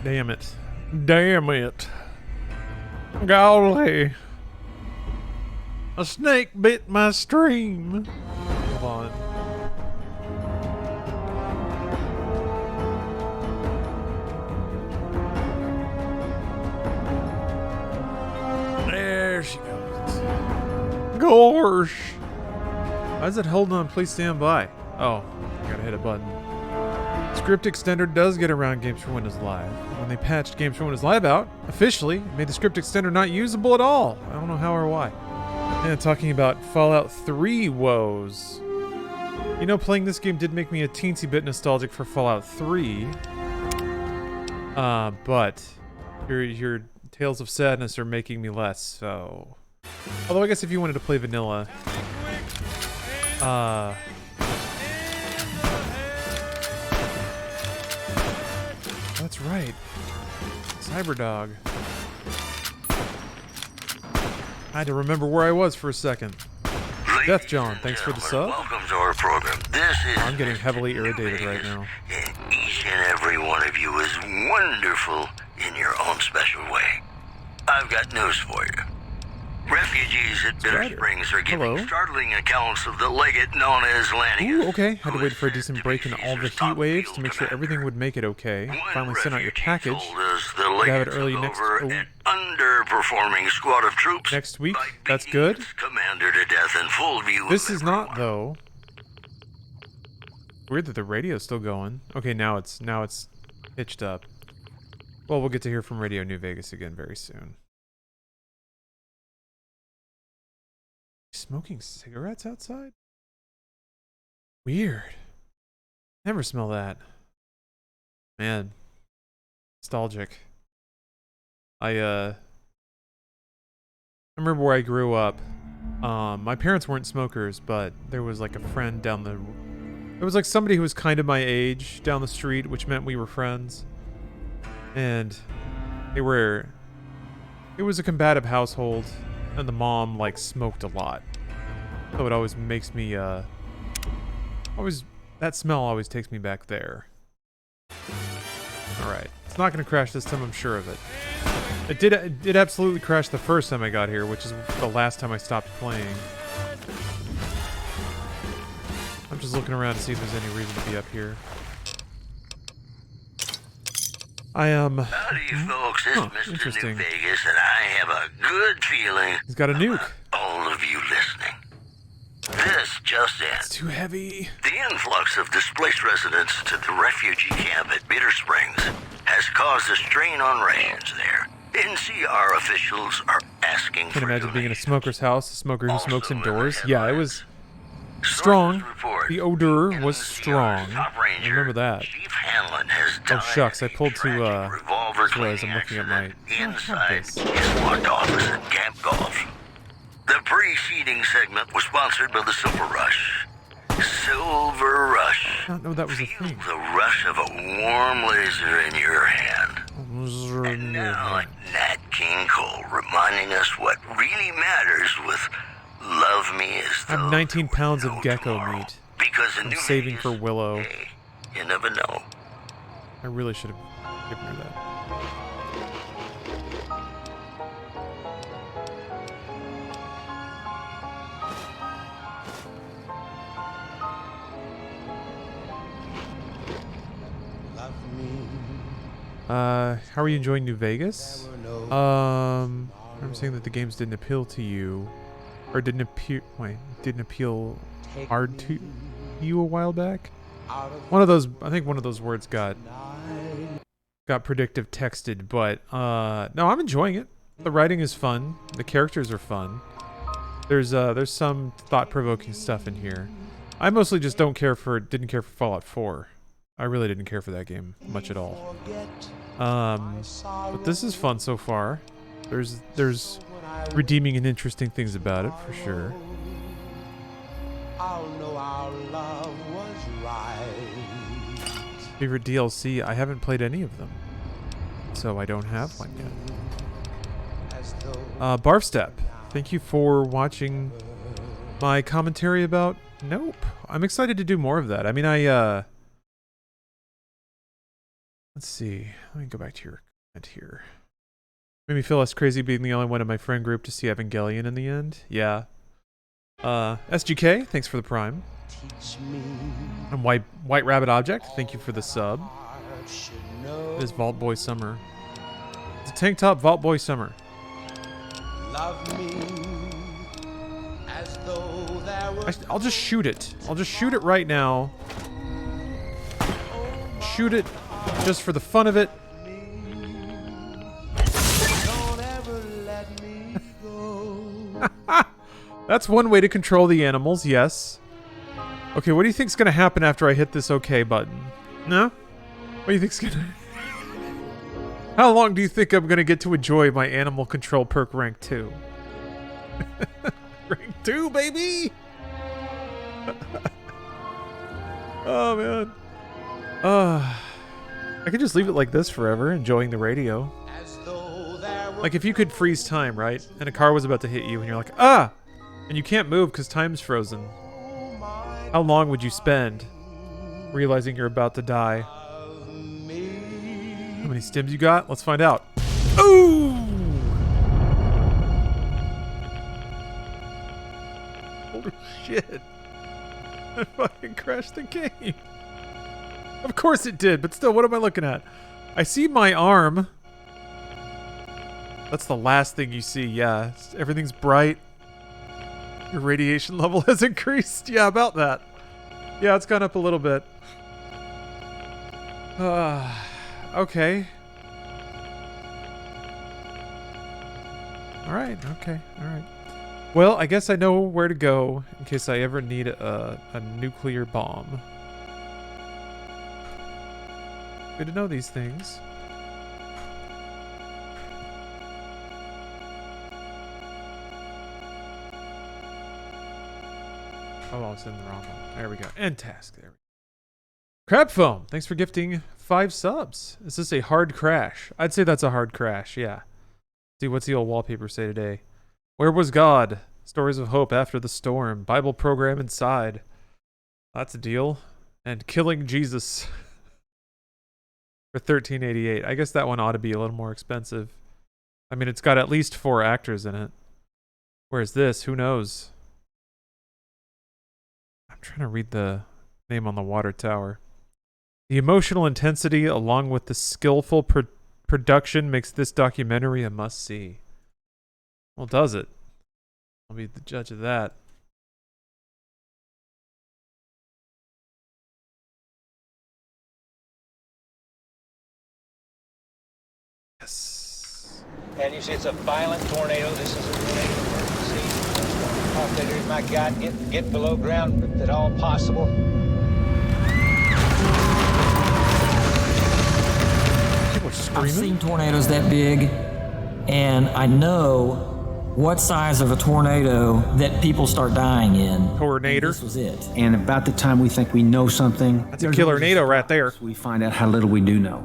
Damn it. Damn it. Golly. A snake bit my stream. Hold on. There she goes. Gorsh. Why is it holding on? Please stand by. Oh, I gotta hit a button. Script extender does get around Games for Windows Live. When they patched Games for Windows Live out, officially, it made the script extender not usable at all. I don't know how or why. And talking about Fallout 3 woes. You know, playing this game did make me a teensy bit nostalgic for Fallout 3. But your tales of sadness are making me less, so... Although I guess if you wanted to play vanilla... That's right. Cyberdog. I had to remember where I was for a second. Death John, thanks for the sub. Welcome to our program. This is I'm getting heavily irritated right now. And each and every one of you is wonderful in your own special way. I've got news for you. Refugees at Bitter Schneider. Springs are giving Hello. startling accounts of the legate known as Lannius. Ooh, okay. Had to wait for a decent break in all the heat waves to make sure everything would make it okay. Finally sent out your package. To have it early next- An underperforming squad of troops. Next week? by That's beating good. its commander to death in full view. This of is not, everyone. though. Weird that the radio's still going. Okay, now it's pitched up. Well, we'll get to hear from Radio New Vegas again very soon. Smoking cigarettes outside? Weird. Never smell that. Man. Nostalgic. I remember where I grew up. My parents weren't smokers, but there was like a friend down the... There was like somebody who was kind of my age down the street, which meant we were friends. And they were... It was a combative household, and the mom, like, smoked a lot. So it always makes me, always... That smell always takes me back there. Alright. It's not going to crash this time, I'm sure of it. It did absolutely crash the first time I got here, which is the last time I stopped playing. I'm just looking around to see if there's any reason to be up here. I am... Howdy, folks. It's Mr. New interesting. Vegas, and I have a good feeling He's got a nuke. all of you listening. This just It's in. too heavy. The influx of displaced residents to the refugee camp at Bitter Springs has caused a strain on rations there. NCR officials are asking Can't for imagine being in a donations. smoker's house, a smoker who smokes Also in the indoors. Yeah, it was Sources strong. report The odor was NCR's strong. top I ranger, remember that. Chief Hanlon has Oh, died shucks, I in a pulled to, tragic revolver just realized I'm cleaning looking at my... accident I have inside this. his locked office at Camp Golf. The preceding segment was sponsored by the Silver Rush. Silver Rush. I don't know that was a Feel thing. the rush of a warm laser in your hand. And now, Nat King Cole reminding us what really matters with Love Me As I have Though 19 There pounds Were of No gecko Tomorrow. meat. Because in I'm New saving Vegas, for Willow. hey, you never know. I really should have given her that. How are you enjoying New Vegas? I'm saying that the games didn't appeal to you, or didn't appeal hard to you a while back. One of those, I think one of those words got predictive texted, but no, I'm enjoying it. The writing is fun. The characters are fun. There's some thought-provoking stuff in here. I mostly just didn't care for Fallout 4. I really didn't care for that game much at all. But this is fun so far. There's redeeming and interesting things about it for sure. Favorite DLC? I haven't played any of them, so I don't have one yet. Barfstep, thank you for watching my commentary about Nope. I'm excited to do more of that. I mean, Let's see. Let me go back to your comment here. Made me feel less crazy being the only one in my friend group to see Evangelion in the end. Yeah. SGK, thanks for the prime. And White Rabbit Object, thank you for the sub. It is Vault Boy Summer. It's a tank top Vault Boy Summer. Love me as though there were I'll just shoot it. I'll just shoot it right now. Shoot it just for the fun of it. don't ever let me go. That's one way to control the animals, yes. Okay, what do you think's gonna happen after I hit this OK button? No? What do you think's gonna... How long do you think I'm gonna get to enjoy my animal control perk rank 2? Rank 2, baby! Oh, man. I could just leave it like this forever, enjoying the radio. Like if you could freeze time, right? And a car was about to hit you and you're like, ah! And you can't move because time's frozen. How long would you spend realizing you're about to die? How many stims you got? Let's find out. Ooh! Holy shit. I fucking crashed the game. Of course it did, but still, what am I looking at? I see my arm. That's the last thing you see, yeah. Everything's bright. Your radiation level has increased. Yeah, about that. Yeah, it's gone up a little bit. Okay. Alright, okay, alright. Well, I guess I know where to go in case I ever need a nuclear bomb. Good to know these things. Oh, I was in the wrong one. There we go. End task. There we go. Crab Foam, thanks for gifting 5 subs. Is this a hard crash? I'd say that's a hard crash, yeah. See, what's the old wallpaper say today? Where was God? Stories of hope after the storm. Bible program inside. That's a deal. And killing Jesus. For $13.88. I guess that one ought to be a little more expensive. I mean, it's got at least 4 actors in it. Where's this? Who knows? I'm trying to read the name on the water tower. The emotional intensity along with the skillful production makes this documentary a must-see. Well, does it? I'll be the judge of that. Yes. And you see it's a violent tornado. This is a tornado emergency. Operators, my God, get below ground if at all possible. People are screaming. I've seen tornadoes that big, and I know what size of a tornado that people start dying in. Tornado. This was it. And about the time we think we know something, That's a killer tornado right there. we find out how little we do know.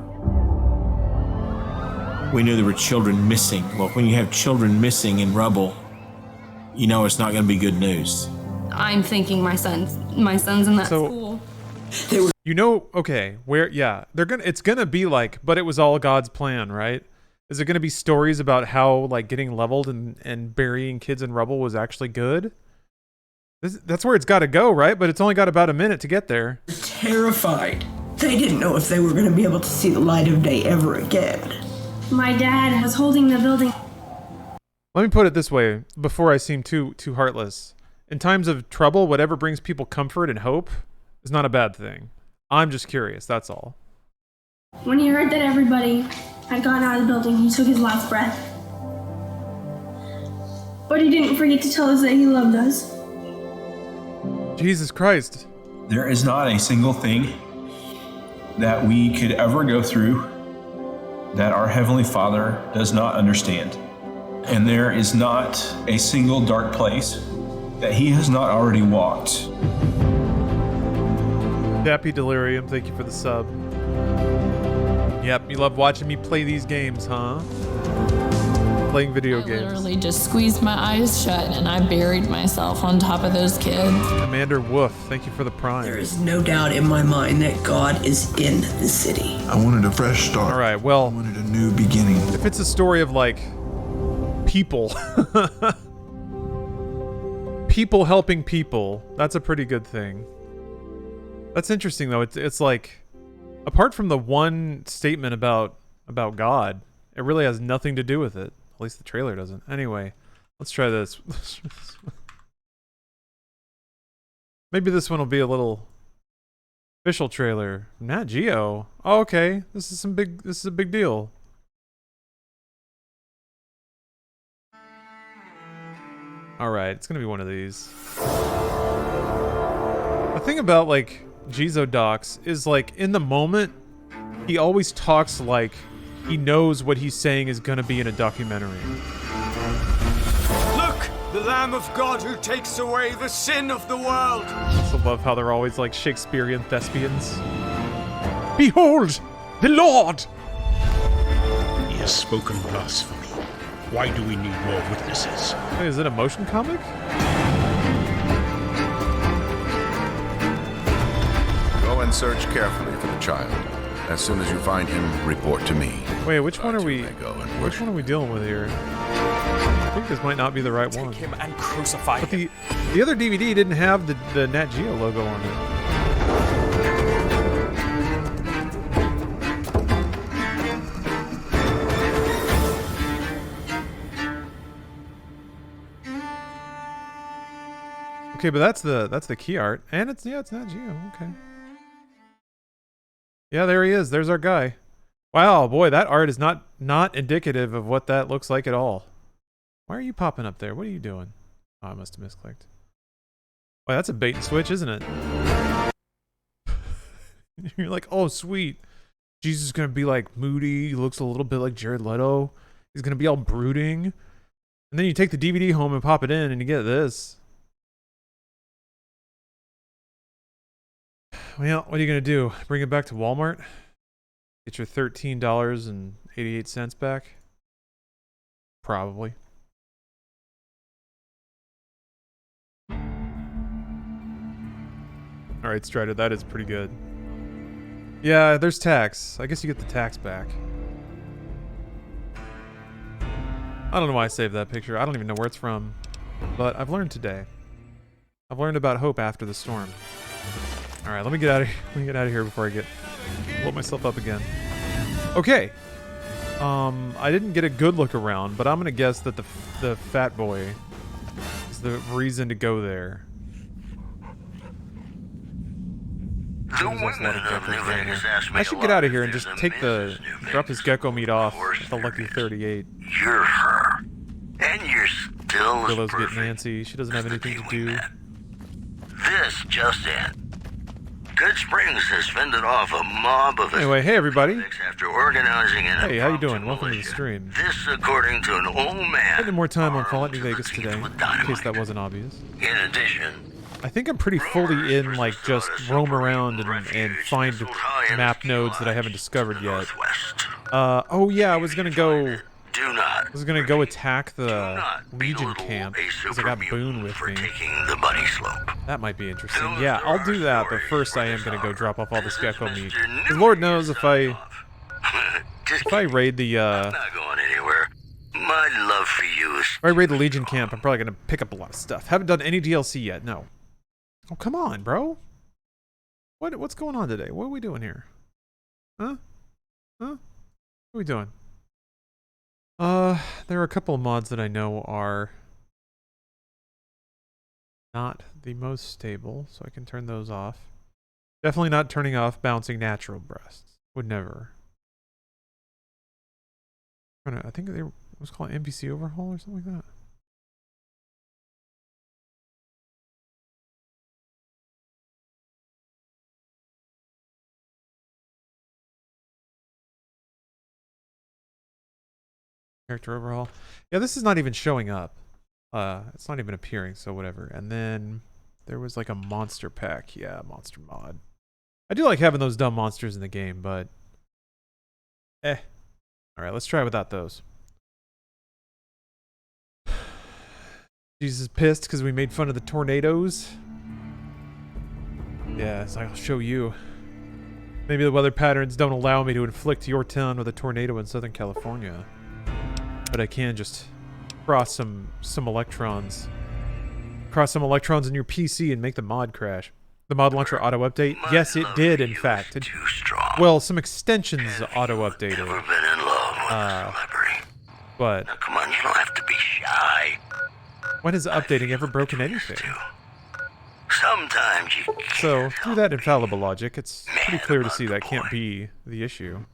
We knew there were children missing. Well, when you have children missing in rubble, you know it's not going to be good news. I'm thinking my son's in that school. You know, okay, where, yeah, it's gonna be like, but it was all God's plan, right? Is it gonna be stories about how, like, getting leveled and burying kids in rubble was actually good? That's where it's gotta go, right? But it's only got about a minute to get there. Terrified. They didn't know if they were going to be able to see the light of day ever again. My dad was holding the building. Let me put it this way, before I seem too heartless. In times of trouble, whatever brings people comfort and hope is not a bad thing. I'm just curious, that's all. When he heard that everybody had gone out of the building, he took his last breath. But he didn't forget to tell us that he loved us. Jesus Christ. There is not a single thing that we could ever go through that our Heavenly Father does not understand. And there is not a single dark place that He has not already walked. Dappy Delirium, thank you for the sub. Yep, you love watching me play these games, huh? playing video I games. literally just squeezed my eyes shut and I buried myself on top of those kids. Commander Woof, thank you for the prime. There is no doubt in my mind that God is in the city. I wanted a fresh start. All right, well, I wanted a new beginning. If it's a story of like people, people helping people, that's a pretty good thing. That's interesting though. It's like, apart from the one statement about God, it really has nothing to do with it. At least the trailer doesn't. Anyway, let's try this. Maybe this one will be a little official trailer. Nat Geo. Oh, okay. This is a big deal. All right, it's gonna be one of these. The thing about like Jizo docs is like in the moment, he always talks like he knows what he's saying is gonna be in a documentary. Look, the Lamb of God who takes away the sin of the world. I also love how they're always like Shakespearean thespians. Behold, the Lord! He has spoken blasphemy. Why do we need more witnesses? Wait, is it a motion comic? Go and search carefully for the child. As soon as you find him, report to me. Wait, which one are we? Which one are we dealing with here? I think this might not be the right one. Take him and crucify but him. The other DVD didn't have the Nat Geo logo on it. Okay, but that's the key art, and it's Nat Geo. Okay. Yeah, there he is. There's our guy. Wow, boy, that art is not indicative of what that looks like at all. Why are you popping up there? What are you doing? Oh, I must have misclicked. Boy, that's a bait and switch, isn't it? You're like, oh, sweet. Jesus is gonna be like moody. He looks a little bit like Jared Leto. He's gonna be all brooding. And then you take the DVD home and pop it in, and you get this. Well, what are you going to do? Bring it back to Walmart? Get your $13.88 back? Probably. Alright, Strider, that is pretty good. Yeah, there's tax. I guess you get the tax back. I don't know why I saved that picture. I don't even know where it's from. But I've learned today. I've learned about hope after the storm. All right, let me get out of here. Let me get out of here before I blow myself up again. Okay. I didn't get a good look around, but I'm gonna guess that the fat boy is the reason to go there. I should get out of here and just take drop this gecko meat off at the Lucky 38. You're her, and you're still as Willow's perfect. get Nancy. She doesn't have anything to do. This just in. Good Springs has fended off a mob of Anyway, hey everybody. after organizing an Hey, how you doing? Welcome to the stream. This according to an old man. Spending more time on Fallout New Vegas today, in case that wasn't obvious. In addition, I think I'm pretty fully in, like, just roam around and find map nodes that I haven't discovered yet. Oh yeah, I was gonna go attack the Legion camp, because I got Boone with me. the bunny slope. That might be interesting. Yeah, I'll do that, but first I am gonna go drop off all this gecko meat. 'Cause Lord knows if I raid the Not going anywhere. My love for you is if I raid the Legion camp, I'm probably gonna pick up a lot of stuff. Haven't done any DLC yet, no. Oh, come on, bro. What's going on today? What are we doing here? Huh? What are we doing? There are a couple of mods that I know are not the most stable, so I can turn those off. Definitely not turning off bouncing natural breasts. Would never. I think they was called NPC overhaul or something like that. Character overhaul. Yeah, this is not even showing up. It's not even appearing, so whatever. And then there was like a monster pack. Yeah, monster mod. I do like having those dumb monsters in the game, but Alright, let's try without those. Jesus is pissed because we made fun of the tornadoes. Yeah, so I'll show you. Maybe the weather patterns don't allow me to inflict your town with a tornado in Southern California. But I can just cross some electrons. Cross some electrons in your PC and make the mod crash. The mod launcher auto-update? Yes, it did, in fact. Well, some extensions auto-updated. Never been in love with a celebrity. But... Now, come on, you don't have to be shy. When has updating ever broken anything? Sometimes you So, through that infallible logic, it's pretty clear to see that can't be the issue.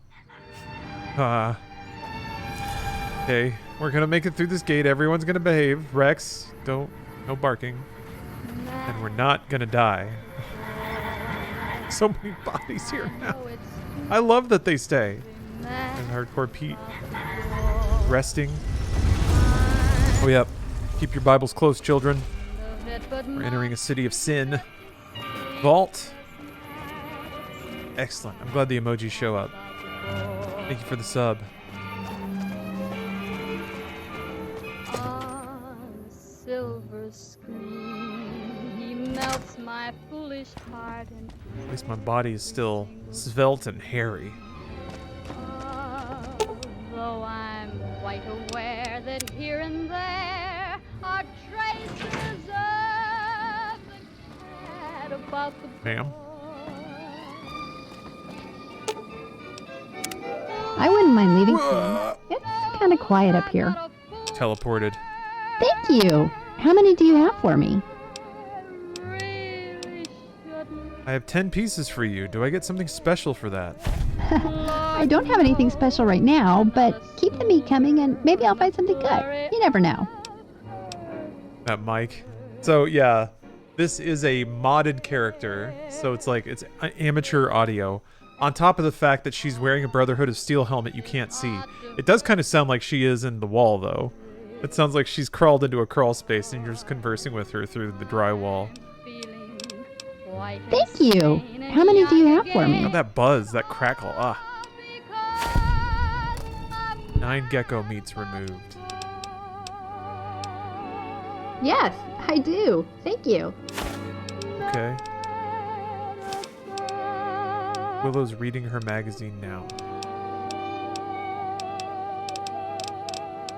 Okay, we're gonna make it through this gate. Everyone's gonna behave. Rex, no barking. And we're not gonna die. So many bodies here now. I love that they stay. And Hardcore Pete. Resting. Oh, yep. Keep your Bibles close, children. We're entering a city of sin. Vault. Excellent. I'm glad the emojis show up. Thank you for the sub. Silver screen, he melts my foolish heart. And at least my body is still svelte and hairy. Though I'm quite aware that here and there are traces of the cat about the Ma'am? I wouldn't mind leaving soon. It's kind of quiet up here. Teleported. Thank you. How many do you have for me? I have 10 pieces for you. Do I get something special for that? I don't have anything special right now, but keep the meat coming and maybe I'll find something good. You never know. That mic. So, yeah. This is a modded character. So it's like, it's amateur audio. On top of the fact that she's wearing a Brotherhood of Steel helmet you can't see. It does kind of sound like she is in the wall, though. It sounds like she's crawled into a crawl space and you're just conversing with her through the drywall. Thank you. How many do you have for me? Oh, that buzz, that crackle. 9 gecko meats removed. Yes, I do. Thank you. Okay. Willow's reading her magazine now.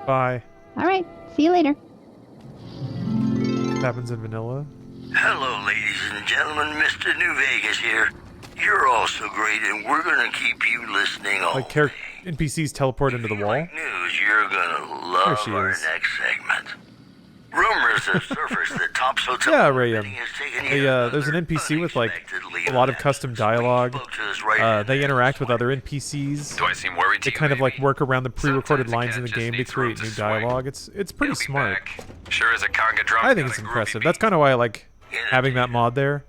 Bye. All right. See you later. What happens in vanilla? Hello, ladies and gentlemen. Mr. New Vegas here. You're all so great, and we're gonna keep you listening all Like NPCs teleport into the wall? news. You're gonna love she our is. next segment. Rumors have surfaced that Top's Hotel Yeah, Ray. There's an NPC with like a lot of custom dialogue. They interact with other NPCs. Do I seem worried to They kind of like work around the pre-recorded lines in the game to create new dialogue. It's pretty smart. Sure as a conga drum. I think it's impressive. That's kind of why I like having that mod there.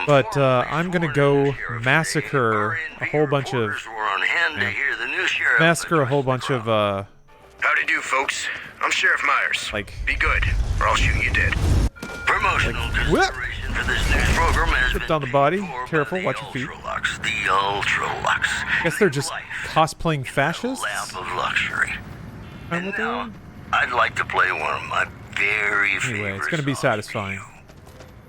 But I'm gonna go massacre a whole bunch of Howdy do, folks. I'm Sheriff Myers. Like, be good, or I'll shoot you dead. Promotional consideration for this news program has Put down the body. Careful, watch your feet. the Ultra-Lux. Guess they're just cosplaying fascists. Lamp of luxury. And now, I'd like to play one of my very favorite Anyway, it's gonna be satisfying.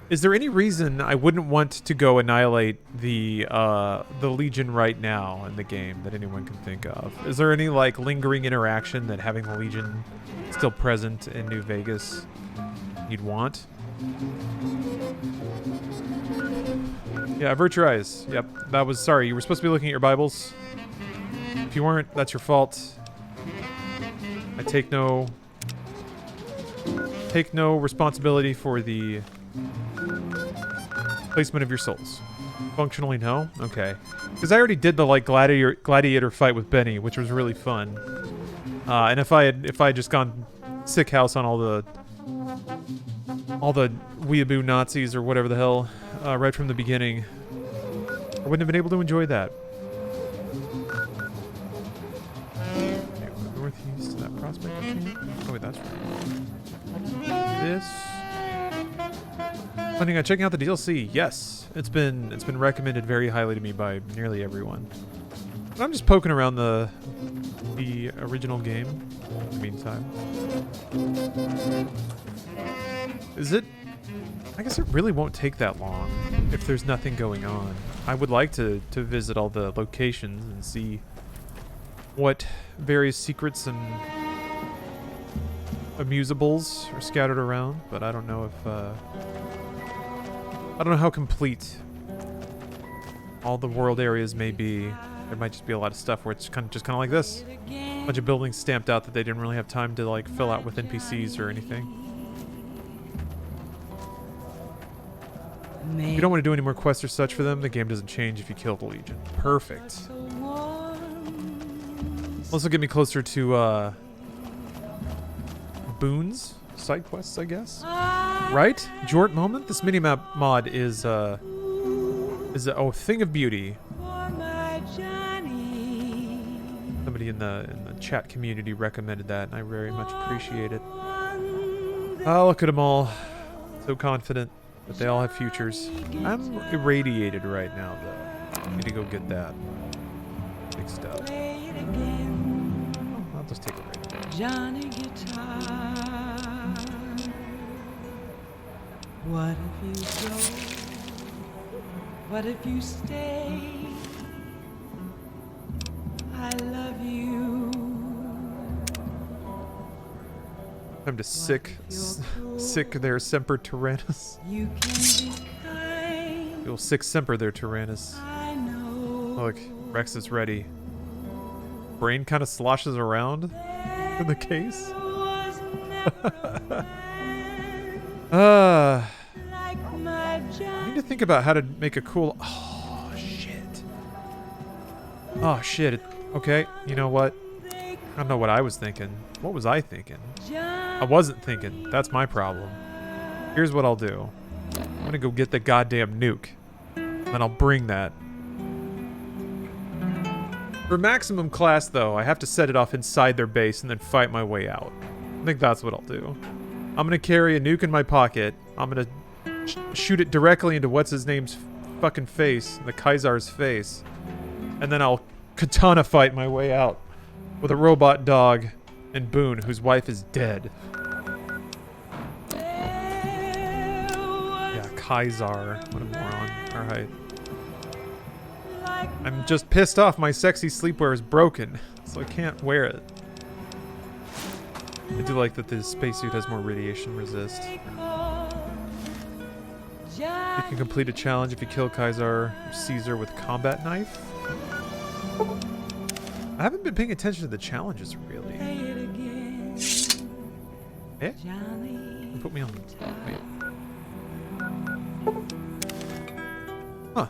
Is there any reason I wouldn't want to go annihilate the Legion right now in the game that anyone can think of? Is there any like lingering interaction that having the Legion still present in New Vegas you'd want? Yeah, avert your eyes. Yep, that was sorry. You were supposed to be looking at your Bibles. If you weren't, that's your fault. I take no responsibility for the placement of your souls. Functionally, no? Okay. Because I already did the like gladiator fight with Benny, which was really fun. And if I had just gone sick house on all the weeaboo Nazis or whatever the hell right from the beginning, I wouldn't have been able to enjoy that. Okay, northeast to that prospect. Oh wait, that's right. This. Planning on checking out the DLC. Yes, it's been recommended very highly to me by nearly everyone. But I'm just poking around the original game in the meantime. Is it? I guess it really won't take that long if there's nothing going on. I would like to visit all the locations and see what various secrets and amusables are scattered around, but I don't know if I don't know how complete all the world areas may be. There might just be a lot of stuff where it's kind of like this. A bunch of buildings stamped out that they didn't really have time to like fill out with NPCs or anything. If you don't want to do any more quests or such for them, the game doesn't change if you kill the Legion. Perfect. Also get me closer to Boone's side quests, I guess. Right? Jort moment? This minimap mod is a thing of beauty. Somebody in the chat community recommended that, and I very much appreciate it. Oh, look at them all. So confident. But they all have futures. I'm irradiated right now, though. I need to go get that fixed up. I'll just take a break. Johnny Guitar. What if you go? What if you stay? I love you. Time to sick their Semper Tyrannis. You can be kind. You'll sick Semper their Tyrannus. I know. Look, Rex is ready. Brain kind of sloshes around in the case. I need to think about how to make a cool. Oh shit. Oh shit. Okay, you know what? I don't know what I was thinking. What was I thinking? I wasn't thinking. That's my problem. Here's what I'll do. I'm gonna go get the goddamn nuke. And then I'll bring that. For maximum class, though, I have to set it off inside their base and then fight my way out. I think that's what I'll do. I'm gonna carry a nuke in my pocket. I'm gonna shoot it directly into what's-his-name's fucking face, the Kaisar's face. And then I'll katana fight my way out with a robot dog and Boone, whose wife is dead. Yeah, Kaisar. What a moron. Alright. I'm just pissed off my sexy sleepwear is broken, so I can't wear it. I do like that the spacesuit has more radiation resist. You can complete a challenge if you kill Kaisar or Caesar with a combat knife. I haven't been paying attention to the challenges, really. Eh? Put me on the... Wait. Huh.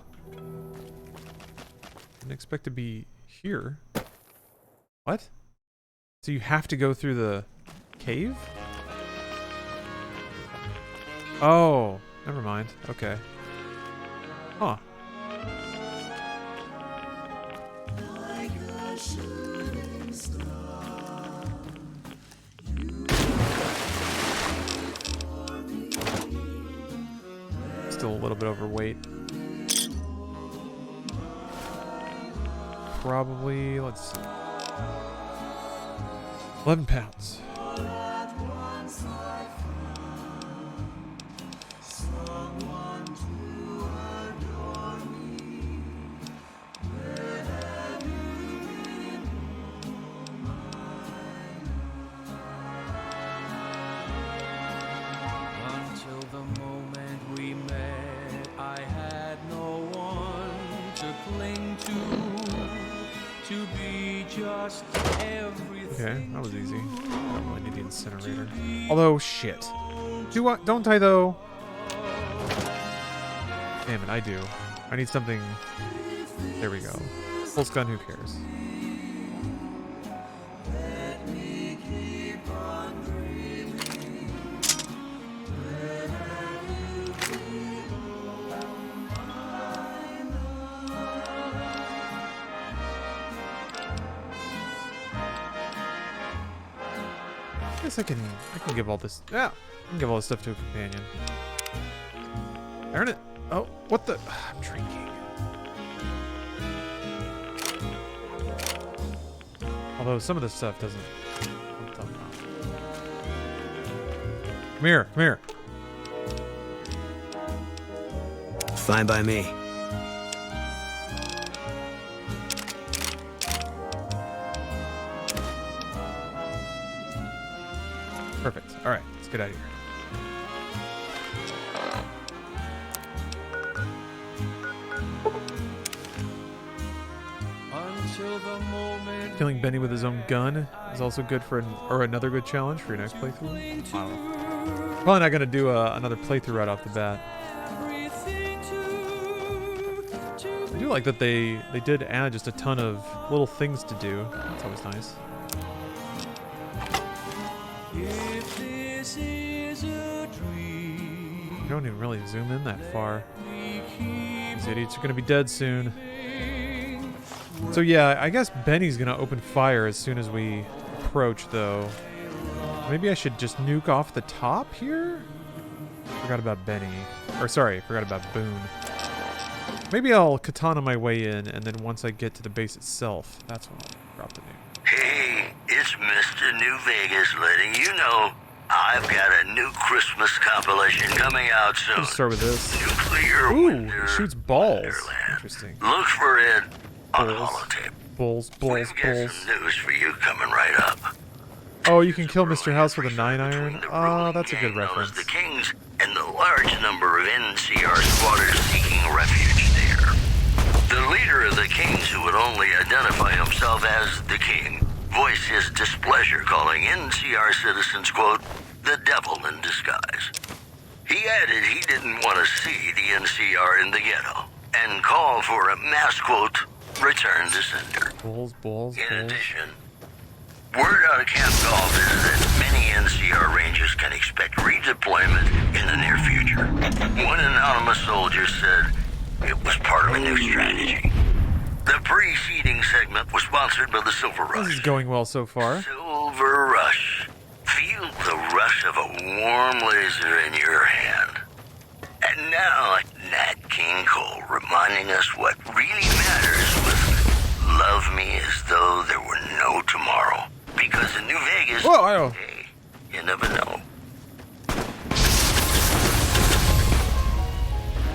Didn't expect to be here. What? So you have to go through the cave? Oh, never mind. Okay. Huh. Still a little bit overweight. Probably, let's see. 11 pounds. Until the moment we met, I had no one to cling to be just everything. Okay, that was easy. I don't really need the incinerator. Although, shit. Don't I though? Damn it, I do. I need something. There we go. Pulse gun, who cares? I guess I can give all this. Yeah, I can give all this stuff to a companion. Earn it. Oh, what the? I'm drinking. Although some of this stuff doesn't. Come here, come here. Fine by me. Perfect. All right, let's get out of here. Killing Benny with his own gun is also good for another good challenge for your next playthrough. I don't know. Probably not gonna do another playthrough right off the bat. I do like that they did add just a ton of little things to do. That's always nice. You don't even really zoom in that far. These idiots are gonna be dead soon. So yeah, I guess Benny's gonna open fire as soon as we approach, though. Maybe I should just nuke off the top here? Forgot about Benny. Or sorry, forgot about Boone. Maybe I'll katana my way in, and then once I get to the base itself, that's when I'll drop the nuke. Hey, it's Mr. New Vegas letting you know I've got a new Christmas compilation coming out soon. Let's start with this. Nuclear Ooh, Winter it shoots balls. Wonderland. Interesting. Look for it on holotape. Bulls. We've got some news for you coming right up. Oh, you can kill Mr. House with a 9-iron? Oh, that's a good reference. The Kings and the large number of NCR squatters seeking refuge there. The leader of the Kings, who would only identify himself as the King, voiced his displeasure, calling NCR citizens, quote, the devil in disguise. He added he didn't want to see the NCR in the ghetto, and called for a mass, quote, return to sender. Balls. In addition, word out of Camp Golf is that many NCR Rangers can expect redeployment in the near future. One anonymous soldier said it was part of a new strategy. The preceding segment was sponsored by the Silver Rush. This is going well so far. Silver Rush. Feel the rush of a warm laser in your hand. And now, Nat King Cole reminding us what really matters with Love Me As Though There Were No Tomorrow. Because in New Vegas, whoa, hey, you never know.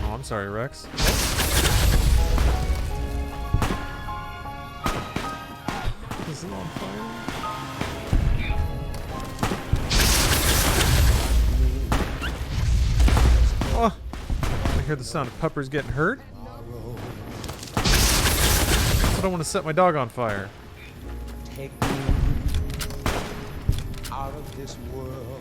Oh, I'm sorry, Rex. This is on fire. Oh, I hear the sound of puppers getting hurt. I don't want to set my dog on fire. Take me out of this world.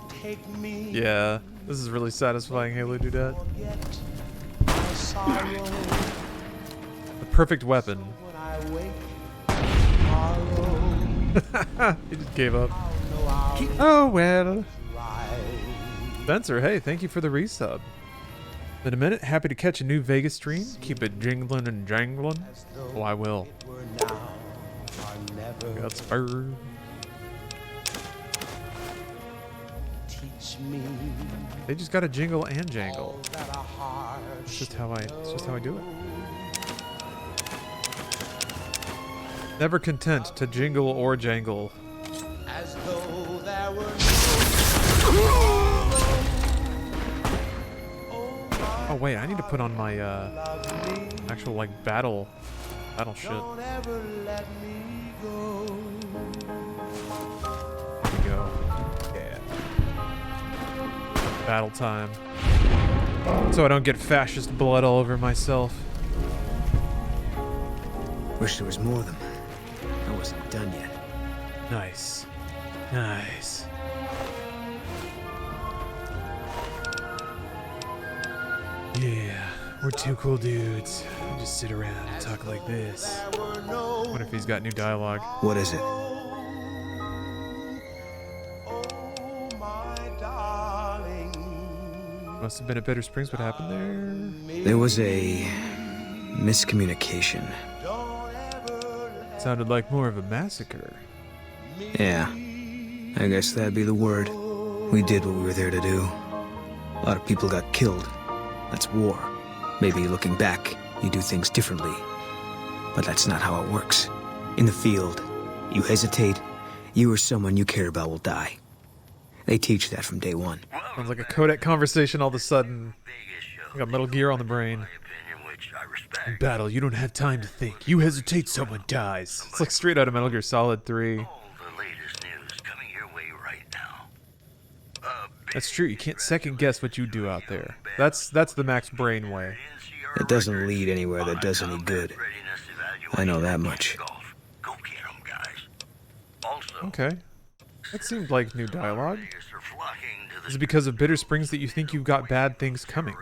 Take me. Yeah, this is really satisfying, Halo Dudette. The perfect weapon. He just gave up. Oh well. Spencer, hey, thank you for the resub. In a minute, happy to catch a new Vegas stream. Keep it jingling and jangling. Oh, I will. Got spurred. They just gotta jingle and jangle. It's just how I do it. Never content to jingle or jangle. As though there were Oh wait, I need to put on my actual like battle shit. Don't ever let me go. There we go. Yeah. Battle time. So I don't get fascist blood all over myself. Wish there was more of them. I wasn't done yet. Nice. Nice. Yeah, we're two cool dudes. We just sit around and talk like this. What if he's got new dialogue? What is it? Must have been at Bitter Springs. What happened there? There was a miscommunication. Sounded like more of a massacre. Yeah, I guess that'd be the word. We did what we were there to do. A lot of people got killed. That's war. Maybe looking back, you do things differently. But that's not how it works. In the field, you hesitate, you or someone you care about will die. They teach that from day one. Sounds like a codec conversation all of a sudden. I got Metal Gear on the brain. In battle, you don't have time to think. You hesitate, someone dies. It's like straight out of Metal Gear Solid 3. That's true, you can't second guess what you do out there. That's the Max Brain way. It doesn't lead anywhere that does any good. I know that much. Okay. That seemed like new dialogue. Is it because of Bitter Springs that you think you've got bad things coming?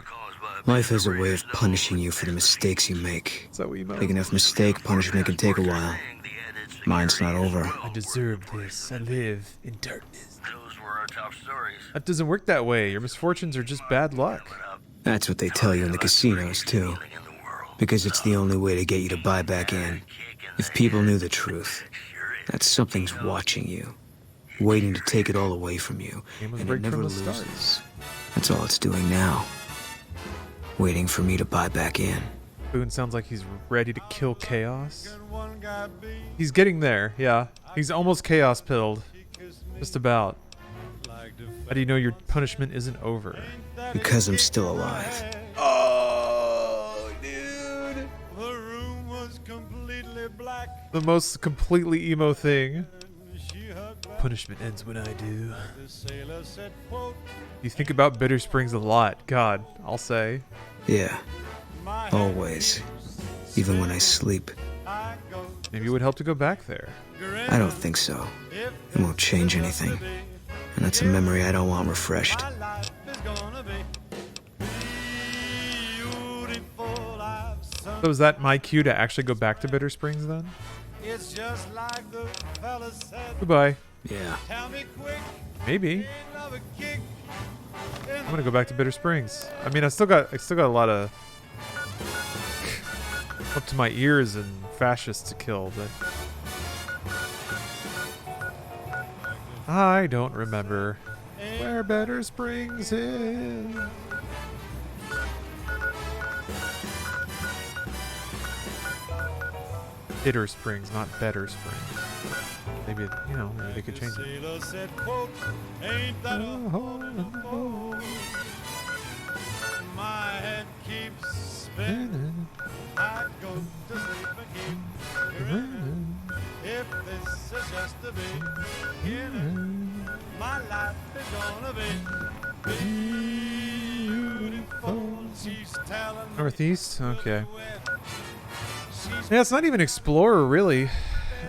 Life has a way of punishing you for the mistakes you make. Is that what you meant? Big enough mistake, punishment can take a while. Mine's not over. I deserve this. I live in darkness. That doesn't work that way. Your misfortunes are just bad luck. That's what they tell you in the casinos, too. Because it's the only way to get you to buy back in. If people knew the truth, that something's watching you, waiting to take it all away from you, and it never loses. That's all it's doing now. Waiting for me to buy back in. Boone sounds like he's ready to kill chaos. He's getting there, yeah. He's almost chaos pilled. Just about. How do you know your punishment isn't over? Because I'm still alive. Oh, dude. The most completely emo thing. Punishment ends when I do. You think about Bitter Springs a lot. God, I'll say. Yeah. Always. Even when I sleep. Maybe it would help to go back there. I don't think so. It won't change anything. And that's a memory I don't want refreshed. So is that my cue to actually go back to Bitter Springs then? Goodbye. Yeah. Maybe. I'm gonna go back to Bitter Springs. I mean, I still got a lot of up to my ears and fascists to kill, but I don't remember where Bitter Springs is. Bitter Springs, not Better Springs. Maybe, you know, maybe they could change it. My head keeps spinning. I go to sleep again. If this is just a beginning, my life is gonna be beautiful. She's telling me Northeast? Okay. Yeah, it's not even Explorer, really.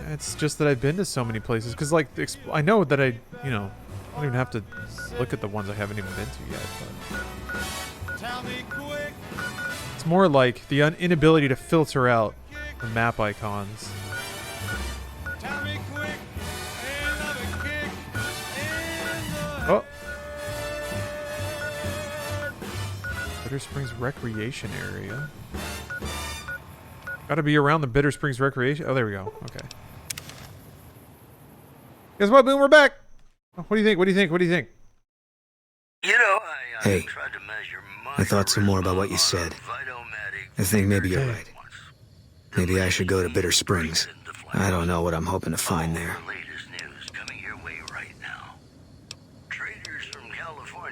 It's just that I've been to so many places. Because, like, I know that I don't even have to look at the ones I haven't even been to yet. But it's more like the inability to filter out the map icons. Oh! Bitter Springs Recreation Area. Gotta be around the Bitter Springs Recreation. Oh, there we go. Okay. Guess what, Boone? We're back. What do you think? What do you think? What do you think? You know, Hey, I thought some more about what you said. I think maybe you're right. Maybe I should go to Bitter Springs. I don't know what I'm hoping to find there.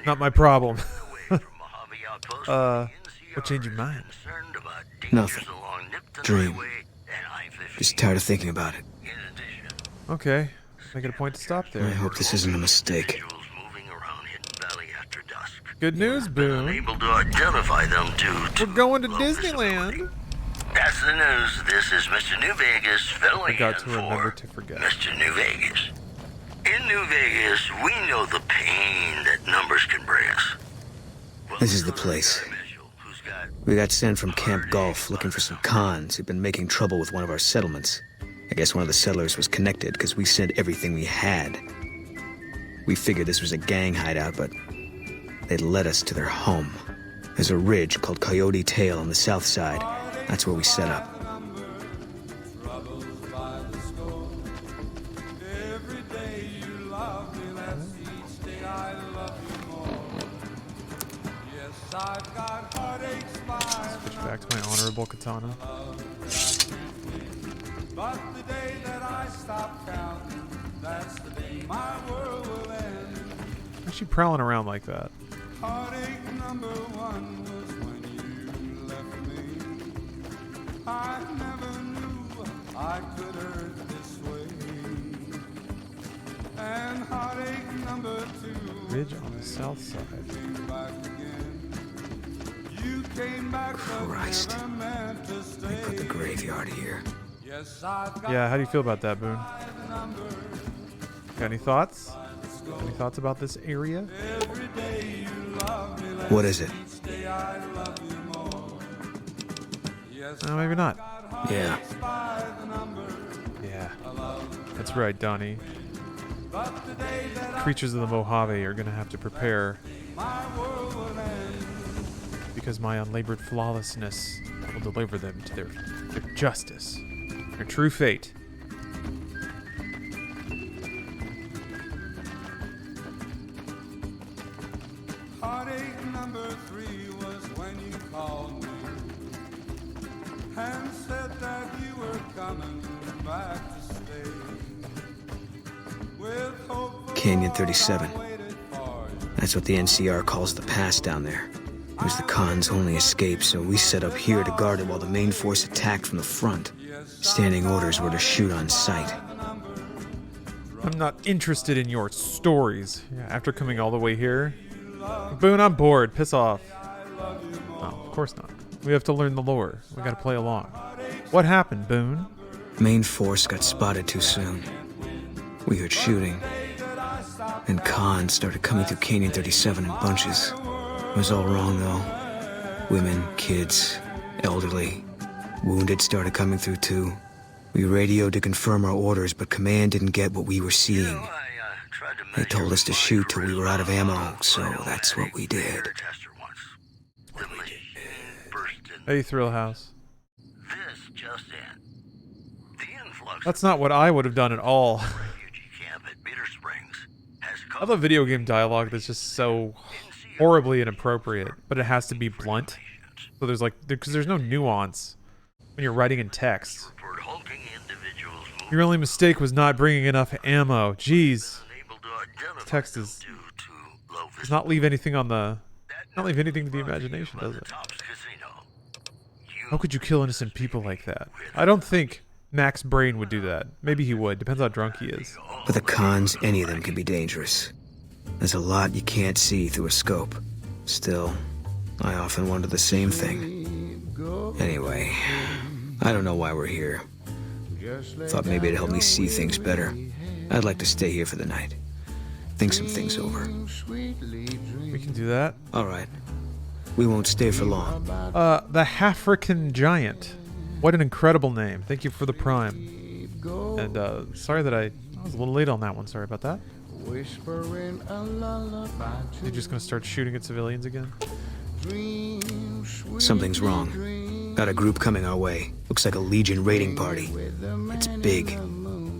Not my problem. What changed your mind? Nothing. Dream. Just tired of thinking about it. Okay. Make it a point to stop there. I hope this isn't a mistake. Good news, Boone. Able to identify them too. We're going to Disneyland. That's the news. This is Mr. New Vegas filling Forgot to in remember for to forget. Mr. New Vegas. In New Vegas, we know the pain that numbers can bring us. This is the place. We got sent from Camp Golf looking for some cons who'd been making trouble with one of our settlements. I guess one of the settlers was connected because we sent everything we had. We figured this was a gang hideout, but they'd led us to their home. There's a ridge called Coyote Tail on the south side. That's where we set up. Switch back to my honorable katana. but the day that Why is she prowling around like that? Heartache number one was when you left me. I never knew I could hurt this way. And heartache number two. Ridge on the south side. You came back, Christ. They put the graveyard here. Yeah, how do you feel about that, Boone? Got any thoughts? Any thoughts about this area? What is it? Maybe not. Yeah. Yeah. That's right, Donnie. Creatures of the Mojave are going to have to prepare. Because my unlabored flawlessness will deliver them to their justice. Their true fate. Heartache number three was when you called me and said that you were coming back to stay. With hope Canyon 37. That's what the NCR calls the pass down there. It was the Khan's only escape, so we set up here to guard it while the main force attacked from the front. Standing orders were to shoot on sight. I'm not interested in your stories. Yeah, after coming all the way here. Boone, I'm bored. Piss off. No, of course not. We have to learn the lore. We gotta play along. What happened, Boone? Main force got spotted too soon. We heard shooting. And Khan started coming through Canyon 37 in bunches. It was all wrong, though. Women, kids, elderly. Wounded started coming through, too. We radioed to confirm our orders, but command didn't get what we were seeing. They told us to shoot till we were out of ammo, so that's what we did. Hey, Thrillhouse. That's not what I would have done at all. I love video game dialogue that's just so horribly inappropriate, but it has to be blunt. So there's like, because there's no nuance when you're writing in text. Your only mistake was not bringing enough ammo. Jeez. This text does not leave anything on the, not leave anything to the imagination, does it? How could you kill innocent people like that? I don't think Mac's brain would do that. Maybe he would. Depends how drunk he is. With the Khans, any of them can be dangerous. There's a lot you can't see through a scope. Still, I often wonder the same thing. Anyway, I don't know why we're here. Thought maybe it'd help me see things better. I'd like to stay here for the night. Think some things over. We can do that. All right. We won't stay for long. The African Giant. What an incredible name. Thank you for the prime. And sorry that I was a little late on that one. Sorry about that. You're just gonna start shooting at civilians again? Something's wrong. Got a group coming our way. Looks like a Legion raiding party. It's big.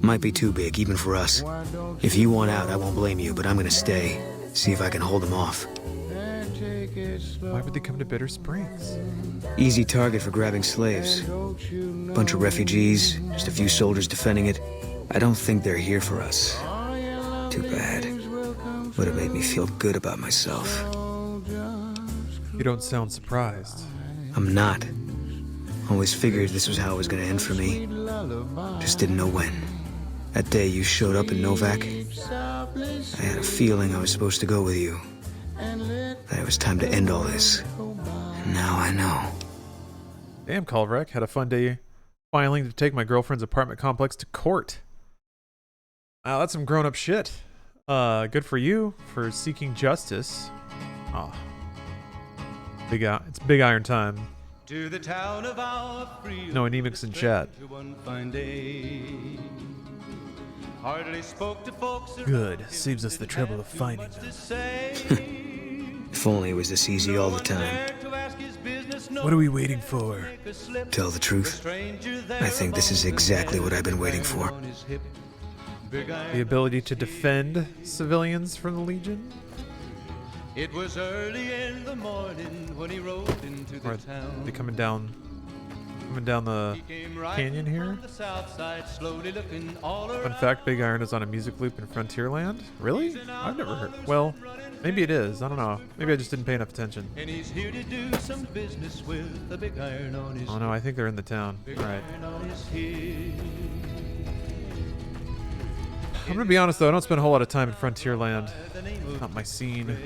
Might be too big, even for us. If you want out, I won't blame you, but I'm gonna stay. See if I can hold them off. Why would they come to Bitter Springs? Easy target for grabbing slaves. Bunch of refugees, just a few soldiers defending it. I don't think they're here for us. Too bad. Would have made me feel good about myself. You don't sound surprised. I'm not. Always figured this was how it was gonna end for me. Just didn't know when. That day you showed up in Novak, I had a feeling I was supposed to go with you. That it was time to end all this. And now I know. Damn, Colvrek. Had a fun day filing to take my girlfriend's apartment complex to court. Wow, that's some grown-up shit. Good for you for seeking justice. Oh. It's big iron time. To the town of our No anemics in chat. Good. Saves us the trouble of finding them. If only it was this easy all the time. What are we waiting for? Tell the truth, I think this is exactly what I've been waiting for. The ability to defend civilians from the Legion? It was early in the morning when he rode into the town. They coming down Coming down the canyon here. Fun fact, Big Iron is on a music loop in Frontierland. Really? I've never heard. Well, maybe it is. I don't know. Maybe I just didn't pay enough attention. And he's here to do some business with the big iron on his Oh no, I think they're in the town. Alright. I'm gonna be honest though, I don't spend a whole lot of time in Frontierland. Not my scene.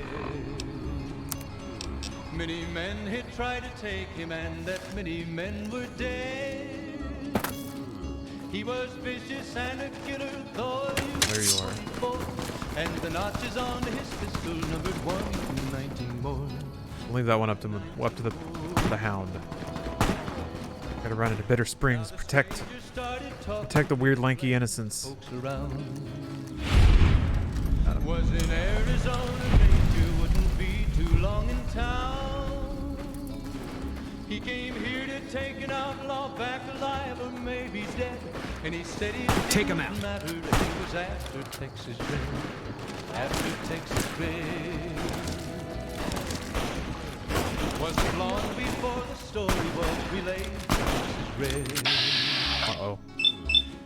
Many men had tried to take him, and that many men were dead. He was vicious and a killer, though there you are. And the notches on his pistol numbered 119 more. I'll leave that one up to the hound. Gotta run into Bitter Springs. Protect the weird lanky innocents. Was in Arizona, Ranger wouldn't be too long in town. He came here to take an outlaw back alive, or maybe dead. And he said he take him out. Matter that he was after Texas Red. After Texas Red. Wasn't long before the story was relayed. Texas Red. Uh-oh.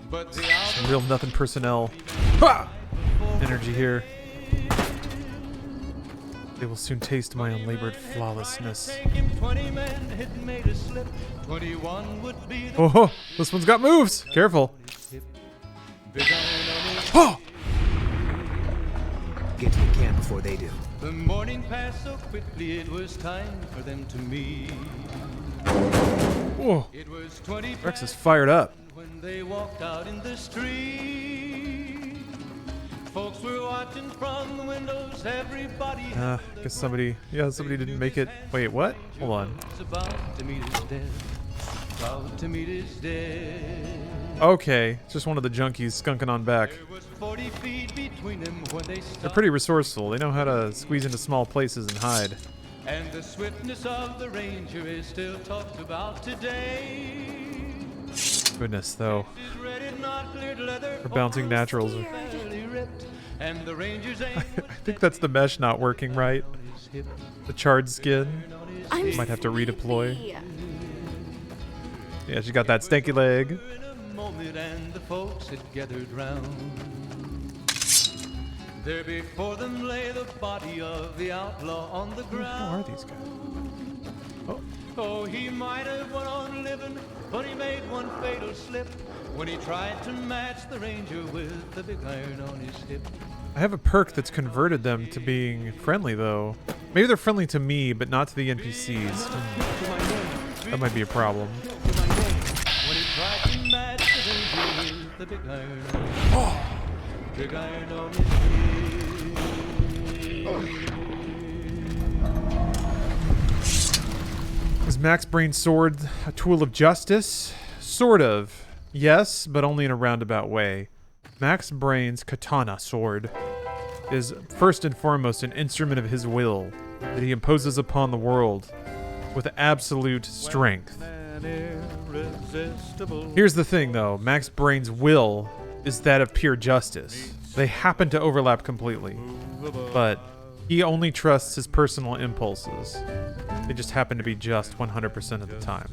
But the some real nothing personnel. Ha! Energy here. They will soon taste my unlabored flawlessness. Oh, this one's got moves. Careful. Oh! Get to the camp before they do. The morning passed so quickly, it was time for them to meet. Whoa. It was 20 Rex is fired up. when they walked out in the street. Folks were watching from the windows, everybody. Guess somebody didn't make it. Wait, what? Hold on. About to meet his death. About to meet his death. Okay, it's just one of the junkies skunking on back. There was 40 feet between them when they They're pretty resourceful. They know how to squeeze into small places and hide. And the swiftness of the Ranger is still talked about today. Goodness, though. For bouncing naturals. And the Ranger's I think that's the mesh not working right. The charred skin. Might have to redeploy. Yeah, she got that stanky leg. And the folks had gathered round. There before them lay the body of the outlaw on the ground. Who are these guys? Oh, he might have went on living, but he made one fatal slip when he tried to match the Ranger with the big iron on his hip. I have a perk that's converted them to being friendly, though. Maybe they're friendly to me, but not to the NPCs. That might be a problem. When he tried to match the Ranger with the big iron on his hip. Big iron on his hip. Is Max Brain's sword a tool of justice? Sort of. Yes, but only in a roundabout way. Max Brain's katana sword is first and foremost an instrument of his will that he imposes upon the world with absolute strength. Here's the thing, though. Max Brain's will is that of pure justice. They happen to overlap completely, but he only trusts his personal impulses. They just happen to be just 100% of the time.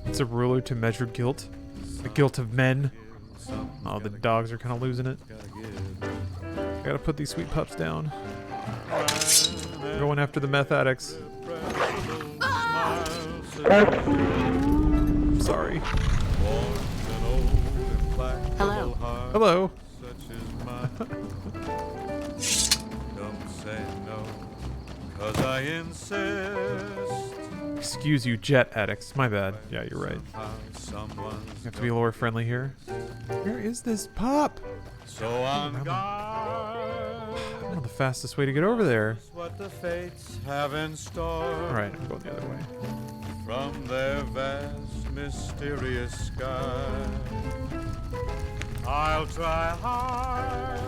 It's a ruler to measure guilt. The guilt of men. Oh, the dogs are kind of losing it. Gotta put these sweet pups down. Going after the meth addicts. Sorry. Hello. Hello. Excuse you, jet addicts. My bad. Yeah, you're right. You have to be lore friendly here. Where is this pup? So on I don't know the fastest way to get over there. what the fates have in store. Alright, I'm going the other way. From their vast, mysterious sky, I'll try hard.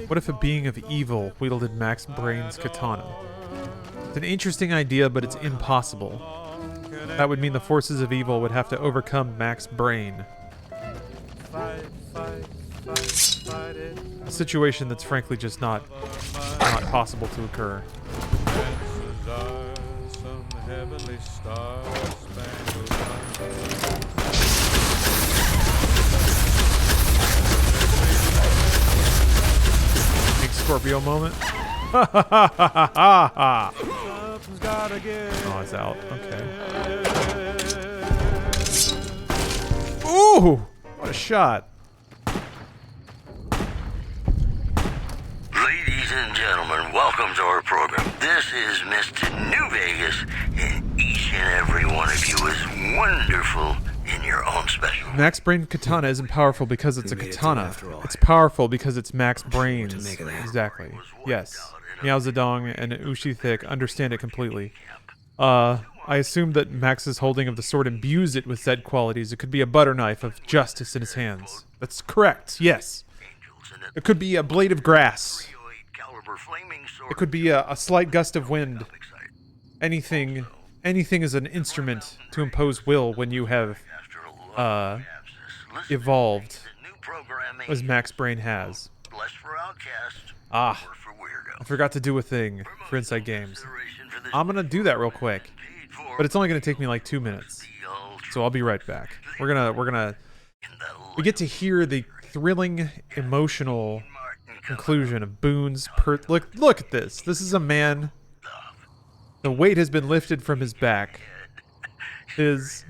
What if a being of evil wielded Max Brain's katana? It's an interesting idea, but it's impossible. That would mean the forces of evil would have to overcome Max Brain. A situation that's frankly just not possible to occur. heavenly star-spangled banner. Big Scorpio moment. Ha ha ha ha ha ha. Something's gotta give. Oh, it's out. Okay. Ooh! What a shot. Ladies and gentlemen, welcome to our program. This is Mr. New Vegas, and each and every one of you is wonderful in your own special way. Max Brain Katana isn't powerful because it's a katana. It's powerful because it's Max Brains. Exactly. Yes. Meow Zedong and Ushi Thick understand it completely. I assume that Max's holding of the sword imbues it with Zed qualities. It could be a butter knife of justice in his hands. That's correct, yes. It could be a blade of grass. It could be a slight gust of wind. Anything is an instrument to impose will when you have evolved as Max Brain has. Ah, I forgot to do a thing for Inside Games. I'm gonna do that real quick, but it's only gonna take me like 2 minutes, so I'll be right back. We get to hear the thrilling, emotional conclusion of Boone's look at this. This is a man. The weight has been lifted from his back. His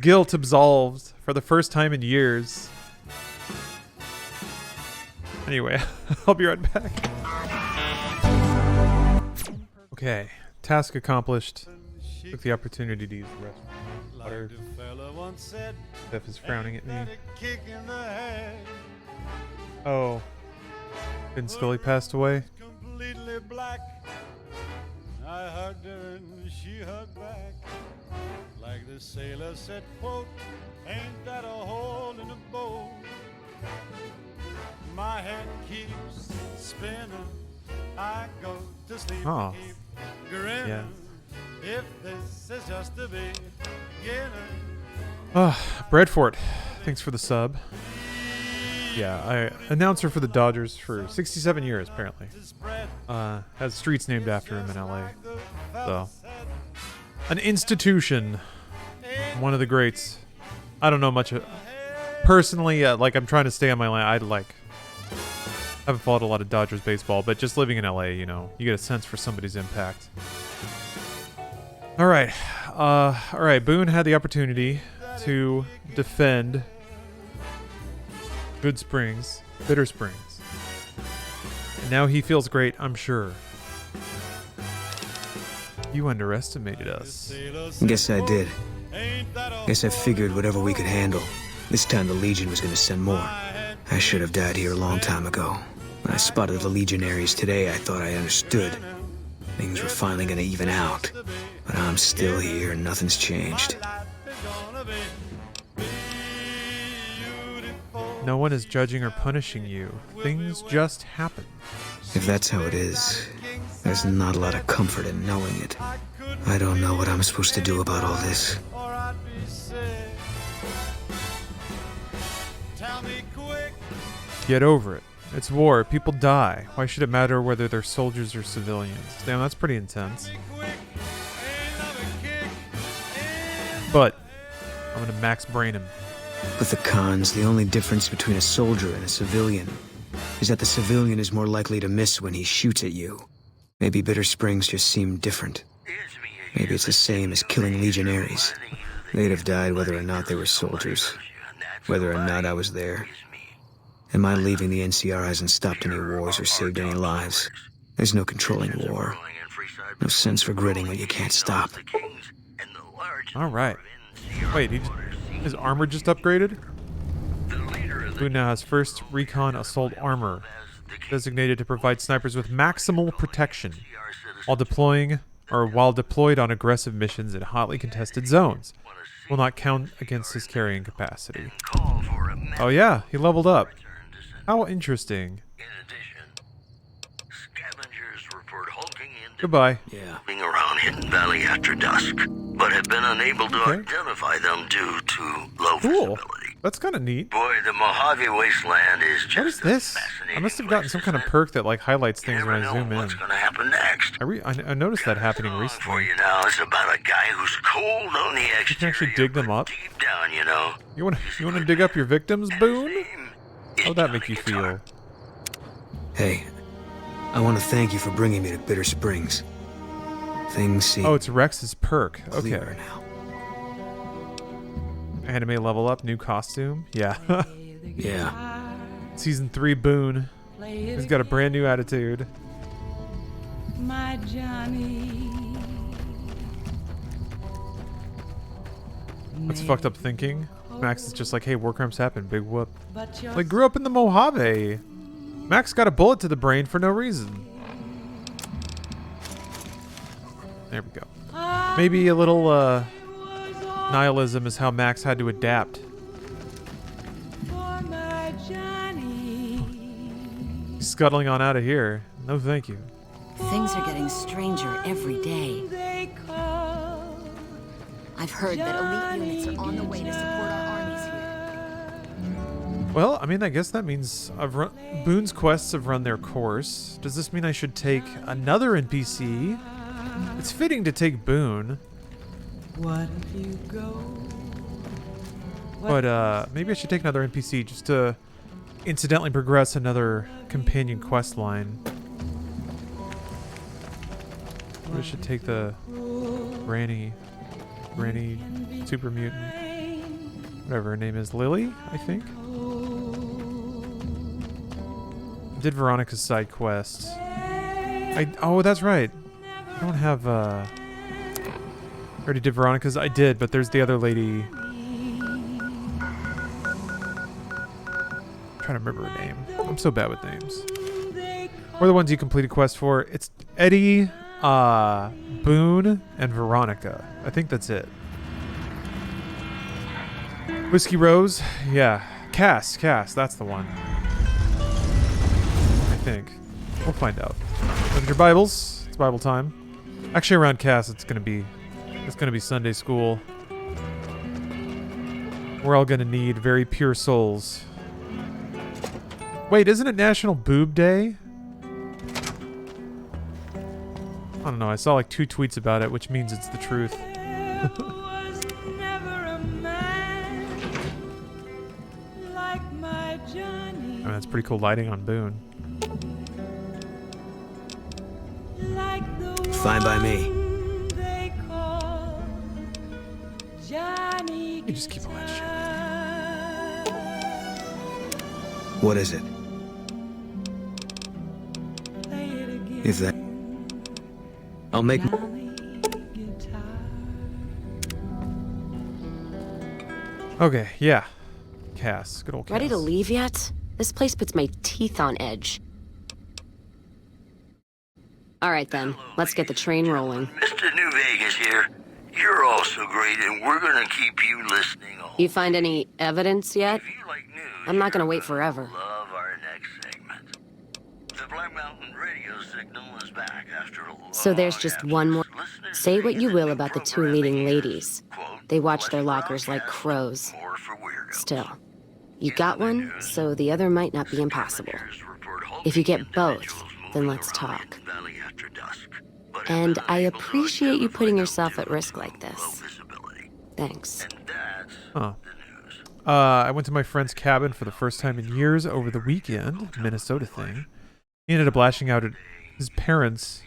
guilt absolved for the first time in years. Anyway, I'll be right back. Okay, task accomplished. Took the opportunity to use the restroom. Water. Steph is frowning at me. Oh. Vin Scully passed away? Completely black. I hugged her and she hugged back. Like the sailor said, quote, ain't that a hole in the boat? My head keeps spinning. I go to sleep and keep grinning. Yeah. If this is just the beginning. Bradford, thanks for the sub. Yeah, announcer for the Dodgers for 67 years, apparently. Has streets named after him in LA. So, an institution. One of the greats. I don't know much. Personally, I'm trying to stay on my line. I haven't followed a lot of Dodgers baseball, but just living in LA, you get a sense for somebody's impact. All right. Boone had the opportunity to defend Bitter Springs. And now he feels great, I'm sure. You underestimated us. Guess I did. Guess I figured whatever we could handle. This time the Legion was gonna send more. I should have died here a long time ago. When I spotted the Legionaries today, I thought I understood. Things were finally gonna even out. But I'm still here and nothing's changed. No one is judging or punishing you. Things just happen. If that's how it is, there's not a lot of comfort in knowing it. I don't know what I'm supposed to do about all this. Get over it. It's war. People die. Why should it matter whether they're soldiers or civilians? Damn, that's pretty intense. But I'm gonna Max Brain him. With the cons, the only difference between a soldier and a civilian is that the civilian is more likely to miss when he shoots at you. Maybe Bitter Springs just seemed different. Maybe it's the same as killing legionaries. They'd have died whether or not they were soldiers. Whether or not I was there. And my leaving the NCR hasn't stopped any wars or saved any lives. There's no controlling war. No sense regretting what you can't stop. Alright. Wait, his armor just upgraded? Boone now has first recon assault armor, designated to provide snipers with maximal protection while deployed on aggressive missions in hotly contested zones. Will not count against his carrying capacity. Oh yeah, he leveled up. How interesting. Goodbye. Yeah. Around Hidden Valley after dusk, but have been unable to identify them due to low visibility. That's kind of neat. Boy, the Mojave Wasteland is just What is this? I must have gotten some kind of perk that like highlights things when I zoom in. what's going to happen next. I noticed that happening For recently. you now, it's about a guy who's cold on the You can exterior, actually dig them up. deep down, you know. You want to dig up your victims, Boone? How would that make you feel? Hey, I want to thank you for bringing me to Bitter Springs. Things seem Oh, it's Rex's perk. Okay. clearer now. Anime level up, new costume. Yeah. Yeah. Season 3 Boone. He's got a brand new attitude. My Johnny. What's fucked up thinking? Max is just like, hey, war crimes happen, big whoop. Like, grew up in the Mojave. Max got a bullet to the brain for no reason. There we go. Maybe a little nihilism is how Max had to adapt. He's scuttling on out of here. No thank you. Things are getting stranger every day. I've heard that elite units are on the way to support our armies here. Well, I mean, I guess that means Boone's quests have run their course. Does this mean I should take another NPC? It's fitting to take Boone. What if you go? But maybe I should take another NPC just to incidentally progress another companion quest line. Maybe I should take the Granny super mutant, whatever her name is, Lily, I think. Did Veronica's side quest. Oh, that's right. I don't have I already did Veronica's. I did, but there's the other lady. I'm trying to remember her name. I'm so bad with names. Or the ones you completed quest for. It's Eddie, Boone, and Veronica. I think that's it. Whiskey Rose? Yeah. Cass, that's the one. I think. We'll find out. Look at your Bibles. It's Bible time. Actually, around Cass, it's gonna be Sunday school. We're all gonna need very pure souls. Wait, isn't it National Boob Day? I don't know. I saw like 2 tweets about it, which means it's the truth. I mean, that's pretty cool lighting on Boone. Fine by me. You just keep all that shit. What is it? If that... I'll make... Okay, yeah. Cass. Good old Cass. Ready to leave yet? This place puts my teeth on edge. All right then, let's get the train rolling. Mr. New Vegas here. You're all so great, and we're gonna keep you listening. You find any evidence yet? I'm not gonna wait forever. Love our next segment. The Black Mountain radio signal is back after a long So there's just one more. Say what you will about the 2 leading ladies. They watch their lockers like crows. Still, you got one, so the other might not be impossible. If you get both, then let's talk. And I appreciate you putting yourself at risk like this. Thanks. Huh. I went to my friend's cabin for the first time in years over the weekend, Minnesota thing. He ended up lashing out at his parents,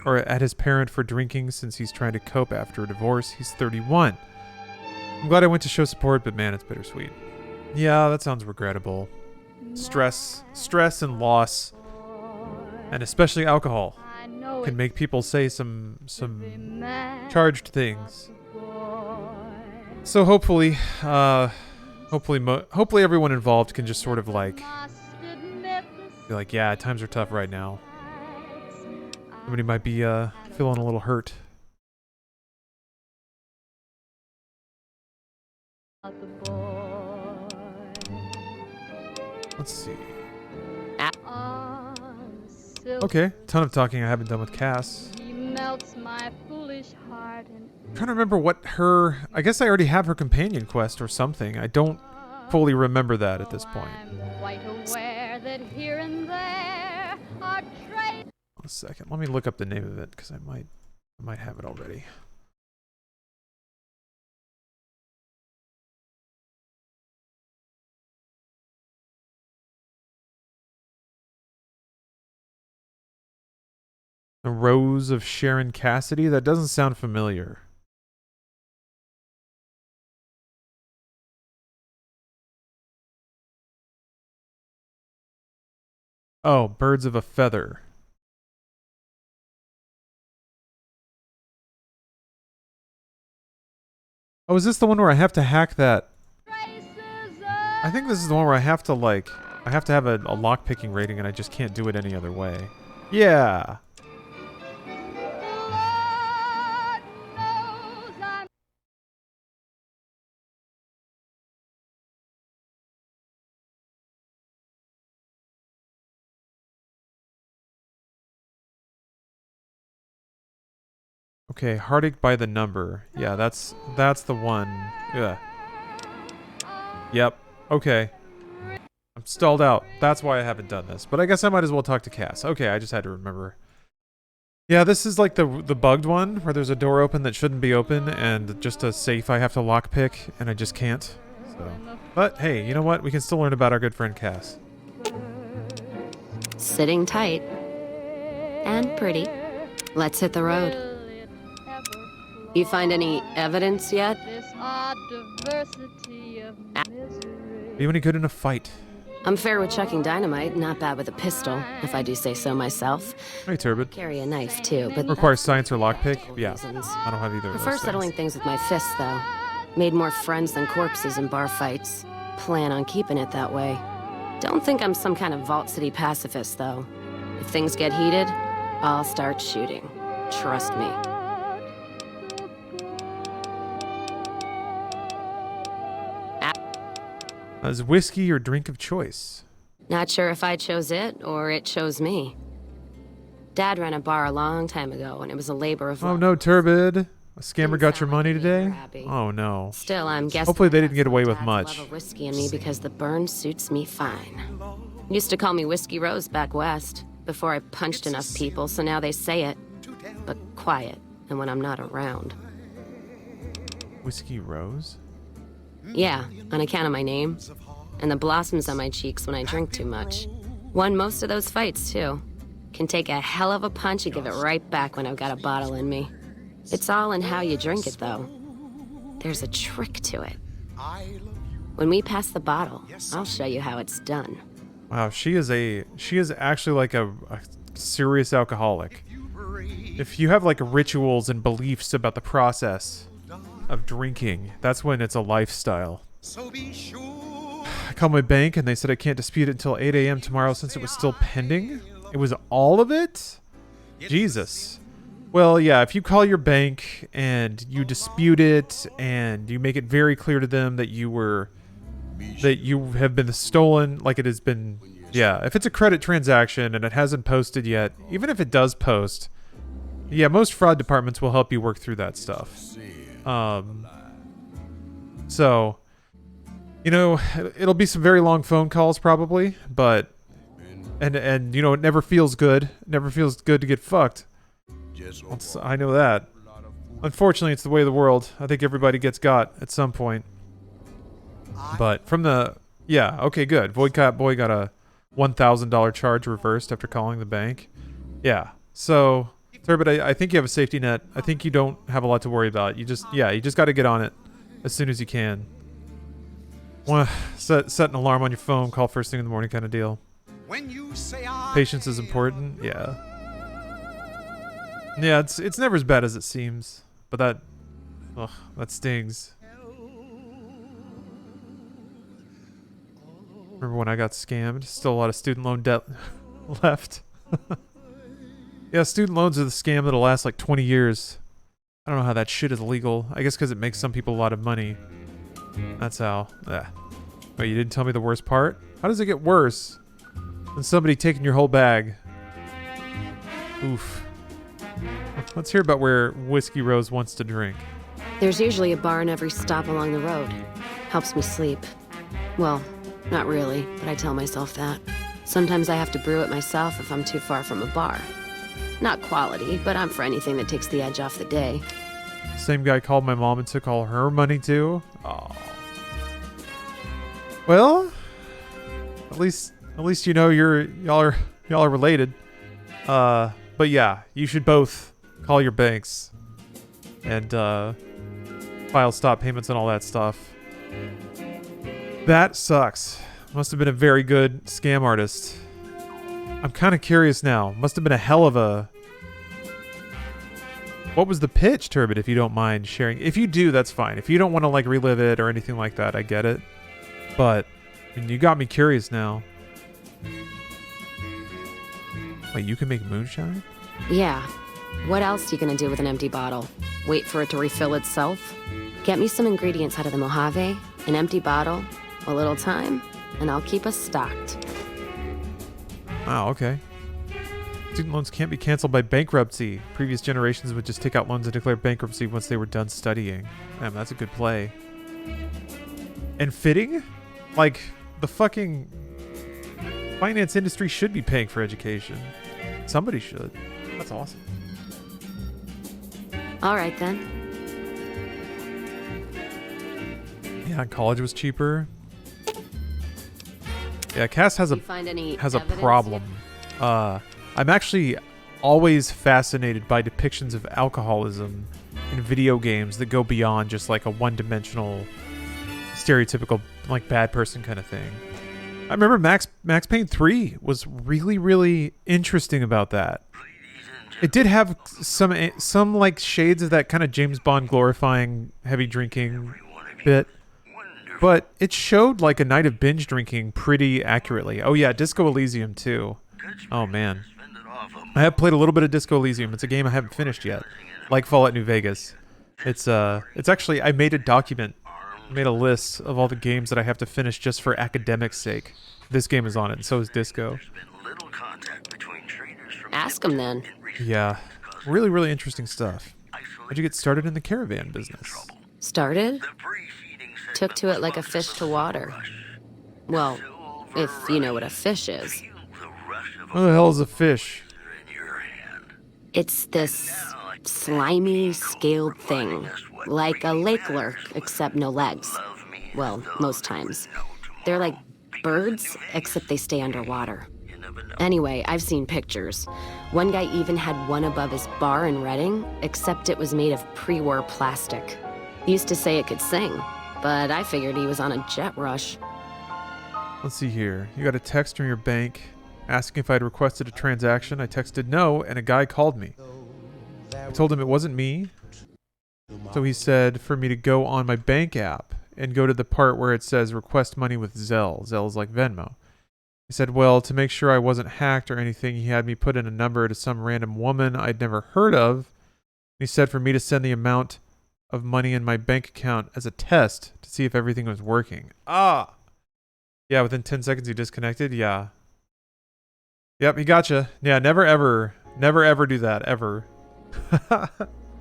or at his parent for drinking since he's trying to cope after a divorce. He's 31. I'm glad I went to show support, but man, it's bittersweet. Yeah, that sounds regrettable. Stress and loss, and especially alcohol, can make people say some charged things. So hopefully everyone involved can just sort of like be like, yeah, times are tough right now. Somebody might be feeling a little hurt. Let's see. Okay, ton of talking I haven't done with Cass. I'm trying to remember what her... I guess I already have her companion quest or something. I don't fully remember that at this point. Quite aware that here and there are traces. A second, let me look up the name of it because I might have it already. The Rose of Sharon Cassidy? That doesn't sound familiar. Oh, Birds of a Feather. Oh, is this the one where I have to hack that? I think this is the one where I have to, like, I have to have a lock-picking rating and I just can't do it any other way. Yeah. Okay, Heartache by the Number. Yeah, that's the one. Yeah. Yep. Okay. I'm stalled out. That's why I haven't done this. But I guess I might as well talk to Cass. Okay, I just had to remember. Yeah, this is like the bugged one where there's a door open that shouldn't be open and just a safe I have to lockpick and I just can't. So, but hey, you know what? We can still learn about our good friend Cass. Sitting tight. And pretty. Let's hit the road. You find any evidence yet? Are you any good in a fight? I'm fair with chucking dynamite, not bad with a pistol, if I do say so myself. Hey, Turbid. Carry a knife, too, but... Requires science or lockpick? Yeah, I don't have either of those Prefer settling things with my fists, though. Made more friends than corpses in bar fights. Plan on keeping it that way. Don't think I'm some kind of Vault City pacifist, though. If things get heated, I'll start shooting. Trust me. Is whiskey your drink of choice? Not sure if I chose it or it chose me. Dad ran a bar a long time ago, and it was a labor of love. Oh no, Turbid. A scammer got your money today? Oh no. Still, I'm guessing. Hopefully they didn't get away with Dad's much. love of whiskey in me because the burn suits me fine. Used to call me Whiskey Rose back west before I punched enough people, so now they say it, but quiet, and when I'm not around. Whiskey Rose? Yeah, on account of my name. And the blossoms on my cheeks when I drink too much. Won most of those fights, too. Can take a hell of a punch and give it right back when I've got a bottle in me. It's all in how you drink it, though. There's a trick to it. When we pass the bottle, I'll show you how it's done. Wow, she is actually like a serious alcoholic. If you have like rituals and beliefs about the process of drinking, that's when it's a lifestyle. I called my bank and they said I can't dispute it until 8 a.m. tomorrow since it was still pending. It was all of it? Jesus. Well, yeah, if you call your bank and you dispute it and you make it very clear to them that you have been stolen, like it has been, yeah, if it's a credit transaction and it hasn't posted yet, even if it does post, yeah, most fraud departments will help you work through that stuff. So, you know, it'll be some very long phone calls probably, but, and you know, it never feels good. It never feels good to get fucked. I know that. Unfortunately, it's the way of the world. I think everybody gets got at some point. But from the, yeah, okay, good. Void Cat Boy got a $1,000 charge reversed after calling the bank. Yeah, so, Turbid, I think you have a safety net. I think you don't have a lot to worry about. You just got to get on it as soon as you can. Want to set an alarm on your phone, call first thing in the morning kind of deal. Patience is important, yeah. Yeah, it's never as bad as it seems, but that stings. Remember when I got scammed? Still a lot of student loan debt left. Yeah, student loans are the scam that'll last like 20 years. I don't know how that shit is legal. I guess because it makes some people a lot of money. That's how. Wait, you didn't tell me the worst part? How does it get worse than somebody taking your whole bag? Oof. Let's hear about where Whiskey Rose wants to drink. There's usually a bar in every stop along the road. Helps me sleep. Well, not really, but I tell myself that. Sometimes I have to brew it myself if I'm too far from a bar. Not quality, but I'm for anything that takes the edge off the day. Same guy called my mom and took all her money too. Oh. Well, at least you know y'all are related. But yeah, you should both call your banks and file stop payments and all that stuff. That sucks. Must have been a very good scam artist. I'm kind of curious now. Must have been a hell of a... What was the pitch, Turbid, if you don't mind sharing? If you do, that's fine. If you don't want to like relive it or anything like that, I get it. But, I mean, you got me curious now. Wait, you can make moonshine? Yeah. What else are you gonna do with an empty bottle? Wait for it to refill itself? Get me some ingredients out of the Mojave, an empty bottle, a little time, and I'll keep us stocked. Wow, okay. Student loans can't be canceled by bankruptcy. Previous generations would just take out loans and declare bankruptcy once they were done studying. Damn, that's a good play. And fitting? Like, the fucking finance industry should be paying for education. Somebody should. That's awesome. All right, then. Yeah, college was cheaper. Yeah, Cass has a problem. I'm actually always fascinated by depictions of alcoholism in video games that go beyond just like a one-dimensional, stereotypical like bad person kind of thing. I remember Max Payne 3 was really, really interesting about that. It did have some like shades of that kind of James Bond glorifying heavy drinking bit. But it showed like a night of binge drinking pretty accurately. Oh yeah, Disco Elysium too. Oh man. I have played a little bit of Disco Elysium. It's a game I haven't finished yet. Like Fallout New Vegas. It's actually, I made a document, made a list of all the games that I have to finish just for academic sake. This game is on it, and so is Disco. Ask him then. Yeah. Really, really interesting stuff. How'd you get started in the caravan business? Started? Took to it like a fish to water. Well, if you know what a fish is. What the hell is a fish? It's this slimy, scaled thing. Like a lake lurk, except no legs. Well, most times. They're like birds, except they stay underwater. Anyway, I've seen pictures. One guy even had one above his bar in Reading, except it was made of pre-war plastic. Used to say it could sing, but I figured he was on a jet rush. Let's see here. You got a text from your bank asking if I'd requested a transaction. I texted no, and a guy called me. I told him it wasn't me. So he said for me to go on my bank app and go to the part where it says request money with Zelle. Zelle is like Venmo. He said, well, to make sure I wasn't hacked or anything, he had me put in a number to some random woman I'd never heard of. He said for me to send the amount of money in my bank account as a test to see if everything was working. Ah! Yeah, within 10 seconds he disconnected. Yeah. Yep, he gotcha. Yeah, never ever do that, ever.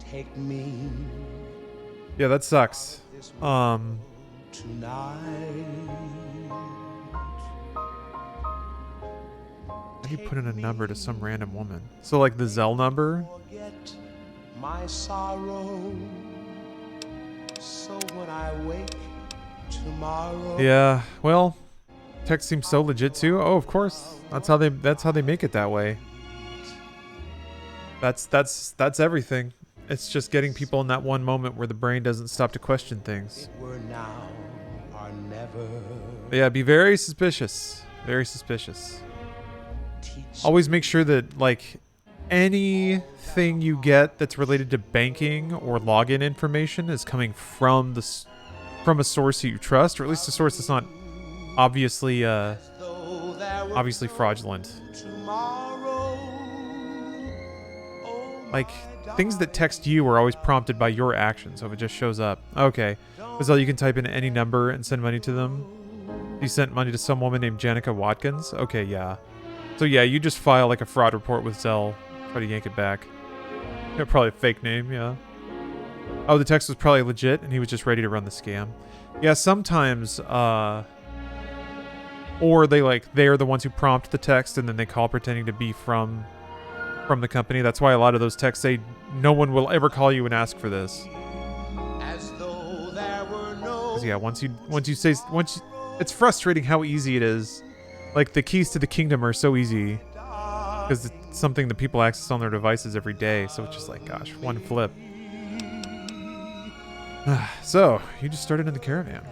Take me. Yeah, that sucks. Tonight. How do you put in a number to some random woman? So like the Zelle number? Forget my sorrow. So when I wake tomorrow. Yeah, well, text seems so legit too. Oh, of course. That's how they make it that way. That's everything. It's just getting people in that one moment where the brain doesn't stop to question things. Now or never. But yeah, be very suspicious. Very suspicious. Always make sure that like anything you get that's related to banking or login information is coming from a source you trust, or at least a source that's not obviously fraudulent. Like things that text you are always prompted by your actions, so if it just shows up. Okay. So you can type in any number and send money to them. You sent money to some woman named Janica Watkins? Okay, yeah. So yeah, you just file like a fraud report with Zelle. Try to yank it back. Yeah, probably a fake name, yeah. Oh, the text was probably legit and he was just ready to run the scam. Yeah, sometimes Or they're the ones who prompt the text and then they call pretending to be from the company. That's why a lot of those texts say no one will ever call you and ask for this. Because yeah, once it's frustrating how easy it is. Like the keys to the kingdom are so easy because it's something that people access on their devices every day. So it's just like, gosh, one flip. So you just started in the caravan.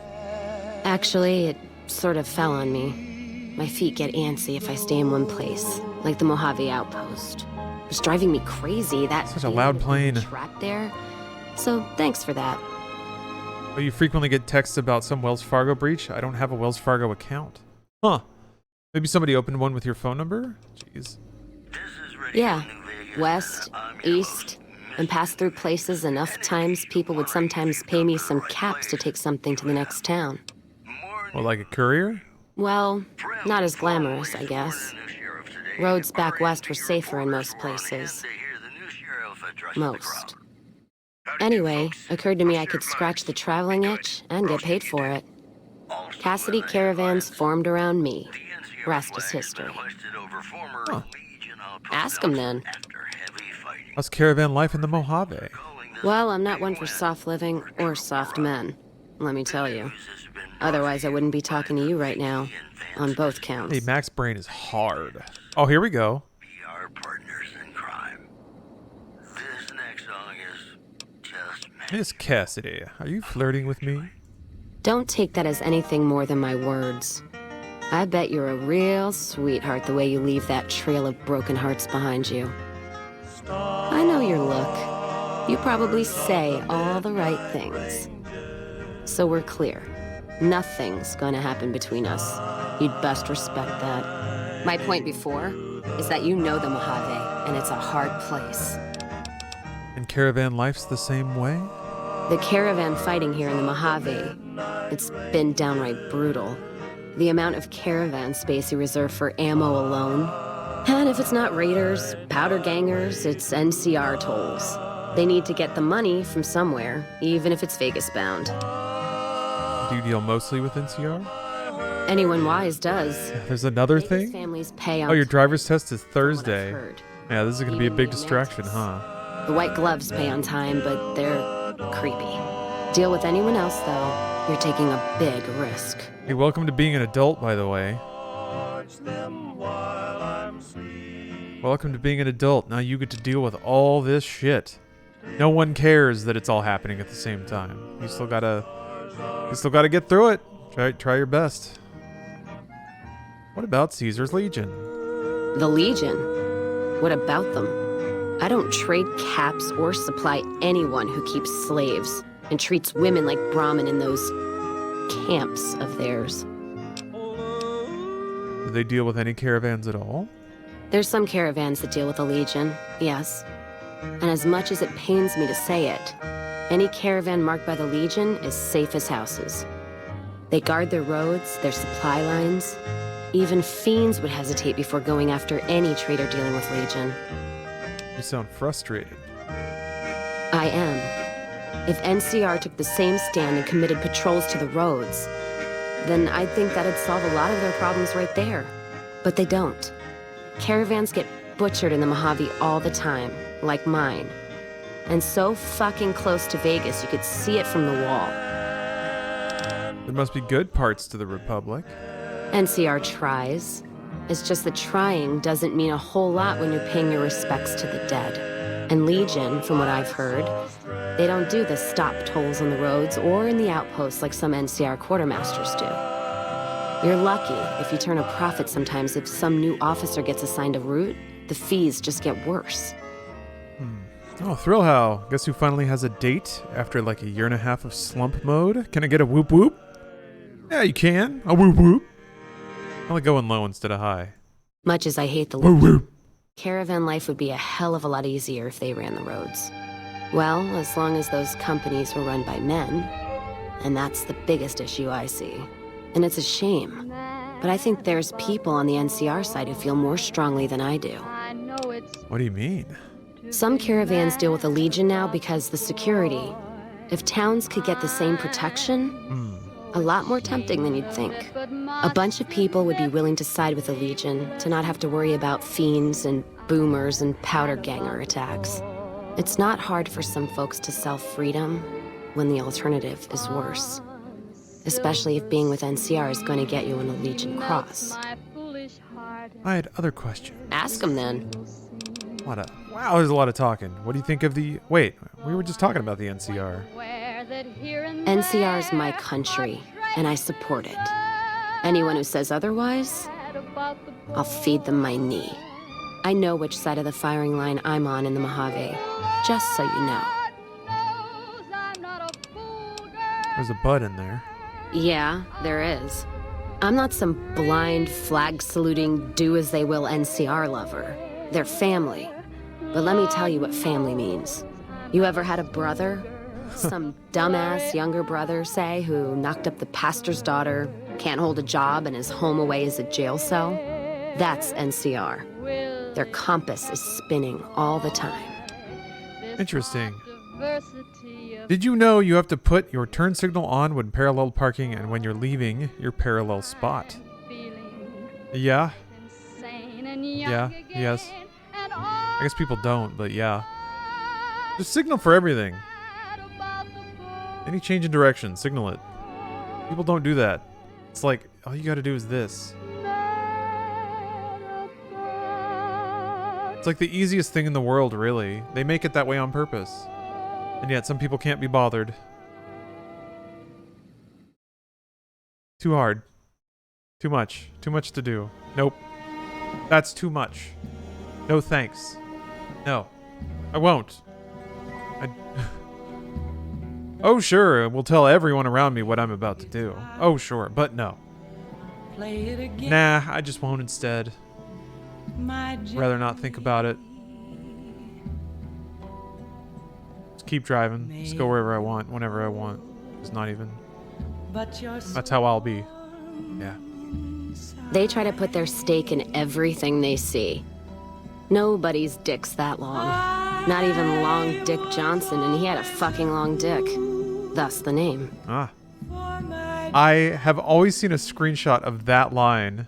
Actually, it sort of fell on me. My feet get antsy if I stay in one place, like the Mojave outpost. It's driving me crazy. That's such a loud plane. Trapped there. So thanks for that. Oh, you frequently get texts about some Wells Fargo breach? I don't have a Wells Fargo account. Huh. Maybe somebody opened one with your phone number? Jeez. Yeah. West, east, and pass through places enough times people would sometimes pay me some caps to take something to the next town. Well, like a courier? Well, not as glamorous, I guess. Roads back west were safer in most places. Most. Anyway, occurred to me I could scratch the traveling itch and get paid for it. Cassidy caravans formed around me. Rest is history. Huh. Ask him then. How's caravan life in the Mojave? Well, I'm not one for soft living or soft men, let me tell you. Otherwise, I wouldn't be talking to you right now, on both counts. Hey, Mac's brain is hard. Oh, here we go. Be our partners in crime. This next song is just Miss Cassidy, are you flirting with me? Don't take that as anything more than my words. I bet you're a real sweetheart the way you leave that trail of broken hearts behind you. I know your look. You probably say all the right things. So we're clear. Nothing's gonna happen between us. You'd best respect that. My point before is that you know the Mojave, and it's a hard place. And caravan life's the same way? The caravan fighting here in the Mojave, it's been downright brutal. The amount of caravan space you reserve for ammo alone. And if it's not raiders, powder gangers, it's NCR tolls. They need to get the money from somewhere, even if it's Vegas bound. Do you deal mostly with NCR? Anyone wise does. There's another Vegas thing? Families pay on Oh, your driver's test is Thursday. heard. Yeah, this is going to be a Even big the distraction, Americans. huh? The white gloves pay on time, but they're creepy. Deal with anyone else, though, you're taking a big risk. Hey, welcome to being an adult, by the way. Welcome to being an adult. Now you get to deal with all this shit. No one cares that it's all happening at the same time. You still gotta get through it. Try your best. What about Caesar's Legion? The Legion? What about them? I don't trade caps or supply anyone who keeps slaves and treats women like Brahmin in those camps of theirs. Do they deal with any caravans at all? There's some caravans that deal with the Legion, yes. And as much as it pains me to say it, any caravan marked by the Legion is safe as houses. They guard their roads, their supply lines. Even fiends would hesitate before going after any trader dealing with Legion. You sound frustrated. I am. If NCR took the same stand and committed patrols to the roads, then I'd think that'd solve a lot of their problems right there. But they don't. Caravans get butchered in the Mojave all the time, like mine. And so fucking close to Vegas, you could see it from the wall. There must be good parts to the Republic. NCR tries. It's just that trying doesn't mean a whole lot when you're paying your respects to the dead. And Legion, from what I've heard, they don't do the stop tolls on the roads or in the outposts like some NCR quartermasters do. You're lucky if you turn a profit sometimes if some new officer gets assigned a route. The fees just get worse. Oh, Thrillhow. Guess who finally has a date after like a year and a half of slump mode? Can I get a whoop whoop? Yeah, you can. A whoop whoop. I like going low instead of high. Much as I hate the Whoop whoop. caravan life would be a hell of a lot easier if they ran the roads. Well, as long as those companies were run by men. And that's the biggest issue I see. And it's a shame. But I think there's people on the NCR side who feel more strongly than I do. What do you mean? Some caravans deal with the Legion now because the security. If towns could get the same protection, a lot more tempting than you'd think. A bunch of people would be willing to side with the Legion to not have to worry about fiends and boomers and powder ganger attacks. It's not hard for some folks to sell freedom when the alternative is worse. Especially if being with NCR is going to get you on a Legion cross. I had other questions. Ask them then. Wow, there's a lot of talking. What do you think of the... Wait, we were just talking about the NCR. NCR is my country, and I support it. Anyone who says otherwise, I'll feed them my knee. I know which side of the firing line I'm on in the Mojave, just so you know. There's a bud in there. Yeah, there is. I'm not some blind, flag-saluting, do-as-they-will NCR lover. They're family. But let me tell you what family means. You ever had a brother? Some dumbass younger brother, say, who knocked up the pastor's daughter, can't hold a job, and is home away as a jail cell? That's NCR. Their compass is spinning all the time. Interesting. Did you know you have to put your turn signal on when parallel parking and when you're leaving your parallel spot? Yeah. Yeah, yes. I guess people don't, but yeah. Just signal for everything. Any change in direction, signal it. People don't do that. It's like, all you gotta do is this. It's like the easiest thing in the world, really. They make it that way on purpose. And yet some people can't be bothered. Too hard. Too much. Too much to do. Nope. That's too much. No thanks. No. I won't. Oh sure, we'll tell everyone around me what I'm about to do. Oh sure, but no. Nah, I just won't instead. Rather not think about it. Just keep driving. Just go wherever I want, whenever I want. It's not even... That's how I'll be. Yeah. They try to put their stake in everything they see. Nobody's dick's that long. Not even Long Dick Johnson, and he had a fucking long dick. Thus the name. Ah. I have always seen a screenshot of that line,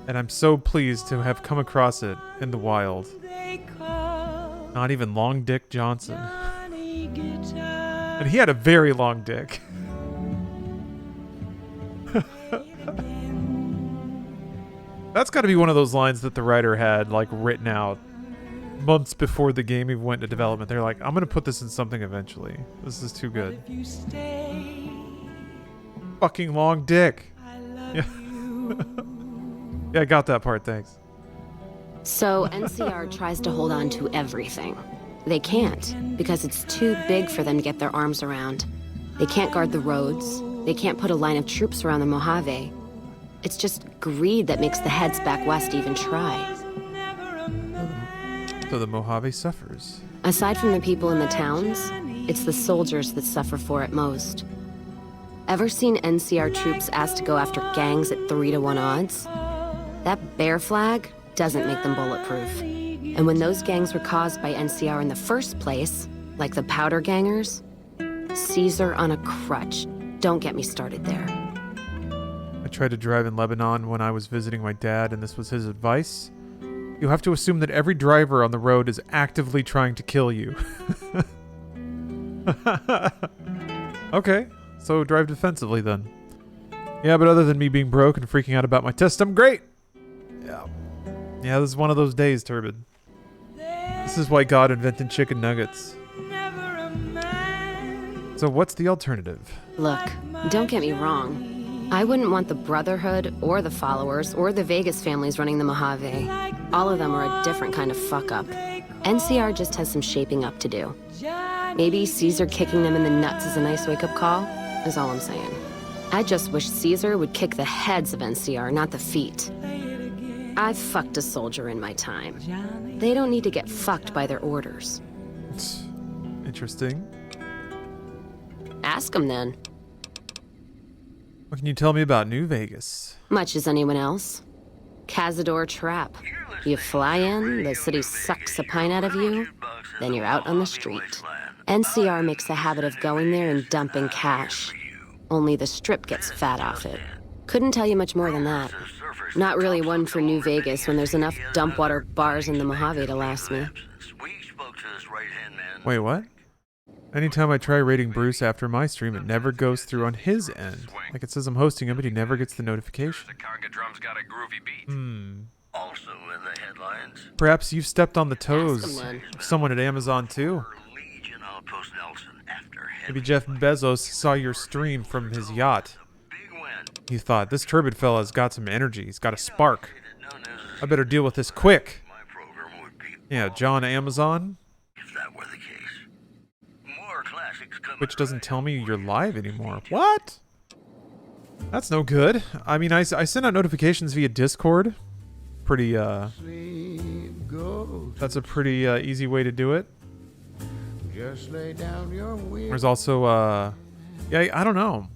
and I'm so pleased to have come across it in the wild. Not even Long Dick Johnson. And he had a very long dick. That's got to be one of those lines that the writer had, like, written out months before the game even went into development. They're like, I'm going to put this in something eventually. This is too good. Fucking long dick. Yeah. Yeah, I got that part, thanks. So NCR tries to hold on to everything. They can't, because it's too big for them to get their arms around. They can't guard the roads. They can't put a line of troops around the Mojave. It's just greed that makes the heads back west even try. So the Mojave suffers. Aside from the people in the towns, it's the soldiers that suffer for it most. Ever seen NCR troops asked to go after gangs at 3-to-1 odds? That bear flag doesn't make them bulletproof. And when those gangs were caused by NCR in the first place, like the powder gangers, Caesar on a crutch. Don't get me started there. I tried to drive in Lebanon when I was visiting my dad, and this was his advice. You have to assume that every driver on the road is actively trying to kill you. Okay, so drive defensively then. Yeah, but other than me being broke and freaking out about my test, I'm great. Yeah, this is one of those days, Turbid. This is why God invented chicken nuggets. So what's the alternative? Look, don't get me wrong. I wouldn't want the Brotherhood or the Followers or the Vegas families running the Mojave. All of them are a different kind of fuck-up. NCR just has some shaping up to do. Maybe Caesar kicking them in the nuts is a nice wake-up call, is all I'm saying. I just wish Caesar would kick the heads of NCR, not the feet. I've fucked a soldier in my time. They don't need to get fucked by their orders. Interesting. Ask them then. What can you tell me about New Vegas? Much as anyone else. Cazador Trap. You fly in, the city sucks a pint out of you, then you're out on the street. NCR makes a habit of going there and dumping cash. Only the Strip gets fat off it. Couldn't tell you much more than that. Not really one for New Vegas when there's enough dump water bars in the Mojave to last me. Wait, what? Anytime I try rating Bruce after my stream, it never goes through on his end. Like it says I'm hosting him, but he never gets the notification. Also in the headlines. Perhaps you've stepped on the toes of someone at Amazon too. Maybe Jeff Bezos saw your stream from his yacht. He thought, this turbid fella's got some energy. He's got a spark. I better deal with this quick. Yeah, John Amazon. Which doesn't tell me you're live anymore. What? That's no good. I mean, I send out notifications via Discord. Pretty, that's a pretty easy way to do it. Just lay down your will. There's also, yeah, I don't know.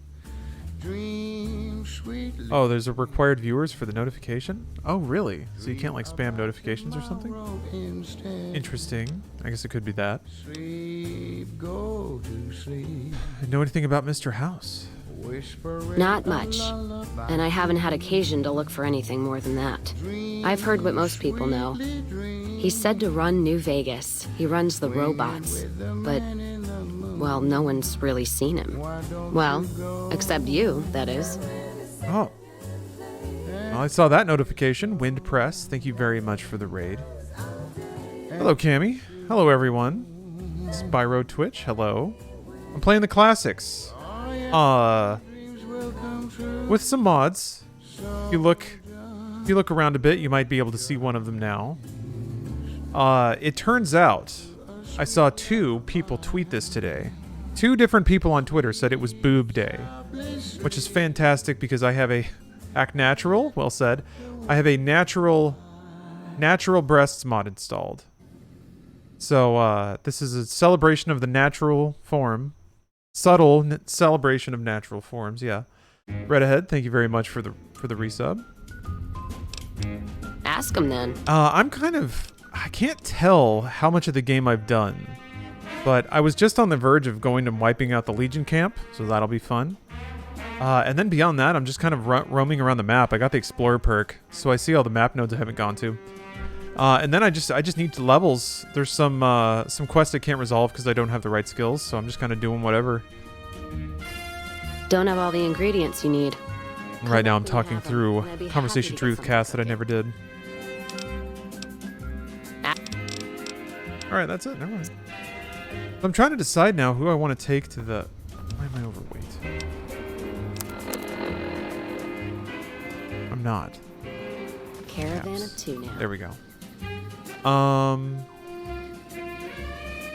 Oh, there's a required viewers for the notification? Oh, really? So you can't, like, spam notifications or something? Interesting. I guess it could be that. Go to sleep. Know anything about Mr. House? Not much. And I haven't had occasion to look for anything more than that. I've heard what most people know. He's said to run New Vegas. He runs the robots. But, well, no one's really seen him. Well, except you, that is. Oh. Well, I saw that notification. Wind Press, thank you very much for the raid. Hello, Cammy. Hello, everyone. Spyro Twitch, hello. I'm playing the classics. With some mods. If you look around a bit, you might be able to see one of them now. It turns out I saw 2 people tweet this today. 2 different people on Twitter said it was boob day, which is fantastic because I have a act natural, well said. I have a natural breasts mod installed. So this is a celebration of the natural form. Subtle celebration of natural forms, yeah. Red ahead, thank you very much for the resub. Ask him then. I can't tell how much of the game I've done, but I was just on the verge of going and wiping out the Legion camp, so that'll be fun. And then beyond that, I'm just kind of roaming around the map. I got the Explorer perk, so I see all the map nodes I haven't gone to. And then I just need levels. There's some quests I can't resolve because I don't have the right skills, so I'm just kind of doing whatever. Don't have all the ingredients you need. Right now I'm talking through Conversation Truth cast that I never did. Alright, that's it. Never mind. I'm trying to decide now who I want to take to the... Why am I overweight? I'm not. Caravan of 2 now. There we go.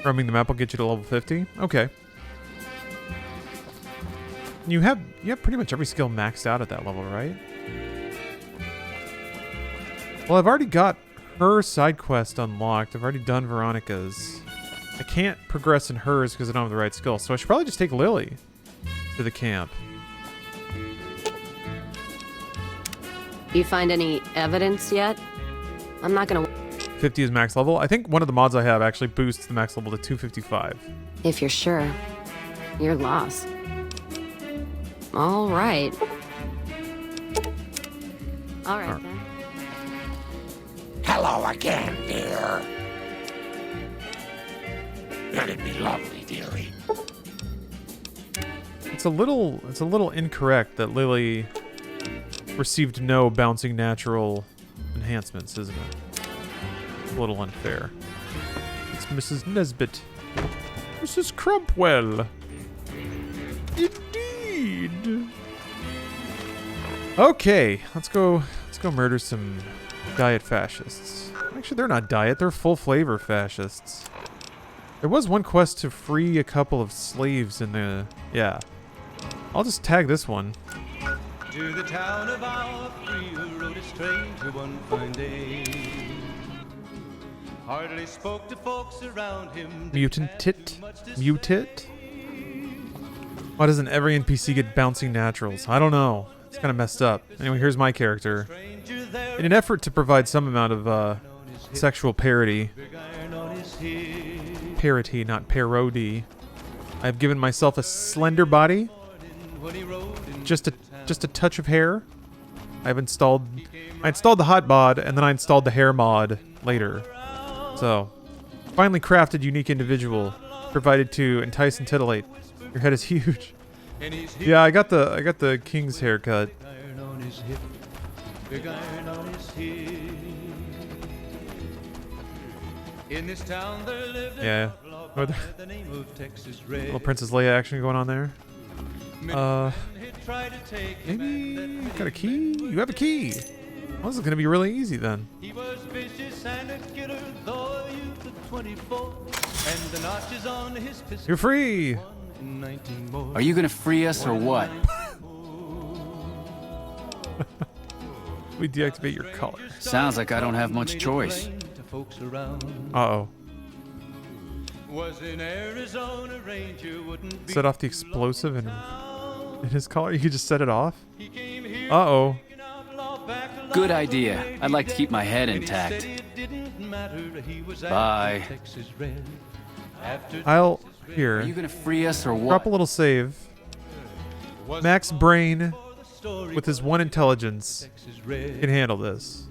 Roaming the map will get you to level 50. Okay. You have pretty much every skill maxed out at that level, right? Well, I've already got her side quest unlocked. I've already done Veronica's. I can't progress in hers because I don't have the right skill, so I should probably just take Lily to the camp. You find any evidence yet? I'm not gonna... 50 is max level. I think one of the mods I have actually boosts the max level to 255. If you're sure, you're lost. All right. All right, then. Hello again, dear. Let it be lovely, dearie. It's a little incorrect that Lily received no bouncing natural enhancements, isn't it? A little unfair. It's Mrs. Nesbit. Mrs. Crumpwell. Indeed. Okay, let's go murder some diet fascists. Actually, they're not diet, they're full flavor fascists. There was one quest to free a couple of slaves in the... Yeah. I'll just tag this one. To the town of our free who rode a stranger one fine day. Hardly spoke to folks around him. Mutant? Why doesn't every NPC get bouncing naturals? I don't know. It's kind of messed up. Anyway, here's my character. In an effort to provide some amount of sexual parody, not parody, I've given myself a slender body, just a just a touch of hair. I installed the hot mod, and then I installed the hair mod later. So, finally crafted unique individual, provided to entice and titillate. Your head is huge. Yeah, I got the king's haircut. Yeah. Little Princess Leia action going on there. Maybe got a key? You have a key. Well, this is gonna be really easy then. You're free. Are you gonna free us or what? We deactivate your collar. Sounds like I don't have much choice. Uh-oh. Set off the explosive in his collar? You could just set it off? Uh-oh. Good idea. I'd like to keep my head intact. Bye. Here. Are you gonna free us or what? Drop a little save. Max Brain, with his 1 intelligence, can handle this.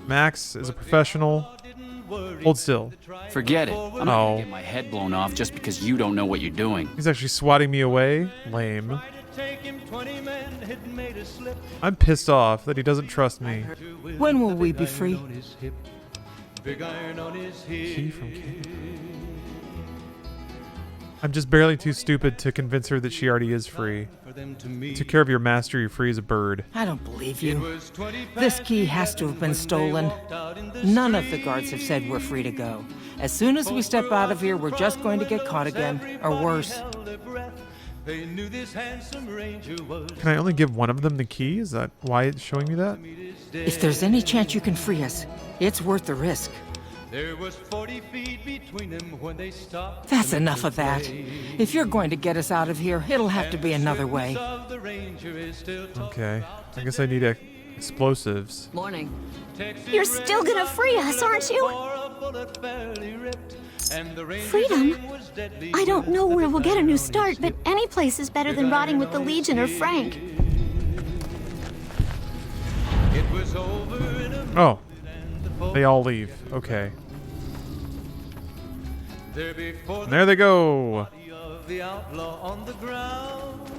Max is a professional. Hold still. Forget it. I'm not gonna get my head blown off just because you don't know what you're doing. He's actually swatting me away. Lame. I'm pissed off that he doesn't trust me. When will we be free? Key from Key. I'm just barely too stupid to convince her that she already is free. Took care of your master, you're free as a bird. I don't believe you. This key has to have been stolen. None of the guards have said we're free to go. As soon as we step out of here, we're just going to get caught again, or worse. Can I only give one of them the key? Is that why it's showing me that? If there's any chance you can free us, it's worth the risk. There was 40 feet between them when they stopped. That's enough of that. If you're going to get us out of here, it'll have to be another way. Okay. I guess I need explosives. Morning. You're still gonna free us, aren't you? Freedom? I don't know where we'll get a new start, but any place is better than rotting with the Legion or Frank. Oh. They all leave. Okay. And there they go.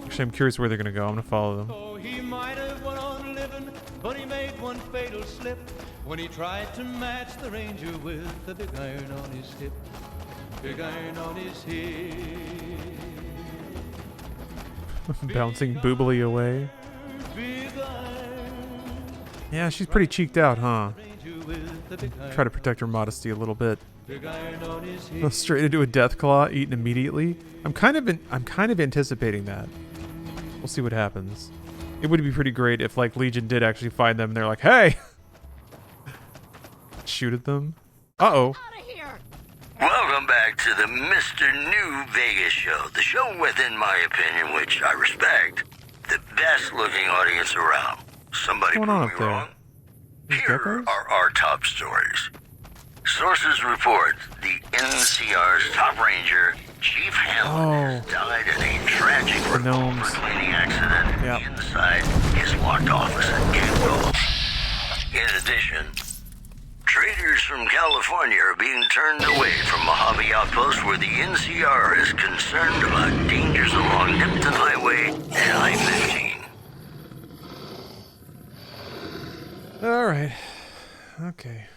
Actually, I'm curious where they're gonna go. I'm gonna follow them. He might have went on living, but he made one fatal slip when he tried to match the ranger with the big iron on his hip. Big iron on his hip. Bouncing boobily away. Yeah, she's pretty cheeked out, huh? Try to protect her modesty a little bit. Go straight into a death claw, eaten immediately. I'm kind of anticipating that. We'll see what happens. It would be pretty great if like Legion did actually find them and they're like, "Hey!" Shoot at them. Uh-oh. Welcome back to the Mr. New Vegas show. The show with, in my opinion, which I respect, the best looking audience around. Somebody What's going on prove up me there? wrong. Here are our top stories. Sources report the NCR's top ranger, Chief Hamlin, has died in a tragic cleaning accident inside his locked office at Camp Golf. In addition, traders from California are being turned away from Mojave Outpost where the NCR is concerned about dangers along Nipton Highway and I-15. All right. Okay.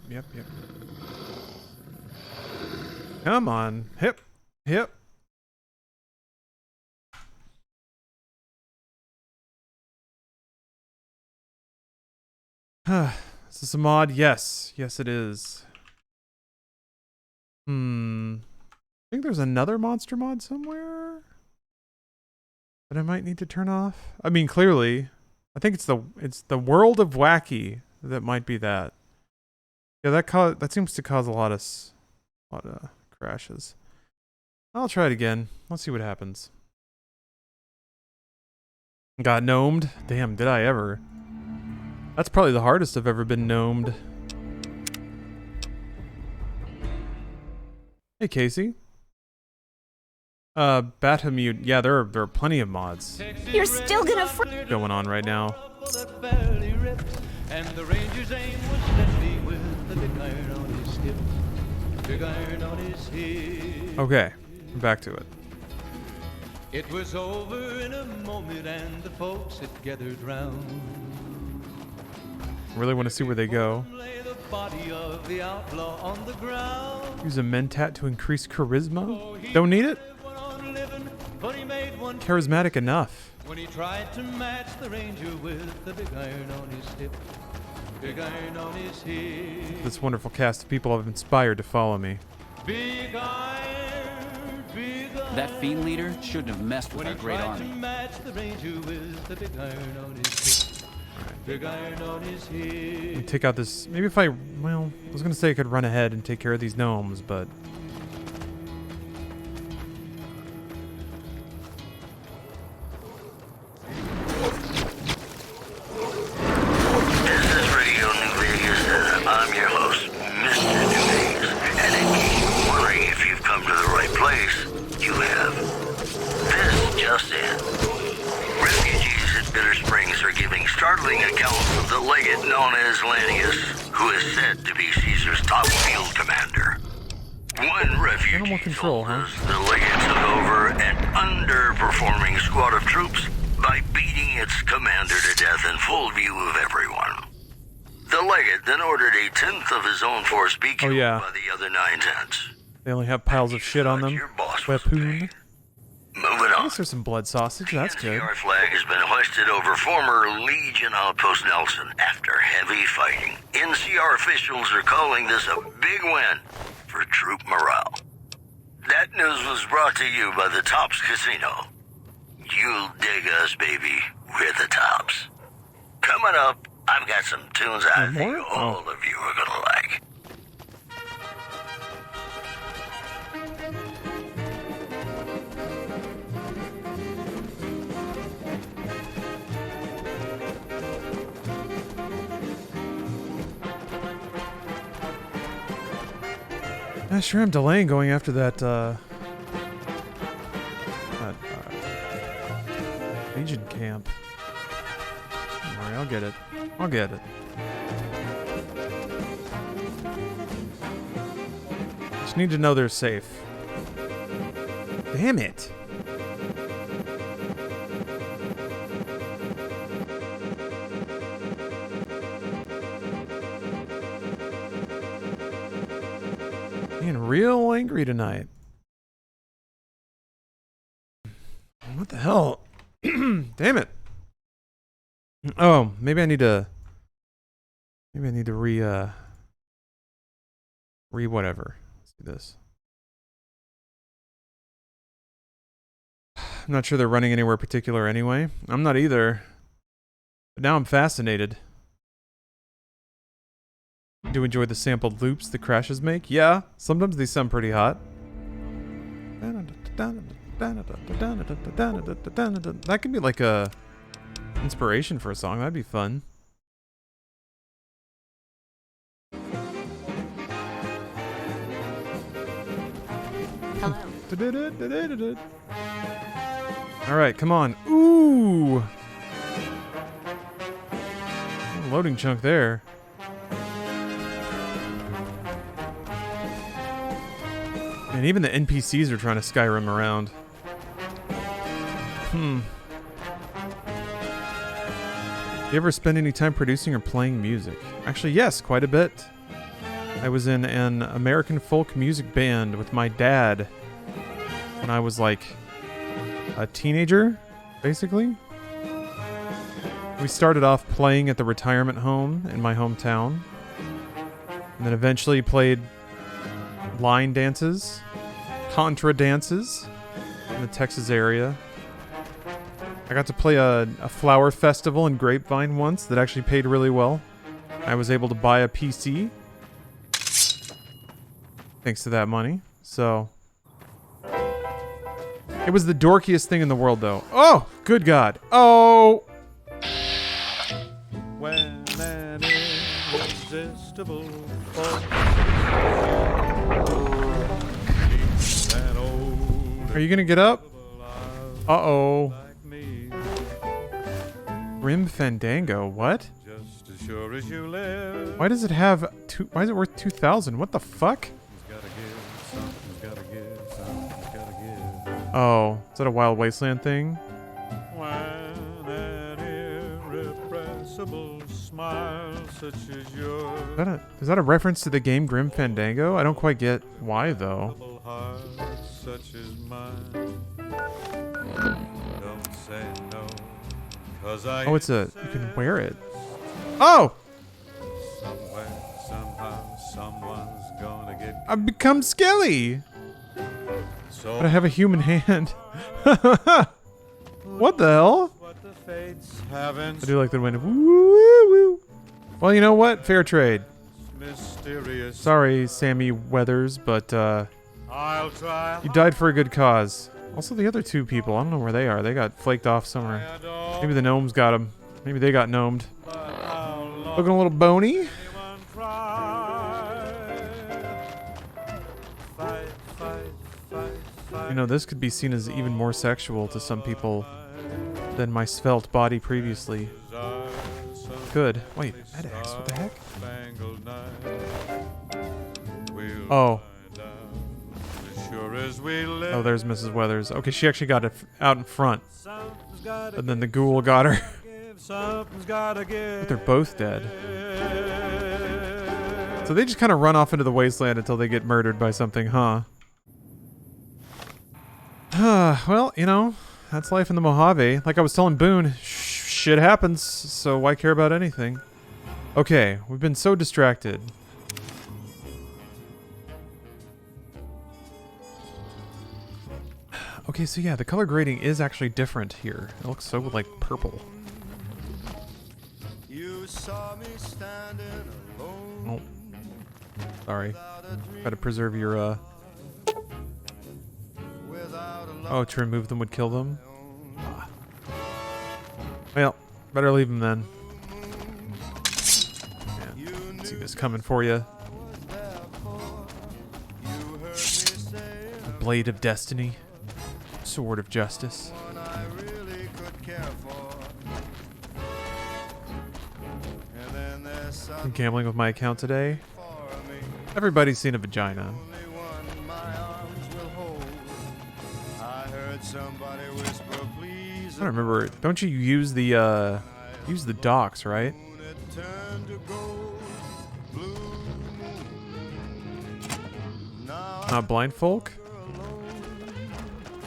Yep. Come on. Hip. Is this a mod? Yes. Yes, it is. I think there's another monster mod somewhere that I might need to turn off. I mean, clearly, I think it's the World of Wacky that might be that. Yeah, that seems to cause a lot of crashes. I'll try it again. Let's see what happens. Got gnomed? Damn, did I ever? That's probably the hardest I've ever been gnomed. Hey, Casey. Batamute. Yeah, there are plenty of mods You're still gonna going on right now. And the ranger's aim was steady with the big iron on his hip. Big iron on his hip. Okay, back to it. It was over in a moment and the folks had gathered round. Really want to see where they go. Lay the body of the outlaw on the ground. Use a mentat to increase charisma. Don't need it. But he made one Charismatic enough. when he tried to match the ranger with the big iron on his hip. Big iron on his hip. This wonderful cast of people have inspired to follow me. Big iron, big iron. That fiend leader shouldn't have messed with When our he great tried army. to match the ranger with the big iron on his hip. Big iron on his hip. And take out this. Maybe if I was gonna say I could run ahead and take care of these gnomes, but This is Radio New Vegas. I'm your host, Mr. New Vegas. And in case you're wondering if you've come to the right place, you have. This just in. Refugees at Bitter Springs are giving startling accounts of the legate known as Lannius, who is said to be Caesar's top field commander. One refugee told us the legate took over an underperforming squad of troops by beating its commander to death in full view of everyone. The legate then ordered a tenth of his own force be killed by the other 9/10. they only have piles of shit on them. Weapon. Moving I on. guess there's some blood sausage. That's good. Our flag has been hoisted over former Legion Outpost Nelson after heavy fighting. NCR officials are calling this a big win for troop morale. That news was brought to you by the Tops Casino. You'll dig us, baby. We're the Tops. Coming up, I've got some tunes I think all of you are gonna like. I sure am delaying going after that, Legion camp. Don't worry, I'll get it. I'll get it. Just need to know they're safe. Damn it. Being real angry tonight. What the hell? Damn it. Oh, maybe I need to re whatever. Let's do this. I'm not sure they're running anywhere particular anyway. I'm not either. But now I'm fascinated. Do enjoy the sampled loops the crashes make? Yeah, sometimes they sound pretty hot. That could be like a inspiration for a song. That'd be fun. Hello. All right, come on. Ooh. Loading chunk there. And even the NPCs are trying to Skyrim around. You ever spend any time producing or playing music? Actually, yes, quite a bit. I was in an American folk music band with my dad when I was like a teenager, basically. We started off playing at the retirement home in my hometown, and then eventually played line dances, contra dances in the Texas area. I got to play a flower festival in Grapevine once that actually paid really well. I was able to buy a PC thanks to that money. So it was the dorkiest thing in the world, though. Oh, good God. Oh. When an irresistible force that old Are you gonna get up? Uh-oh. Grim Fandango, what? Just as sure as you live. Why does it have why is it worth 2,000? What the fuck? Oh, is that a Wild Wasteland thing? When an irrepressible smile such as yours. Is that a reference to the game Grim Fandango? I don't quite get why though. Such as mine. Don't say no, 'cause I Oh, you can wear it. Oh! Somewhere, somehow, someone's gonna get. I've become Skelly! So But I have a human hand. What the hell? I do like the wind. Woo, woo, woo. Well, you know what? Fair trade. Mysterious. Sorry, Sammy Weathers, but I'll try. you died for a good cause. Also, the other two people, I don't know where they are. They got flaked off somewhere. Maybe the gnomes got them. Maybe they got gnomed. Looking a little bony. You know, this could be seen as even more sexual to some people than my svelte body previously. Good. Wait, Medax, what the heck? Oh. Oh, there's Mrs. Weathers. Okay, she actually got it out in front. And then the ghoul got her. But they're both dead. So they just kind of run off into the wasteland until they get murdered by something, huh? Well, you know, that's life in the Mojave. Like I was telling Boone, shit happens, so why care about anything? Okay, we've been so distracted. Okay, so yeah, the color grading is actually different here. It looks so, like, purple. Oh. Sorry. Try to preserve your, Oh, to remove them would kill them? Ah. Well, better leave them then. Yeah, see this coming for you. The Blade of Destiny. Sword of Justice. I'm gambling with my account today. Everybody's seen a vagina. I don't remember. Don't you use the docks, right? Not blind folk?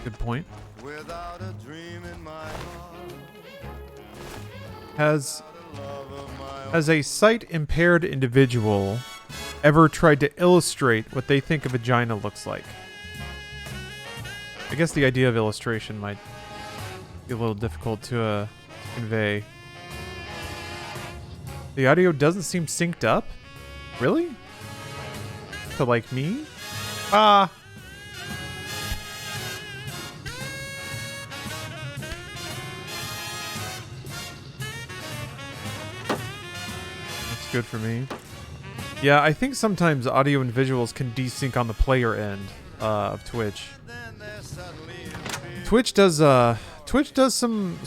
Good point. Has a sight-impaired individual ever tried to illustrate what they think a vagina looks like? I guess the idea of illustration might be a little difficult to convey. The audio doesn't seem synced up? Really? To like me? Ah! That's good for me. Yeah, I think sometimes audio and visuals can desync on the player end of Twitch. Twitch does some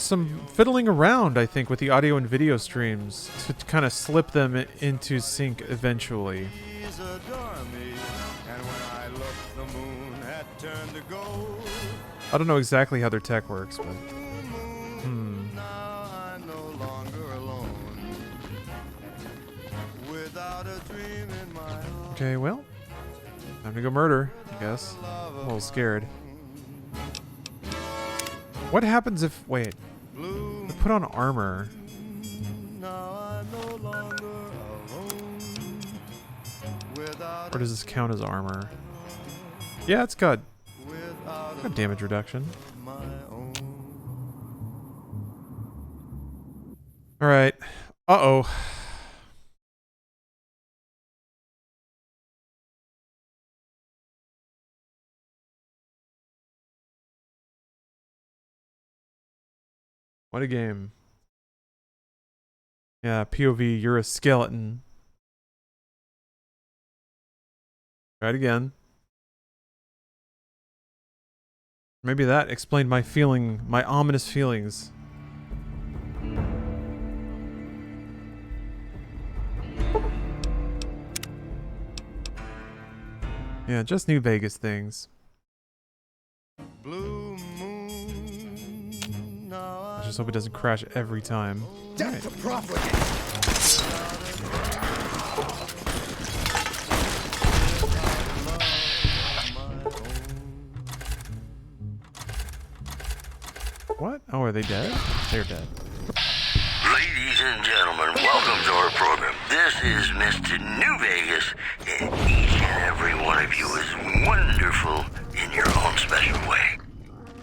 fiddling around, I think, with the audio and video streams to kind of slip them into sync eventually. I don't know exactly how their tech works, but Okay, well, time to go murder, I guess. I'm a little scared. What happens if... Wait. I put on armor. Or does this count as armor? Yeah, it's got damage reduction. Alright. Uh-oh. What a game. Yeah, POV, you're a skeleton. Try it again. Maybe that explained my feeling, my ominous feelings. Yeah, just New Vegas things. Blue moon, I just hope it doesn't crash every time. Death to profligate! What? Oh, are they dead? They're dead. Ladies and gentlemen, welcome to our program. This is Mr. New Vegas, and each and every one of you is wonderful in your own special way.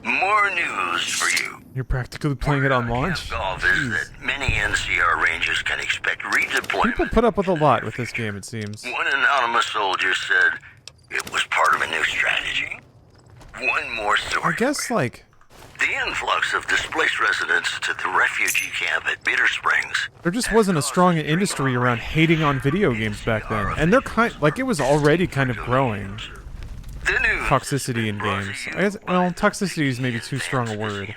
More news for you. You're practically playing it on launch? Golf is that many NCR Rangers can expect redeployment. People put up with a lot with this game, it seems. One anonymous soldier said it was part of a new strategy. One more story. I guess, like... The influx of displaced residents to the refugee camp at Bitter Springs. There just wasn't a strong industry around hating on video games back then. And they're like, it was already kind of growing. Toxicity in games. I guess, well, toxicity is maybe too strong a word.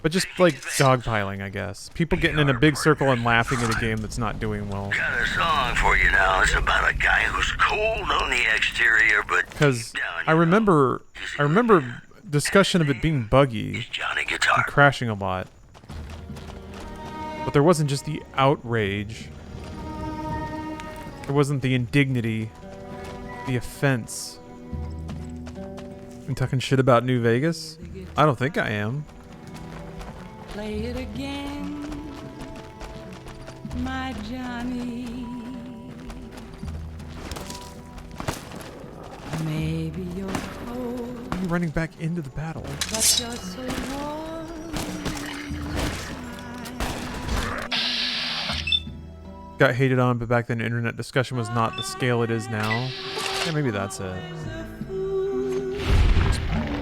But just, like, dogpiling, I guess. People getting in a big circle and laughing at a game that's not doing well. Got a song for you now. It's about a guy who's cold on the exterior, but... Because I remember discussion of it being buggy and crashing a lot. But there wasn't just the outrage. There wasn't the indignity. The offense. I'm talking shit about New Vegas? I don't think I am. Play it again, my Johnny. Maybe you're cold. Why are you running back into the battle? But you're so warm. Got hated on, but back then internet discussion was not the scale it is now. Yeah, maybe that's it.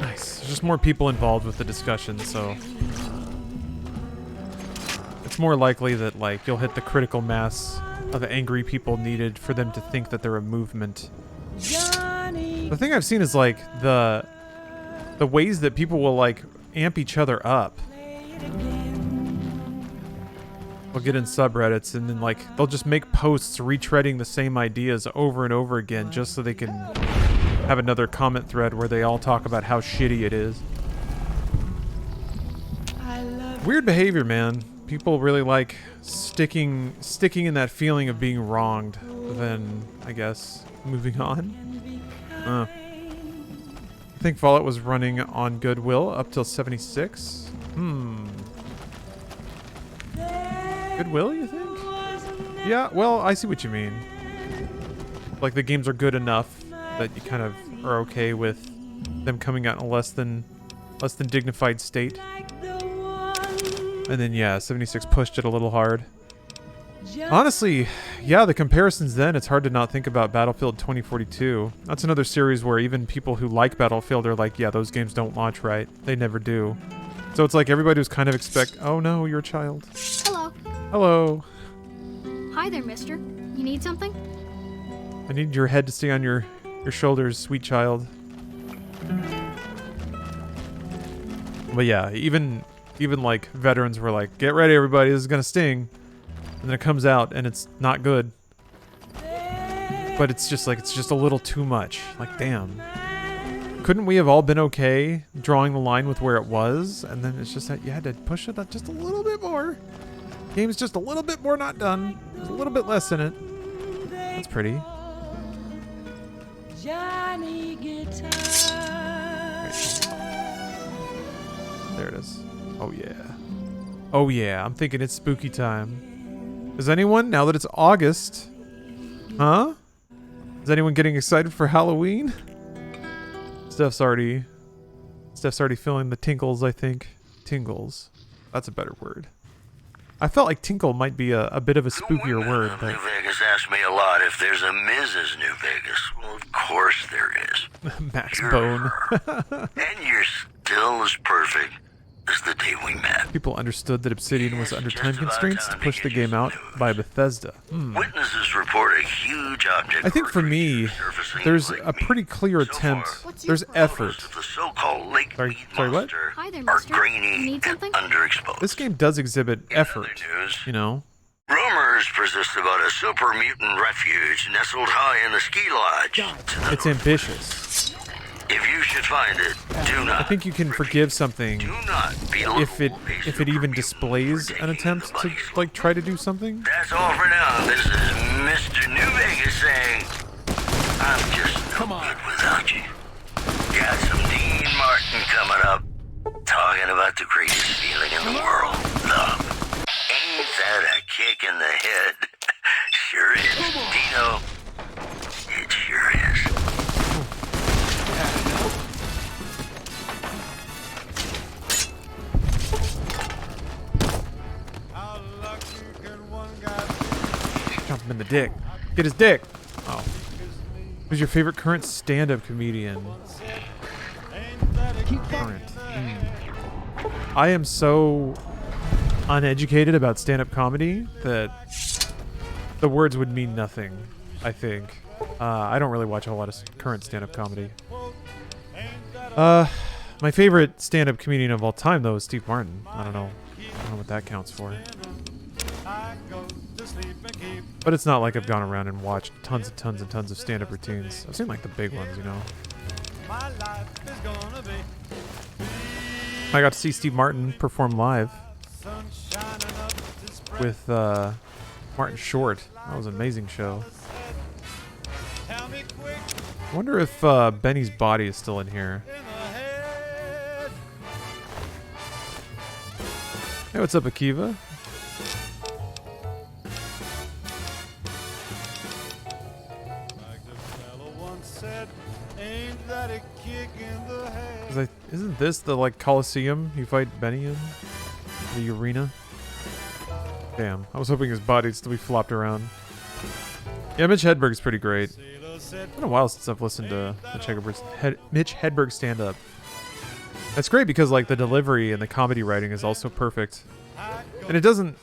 Nice. There's just more people involved with the discussion, so... It's more likely that, like, you'll hit the critical mass of angry people needed for them to think that they're a movement. The thing I've seen is, like, the ways that people will, like, amp each other up. They'll get in subreddits and then, like, they'll just make posts retreading the same ideas over and over again just so they can have another comment thread where they all talk about how shitty it is. Weird behavior, man. People really like sticking in that feeling of being wronged, then, I guess, moving on. I think Fallout was running on Goodwill up till 76. Goodwill, you think? Yeah, well, I see what you mean. Like, the games are good enough that you kind of are okay with them coming out in a less than dignified state. And then, yeah, 76 pushed it a little hard. Honestly, yeah, the comparisons then, it's hard to not think about Battlefield 2042. That's another series where even people who like Battlefield are like, yeah, those games don't launch right. They never do. So it's like everybody was kind of oh no, you're a child. Hello. Hello. Hi there, mister. You need something? I need your head to stay on your shoulders, sweet child. But yeah, even like veterans were like, get ready everybody, this is gonna sting. And then it comes out and it's not good. But it's just like, it's just a little too much. Like, damn. Couldn't we have all been okay drawing the line with where it was? And then it's just that you had to push it up just a little bit more. Game's just a little bit more not done. There's a little bit less in it. That's pretty. Johnny Guitar. There it is. Oh yeah. Oh yeah, I'm thinking it's spooky time. Is anyone, now that it's August, huh? Is anyone getting excited for Halloween? Steph's already feeling the tingles, I think. Tingles. That's a better word. I felt like tinkle might be a bit of a spookier word, but... New Vegas asked me a lot if there's a Mrs. New Vegas. Well, of course there is. Max Boone. And you're still as perfect as the day we met. People understood that Obsidian was under time constraints to push the game out by Bethesda. Witnesses report a huge object. I think for me, there's a pretty clear attempt. There's effort. The so-called lake Sorry, what? Hi there, are mister. grainy Need and something? underexposed. This game does exhibit effort, you know? Rumors persist about a super mutant refuge nestled high in the ski lodge. It's ambitious. If you should find it, do I not. think you can forgive something Do not belittle if it even displays an attempt to like try to do something. That's all for now. This is Mr. New Vegas saying, I'm just no good without you. Got some Dean Martin coming up, talking about the greatest feeling in the world, love. Ain't that a kick in the head? Sure is, Dino. It sure is. Jump him in the dick. Get his dick. Oh. Who's your favorite current stand-up comedian? Current. I am so uneducated about stand-up comedy that the words would mean nothing, I think. I don't really watch a whole lot of current stand-up comedy. My favorite stand-up comedian of all time, though, is Steve Martin. I don't know what that counts for. But it's not like I've gone around and watched tons and tons and tons of stand-up routines. I've seen like the big ones, you know. I got to see Steve Martin perform live with Martin Short. That was an amazing show. I wonder if Benny's body is still in here. Hey, what's up, Akiva? Isn't this the like Coliseum you fight Benny in? The arena? Damn, I was hoping his body'd still be flopped around. Yeah, Mitch Hedberg's pretty great. It's been a while since I've listened to Mitch Hedberg stand up. That's great because like the delivery and the comedy writing is also perfect. And it doesn't,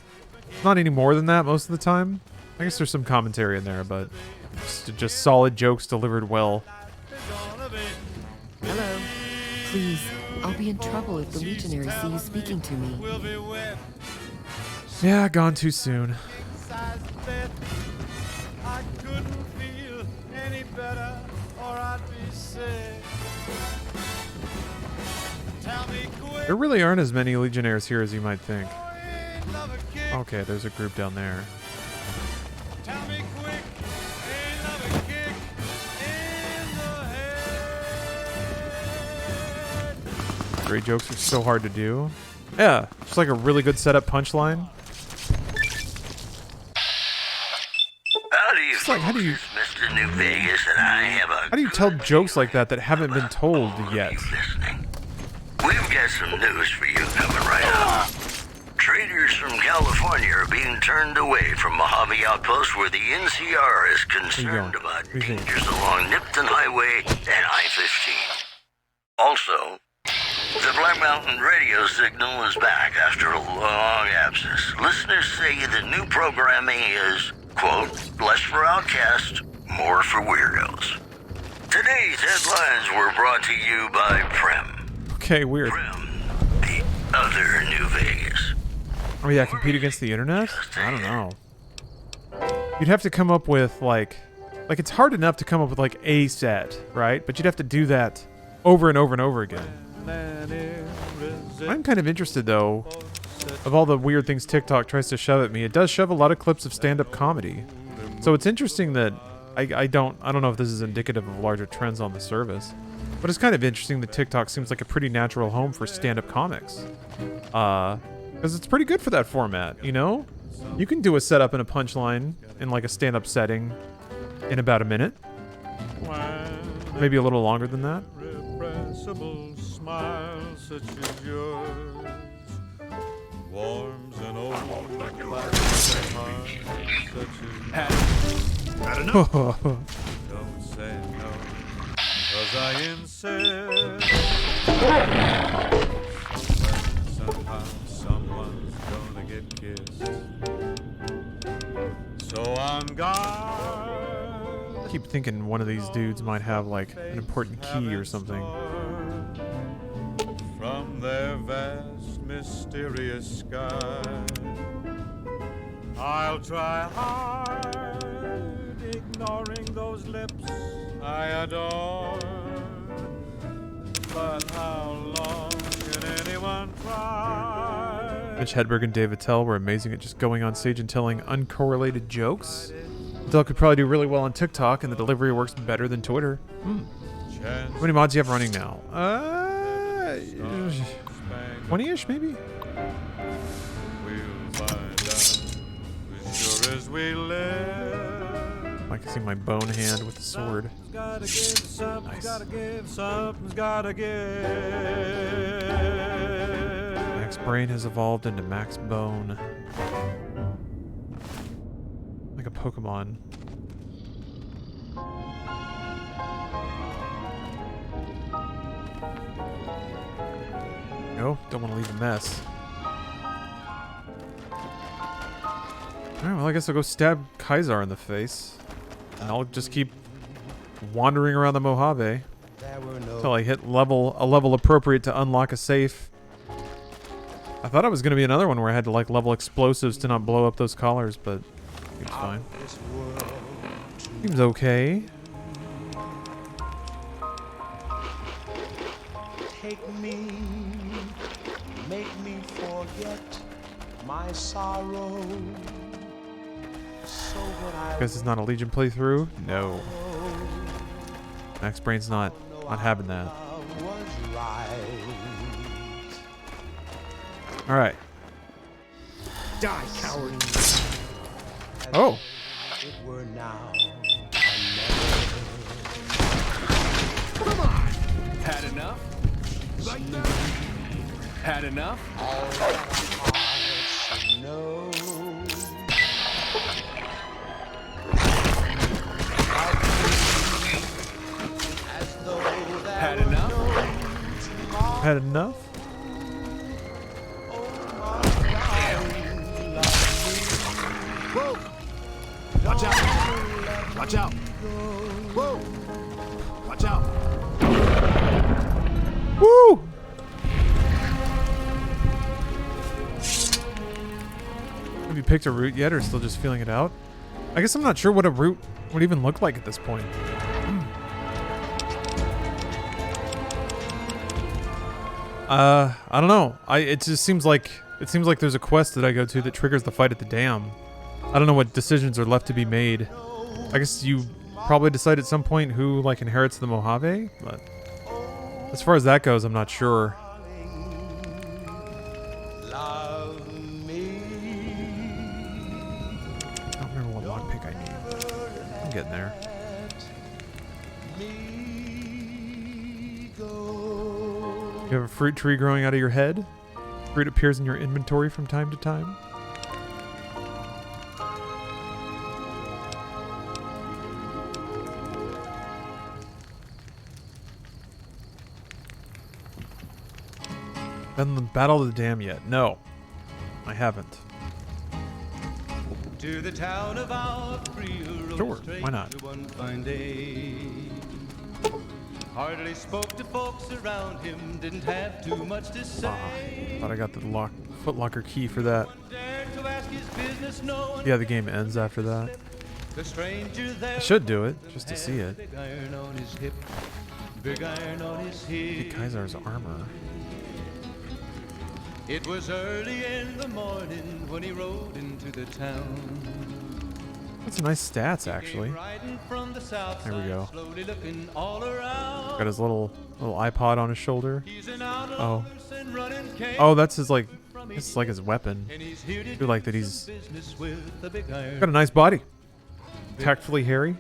not any more than that most of the time. I guess there's some commentary in there, but just solid jokes delivered well. Hello. Please, I'll be in trouble if the Legionary see you speaking to me. Yeah, gone too soon. There really aren't as many Legionnaires here as you might think. Okay, there's a group down there. Great jokes are so hard to do. Yeah, just like a really good setup punchline. It's like, how do you, Mr. New Vegas, and I have a how do you tell jokes like that haven't been told yet? We've got some news for you coming right up. Traders from California are being turned away from Mojave Outpost where the NCR is concerned about dangers along Nipton Highway and I-15. Also, the Black Mountain radio signal is back after a long absence. Listeners say the new programming is, quote, less for outcasts, more for weirdos. Today's headlines were brought to you by Prem. Okay, weird. Prem, the other New Vegas. Oh yeah, compete against the internet? I don't know. You'd have to come up with like it's hard enough to come up with like a set, right? But you'd have to do that over and over and over again. I'm kind of interested though, of all the weird things TikTok tries to shove at me. It does shove a lot of clips of stand-up comedy. So it's interesting that I don't know if this is indicative of larger trends on the service, but it's kind of interesting that TikTok seems like a pretty natural home for stand-up comics. Because it's pretty good for that format, you know? You can do a setup and a punchline in like a stand-up setting in about a minute. Maybe a little longer than that. Smile such as yours warms an old heart such as Had enough. Don't say no, 'cause I insist. get kissed. So on guard. I keep thinking one of these dudes might have like an important key or something. From their vast, mysterious sky, I'll try hard, ignoring those lips I adore. But how long can anyone try? Mitch Hedberg and David Tell were amazing at just going on stage and telling uncorrelated jokes. Tell could probably do really well on TikTok, and the delivery works better than Twitter. How many mods do you have running now? 20-ish maybe? We'll find out as sure as we live. I can see my bone hand with the sword. Nice. Max Brain has evolved into Max Bone. Like a Pokemon. No, don't want to leave a mess. Alright, well I guess I'll go stab Kaisar in the face. And I'll just keep wandering around the Mojave until I hit a level appropriate to unlock a safe. I thought it was going to be another one where I had to like level explosives to not blow up those collars, but seems fine. Seems okay. Take me, make me forget my sorrow. So when I Guess it's not a Legion playthrough? No. Max Brain's not having that. Alright. Die, coward. Oh. It were now. Come on. Had enough? Like that? Had enough? All that our hearts know. Had enough? Had enough? Whoa! Watch out! Watch out! Whoa! Watch out! Woo! Have you picked a route yet, or still just feeling it out? I guess I'm not sure what a route would even look like at this point. I don't know. It just seems like there's a quest that I go to that triggers the fight at the dam. I don't know what decisions are left to be made. I guess you probably decide at some point who like inherits the Mojave, but as far as that goes, I'm not sure. I don't remember what lockpick I need, but I'm getting there. You have a fruit tree growing out of your head? Fruit appears in your inventory from time to time? Been the Battle of the Dam yet? No, I haven't. To the town of our Sure, why not? one fine day. Hardly spoke to folks around him, didn't have too much to say. Thought I got the footlocker key for that. To ask his business, no one Yeah, the game ends after that. the stranger there I should do it, just to see it. big iron on his hip, big iron on his hip. Kaisar's armor. It was early in the morning when he rode into the town. That's some nice stats, actually. From the south There we go. slowly looking all around. Got his little iPod on his shoulder. Oh. And running came Oh, that's his like. It's like his weapon. I feel like that he's business with the big iron. got a nice body. Tactfully hairy.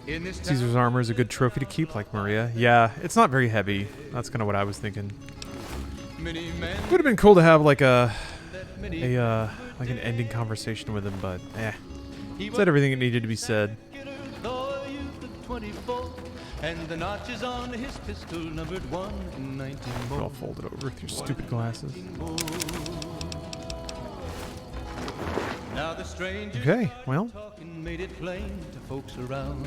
In this Caesar's armor is a good trophy to keep, like Maria. Yeah, it's not very heavy. That's kind of what I was thinking. Would have been cool to have like like an ending conversation with him, but said everything that needed to be said. and the notches on his pistol numbered 1 in 19 more. I'll fold it over with your stupid glasses. Now the stranger Okay, well. made it plain to folks around.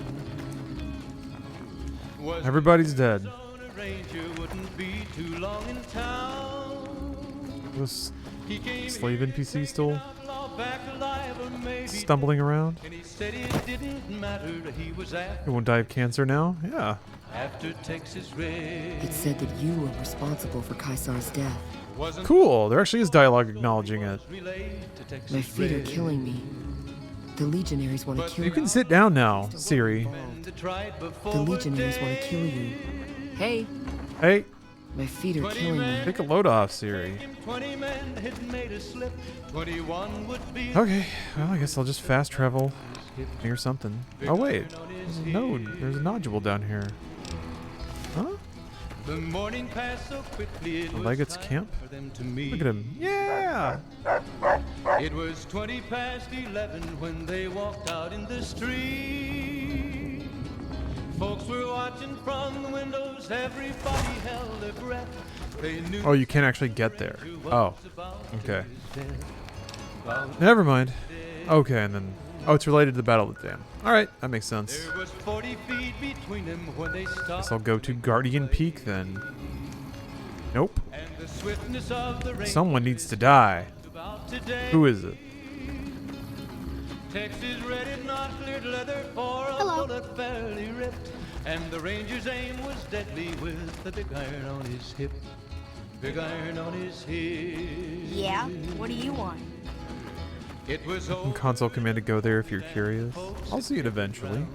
Everybody's dead. Wouldn't be too long in town. Was slave NPC still stumbling around? And he said it didn't matter, he was He won't die of cancer now? Yeah. after Texas Red. It said that you were responsible for Kaisar's death. Cool. There actually is dialogue acknowledging it. My feet are killing me. The legionaries want to kill You can sit down now, Siri. The legionaries want to kill you. Hey. Hey. My feet are killing me. Take a load off, Siri. 20 men had made a slip. 21 would be. Okay, well, I guess I'll just fast travel near something. Oh, wait. There's a node. There's a nodule down here. Huh? The morning passed so quickly. It was Legate's time camp? for them to meet. Look at him. Yeah! It was 20 past 11 when they walked out in the street. Folks were watching from the windows. Everybody held their breath. They knew. Oh, you can't actually get there. Oh. Okay. Never mind. Okay, and then... Oh, it's related to the Battle of the Dam. Alright, that makes sense. There was 40 feet between them when they stopped. Guess I'll go to Guardian Peak then. Nope. And the swiftness of the rain Someone needs to die. Who is it? Texas Red had not cleared leather for a bullet fairly ripped. And the Ranger's aim was deadly with the big iron on his hip. Big iron on his hip. Yeah? What do you want? It was Console command to go there if you're curious. I'll see it eventually.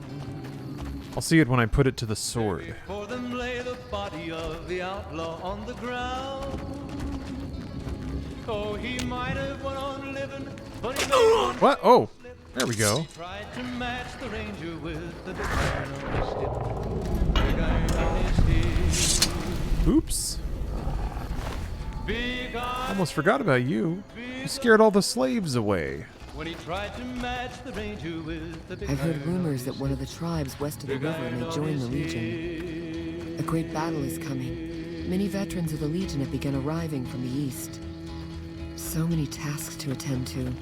I'll see it when I put it to the sword. For them lay the body of the outlaw on the ground. Oh, he might have went on living, but he made What? Oh, there we go. tried to match the Ranger with the big iron on his hip. Big iron on his hip. Oops. Big iron. Almost forgot about you. You scared all the slaves away. When he tried to match the Ranger with the big I've heard iron rumors that one of the tribes west of the river may join the Legion. A great battle is coming. Many veterans of the Legion have begun arriving from the east. So many tasks to attend to.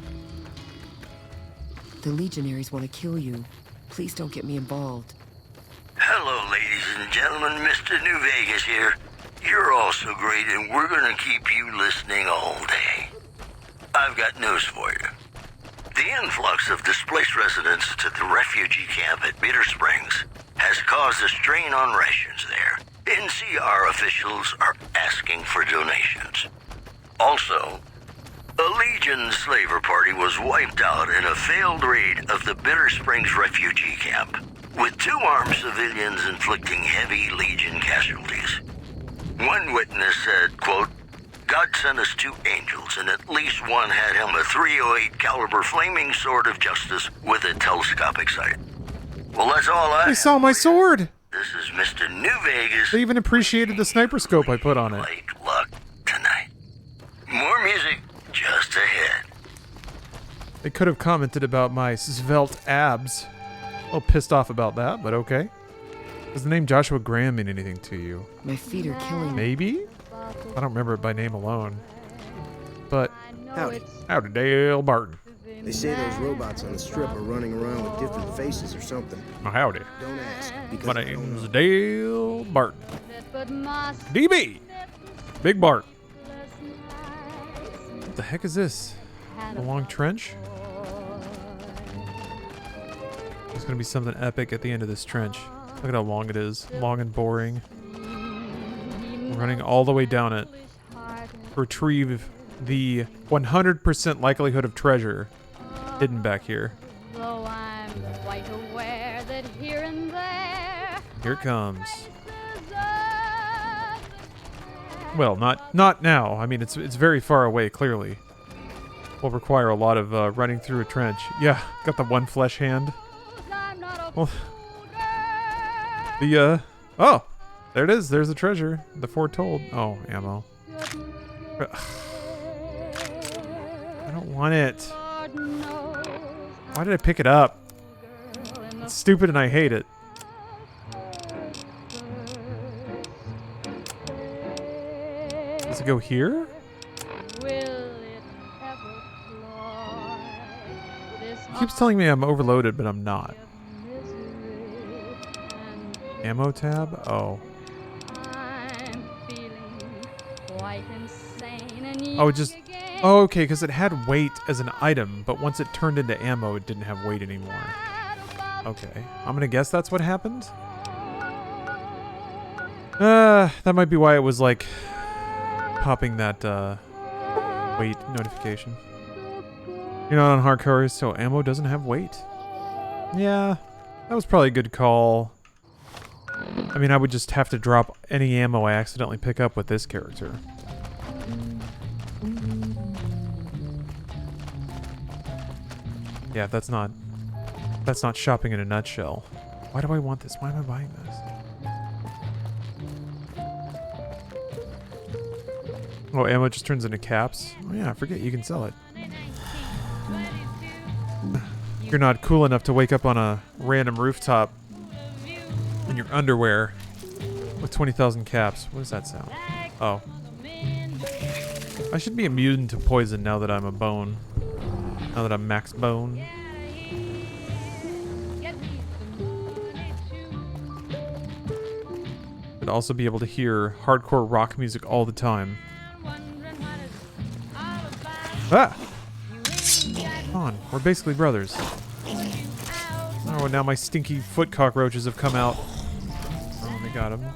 The legionaries want to kill you. Please don't get me involved. Hello, ladies and gentlemen. Mr. New Vegas here. You're all so great, and we're gonna keep you listening all day. I've got news for you. The influx of displaced residents to the refugee camp at Bitter Springs has caused a strain on rations there. NCR officials are asking for donations. Also, a Legion slaver party was wiped out in a failed raid of the Bitter Springs refugee camp, with 2 armed civilians inflicting heavy Legion casualties. One witness said, quote, God sent us 2 angels, and at least one had him a .308 caliber flaming sword of justice with a telescopic sight. Well, that's all I They saw my sword! This is Mr. New Vegas. They even appreciated the sniper scope I put on it. Like luck tonight. More music just ahead. They could have commented about my svelte abs. A little pissed off about that, but okay. Does the name Joshua Graham mean anything to you? My feet are killing me. Maybe? I don't remember it by name alone. But, Howdy. howdy, Dale Barton. They say those robots on the strip are running around with different faces or something. Oh, howdy. Don't ask. Because My I don't name's know. Dale Barton. DB! Big Bart. What the heck is this? A long trench? There's gonna be something epic at the end of this trench. Look at how long it is. Long and boring. Running all the way down it. Retrieve the 100% likelihood of treasure hidden back here. Though I'm quite aware that here and there Here it comes. Well, not now. I mean, it's very far away, clearly. Will require a lot of running through a trench. Yeah, got the one flesh hand. Well, oh, there it is. There's the treasure. The foretold. Oh, ammo. I don't want it. Why did I pick it up? It's stupid and I hate it. Does it go here? It keeps telling me I'm overloaded, but I'm not. Ammo tab? Oh. Oh, it just... Oh, okay, because it had weight as an item, but once it turned into ammo, it didn't have weight anymore. Okay. I'm gonna guess that's what happened? That might be why it was, like, popping that, weight notification. You're not on hardcore, so ammo doesn't have weight. Yeah, that was probably a good call. I mean, I would just have to drop any ammo I accidentally pick up with this character. Yeah, that's not shopping in a nutshell. Why do I want this? Why am I buying this? Oh, ammo just turns into caps? Oh yeah, I forget you can sell it. You're not cool enough to wake up on a random rooftop in your underwear with 20,000 caps. What does that sound? Oh. I should be immune to poison now that I'm a bone. Now that I'm max bone. I'd also be able to hear hardcore rock music all the time. Ah! Come on, we're basically brothers. Oh, now my stinky foot cockroaches have come out. Oh, they got him.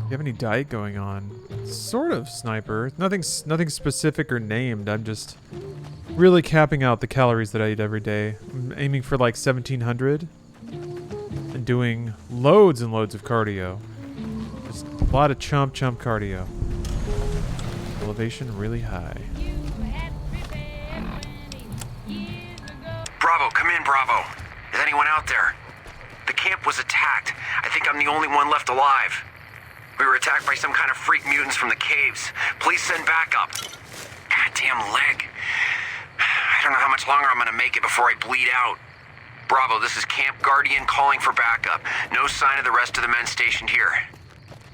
You have any diet going on? Sort of, sniper. Nothing specific or named. I'm just really capping out the calories that I eat every day. I'm aiming for like 1,700 and doing loads and loads of cardio. Just a lot of chomp cardio. Elevation really high. Bravo, come in, Bravo. Is anyone out there? The camp was attacked. I think I'm the only one left alive. We were attacked by some kind of freak mutants from the caves. Please send backup. Goddamn leg. I don't know how much longer I'm gonna make it before I bleed out. Bravo, this is Camp Guardian calling for backup. No sign of the rest of the men stationed here.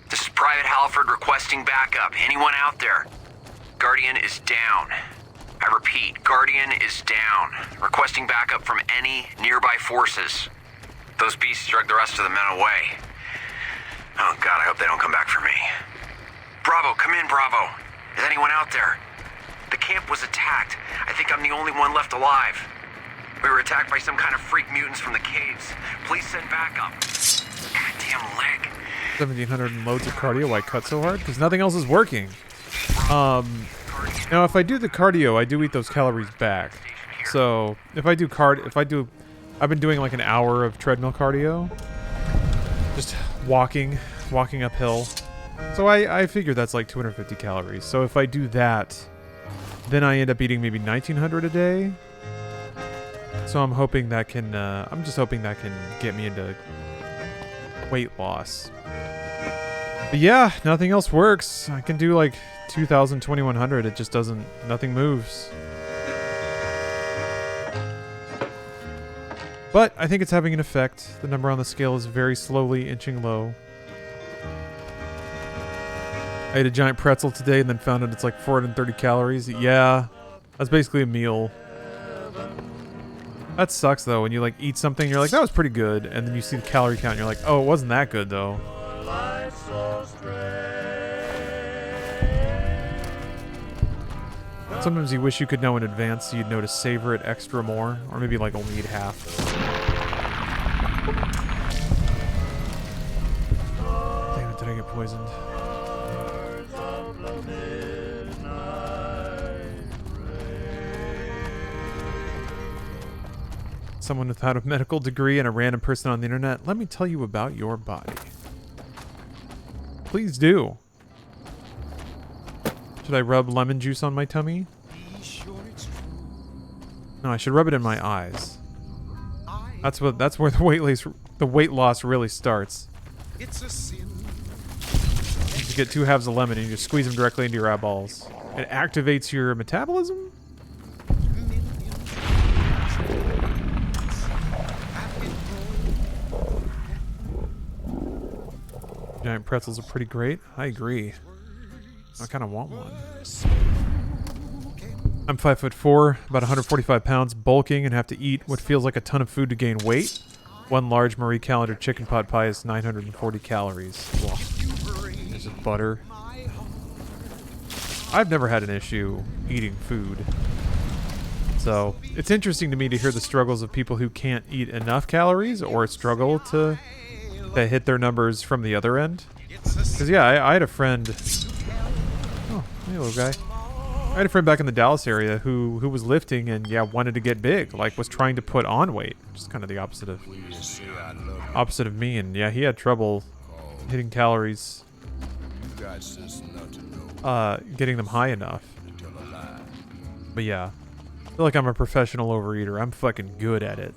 This is Private Halford requesting backup. Anyone out there? Guardian is down. I repeat, Guardian is down. Requesting backup from any nearby forces. Those beasts dragged the rest of the men away. Oh God, I hope they don't come back for me. Bravo, come in, Bravo. Is anyone out there? The camp was attacked. I think I'm the only one left alive. We were attacked by some kind of freak mutants from the caves. Please send backup. Goddamn leg. 1,700 and loads of cardio. Why cut so hard? Because nothing else is working. Now if I do the cardio, I do eat those calories back. So if I do I've been doing like an hour of treadmill cardio. Just walking uphill. So I figure that's like 250 calories. So if I do that, then I end up eating maybe 1,900 a day. So I'm hoping that can, I'm just hoping that can get me into weight loss. But yeah, nothing else works. I can do like 2,000, 2,100. It just doesn't, nothing moves. But I think it's having an effect. The number on the scale is very slowly inching low. I ate a giant pretzel today and then found out it's like 430 calories. Yeah, that's basically a meal. That sucks though, when you like eat something, you're like, that was pretty good. And then you see the calorie count and you're like, oh, it wasn't that good though. Sometimes you wish you could know in advance so you'd know to savor it extra more. Or maybe like only eat half. Damn it, did I get poisoned? Someone without a medical degree and a random person on the internet, let me tell you about your body. Please do. Should I rub lemon juice on my tummy? No, I should rub it in my eyes. That's where the weight loss really starts. It's a sin. You get 2 halves of lemon and you just squeeze them directly into your eyeballs. It activates your metabolism? Giant pretzels are pretty great. I agree. I kind of want one. I'm 5'4", about 145 pounds, bulking, and have to eat what feels like a ton of food to gain weight. One large Marie Callender chicken pot pie is 940 calories. Wow. There's butter. I've never had an issue eating food. So it's interesting to me to hear the struggles of people who can't eat enough calories or struggle to hit their numbers from the other end. Because, yeah, I had a friend... Oh, hey, little guy. I had a friend back in the Dallas area who was lifting and, yeah, wanted to get big. Like, was trying to put on weight. Which is kind of the opposite of me. And, yeah, he had trouble hitting calories. Getting them high enough. But, yeah. I feel like I'm a professional overeater. I'm fucking good at it.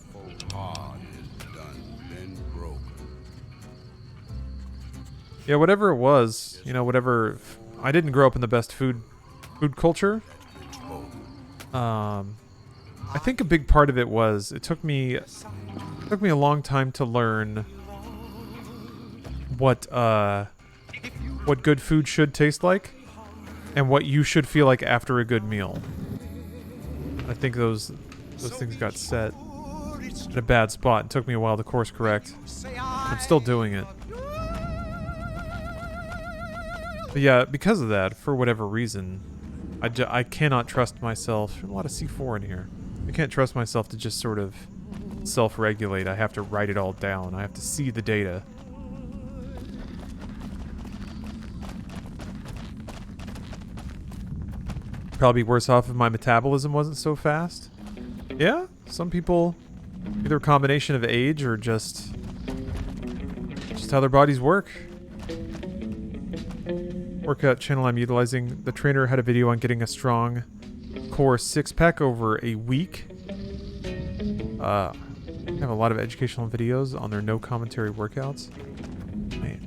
Yeah, whatever it was, you know, whatever. I didn't grow up in the best food culture. I think a big part of it was it took me a long time to learn what good food should taste like and what you should feel like after a good meal. I think those things got set in a bad spot. It took me a while to course correct. I'm still doing it. But yeah, because of that, for whatever reason, I cannot trust myself. There's a lot of C4 in here. I can't trust myself to just sort of self-regulate. I have to write it all down. I have to see the data. Probably be worse off if my metabolism wasn't so fast. Yeah, some people, either a combination of age or just how their bodies work. Workout channel I'm utilizing, the trainer had a video on getting a strong core 6-pack over a week. I have a lot of educational videos on their no commentary workouts. Man.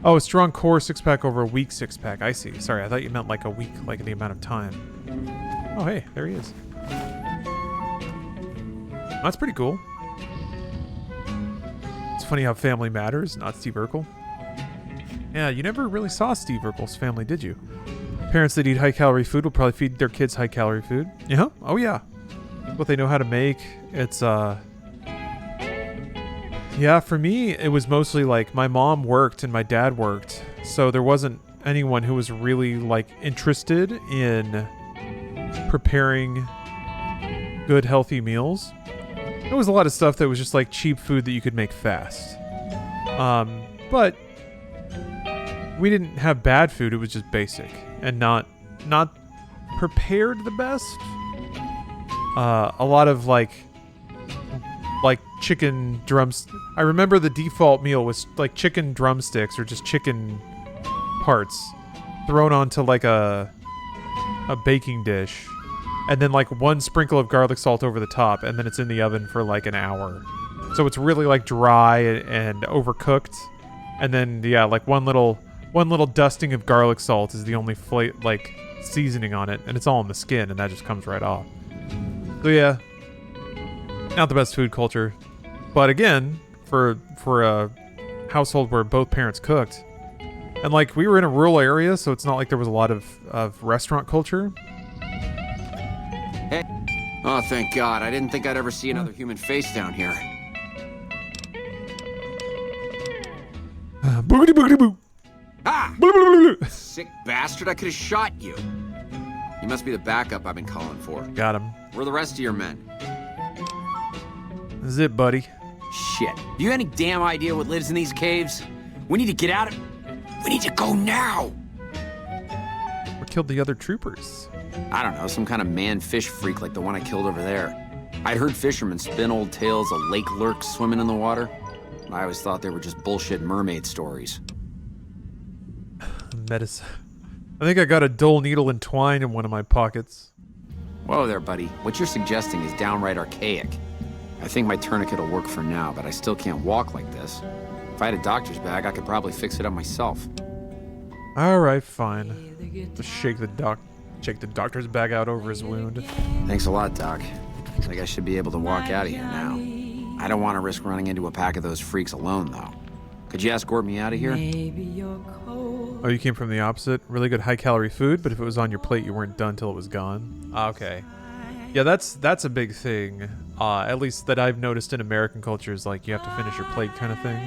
Oh, a strong core 6-pack over a week 6-pack. I see. Sorry, I thought you meant like a week, like the amount of time. Oh, hey, there he is. That's pretty cool. Funny how family matters, not Steve Urkel. Yeah, you never really saw Steve Urkel's family, did you? Parents that eat high-calorie food will probably feed their kids high-calorie food. Yeah? Oh, yeah. What they know how to make. It's, yeah, for me, it was mostly like my mom worked and my dad worked. So there wasn't anyone who was really, like, interested in preparing good, healthy meals. There was a lot of stuff that was just like cheap food that you could make fast. But we didn't have bad food. It was just basic and not prepared the best. A lot of like chicken drums. I remember the default meal was like chicken drumsticks or just chicken parts thrown onto like a baking dish. And then like one sprinkle of garlic salt over the top, and then it's in the oven for like an hour. So it's really like dry and overcooked. And then yeah, like one little dusting of garlic salt is the only like seasoning on it, and it's all in the skin, and that just comes right off. So yeah, not the best food culture, but again, for a household where both parents cooked, and like we were in a rural area, so it's not like there was a lot of restaurant culture. Hey. Oh, thank God. I didn't think I'd ever see another human face down here. Boogity boogity boo. Ah! Sick bastard, I could have shot you. You must be the backup I've been calling for. Got him. Where are the rest of your men? This is it, buddy. Shit. Do you have any damn idea what lives in these caves? We need to get out of... We need to go now! What killed the other troopers? I don't know, some kind of man-fish freak like the one I killed over there. I'd heard fishermen spin old tales of lake lurks swimming in the water. I always thought they were just bullshit mermaid stories. Medicine. I think I got a dull needle and twine in one of my pockets. Whoa there, buddy. What you're suggesting is downright archaic. I think my tourniquet will work for now, but I still can't walk like this. If I had a doctor's bag, I could probably fix it up myself. Alright, fine. Just shake the doctor's bag out over his wound. Thanks a lot, Doc. I think I should be able to walk out of here now. I don't want to risk running into a pack of those freaks alone, though. Could you escort me out of here? Oh, you came from the opposite? Really good high-calorie food, but if it was on your plate, you weren't done till it was gone? Okay. Yeah, that's a big thing. At least that I've noticed in American cultures, like, you have to finish your plate kind of thing.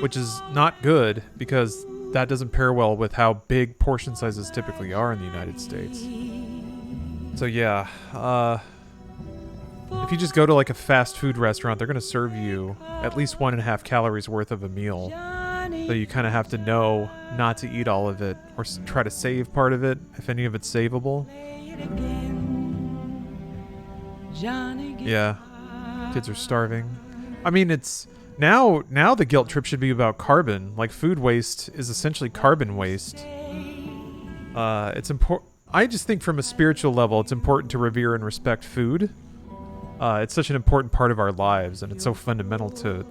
Which is not good, because that doesn't pair well with how big portion sizes typically are in the United States. So yeah, if you just go to like a fast food restaurant, they're going to serve you at least 1.5 calories worth of a meal. So you kind of have to know not to eat all of it, or try to save part of it, if any of it's savable. Yeah, kids are starving. I mean, it's now the guilt trip should be about carbon. Like, food waste is essentially carbon waste. It's important. I just think from a spiritual level, it's important to revere and respect food. It's such an important part of our lives, and it's so fundamental to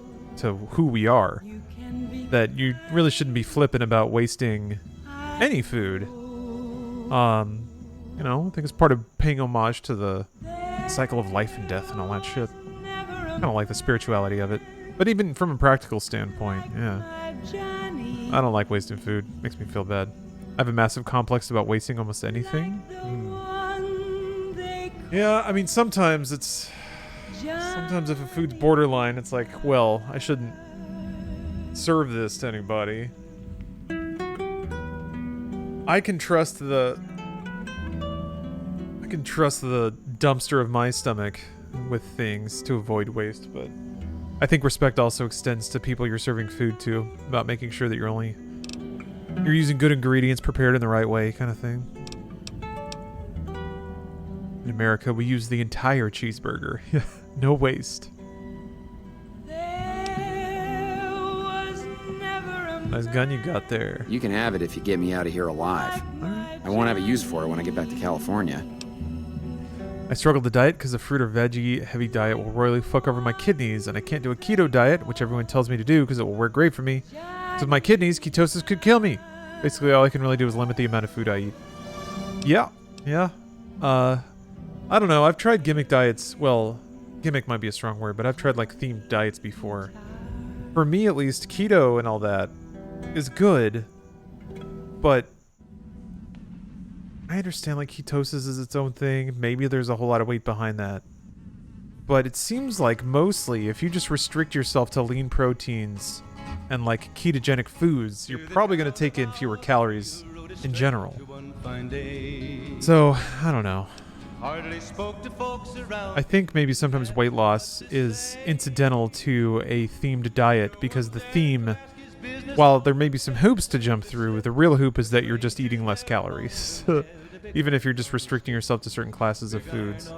who we are, that you really shouldn't be flippant about wasting any food. You know, I think it's part of paying homage to the cycle of life and death and all that shit. I don't like the spirituality of it. But even from a practical standpoint, yeah. I don't like wasting food. Makes me feel bad. I have a massive complex about wasting almost anything. Yeah, I mean, sometimes if a food's borderline, it's like, well, I shouldn't serve this to anybody. I can trust the dumpster of my stomach with things to avoid waste, but I think respect also extends to people you're serving food to, about making sure that you're using good ingredients prepared in the right way, kind of thing. In America, we use the entire cheeseburger. No waste. Nice gun you got there. You can have it if you get me out of here alive. I won't have a use for it when I get back to California. I struggle to diet because a fruit or veggie heavy diet will royally fuck over my kidneys, and I can't do a keto diet, which everyone tells me to do because it will work great for me. So with my kidneys, ketosis could kill me. Basically, all I can really do is limit the amount of food I eat. Yeah. I don't know. I've tried gimmick diets. Well, gimmick might be a strong word, but I've tried like themed diets before. For me, at least, keto and all that is good, but I understand like ketosis is its own thing. Maybe there's a whole lot of weight behind that. But it seems like mostly if you just restrict yourself to lean proteins and like ketogenic foods, you're probably going to take in fewer calories in general. So, I don't know. I think maybe sometimes weight loss is incidental to a themed diet because the theme, while there may be some hoops to jump through, the real hoop is that you're just eating less calories. Even if you're just restricting yourself to certain classes of foods.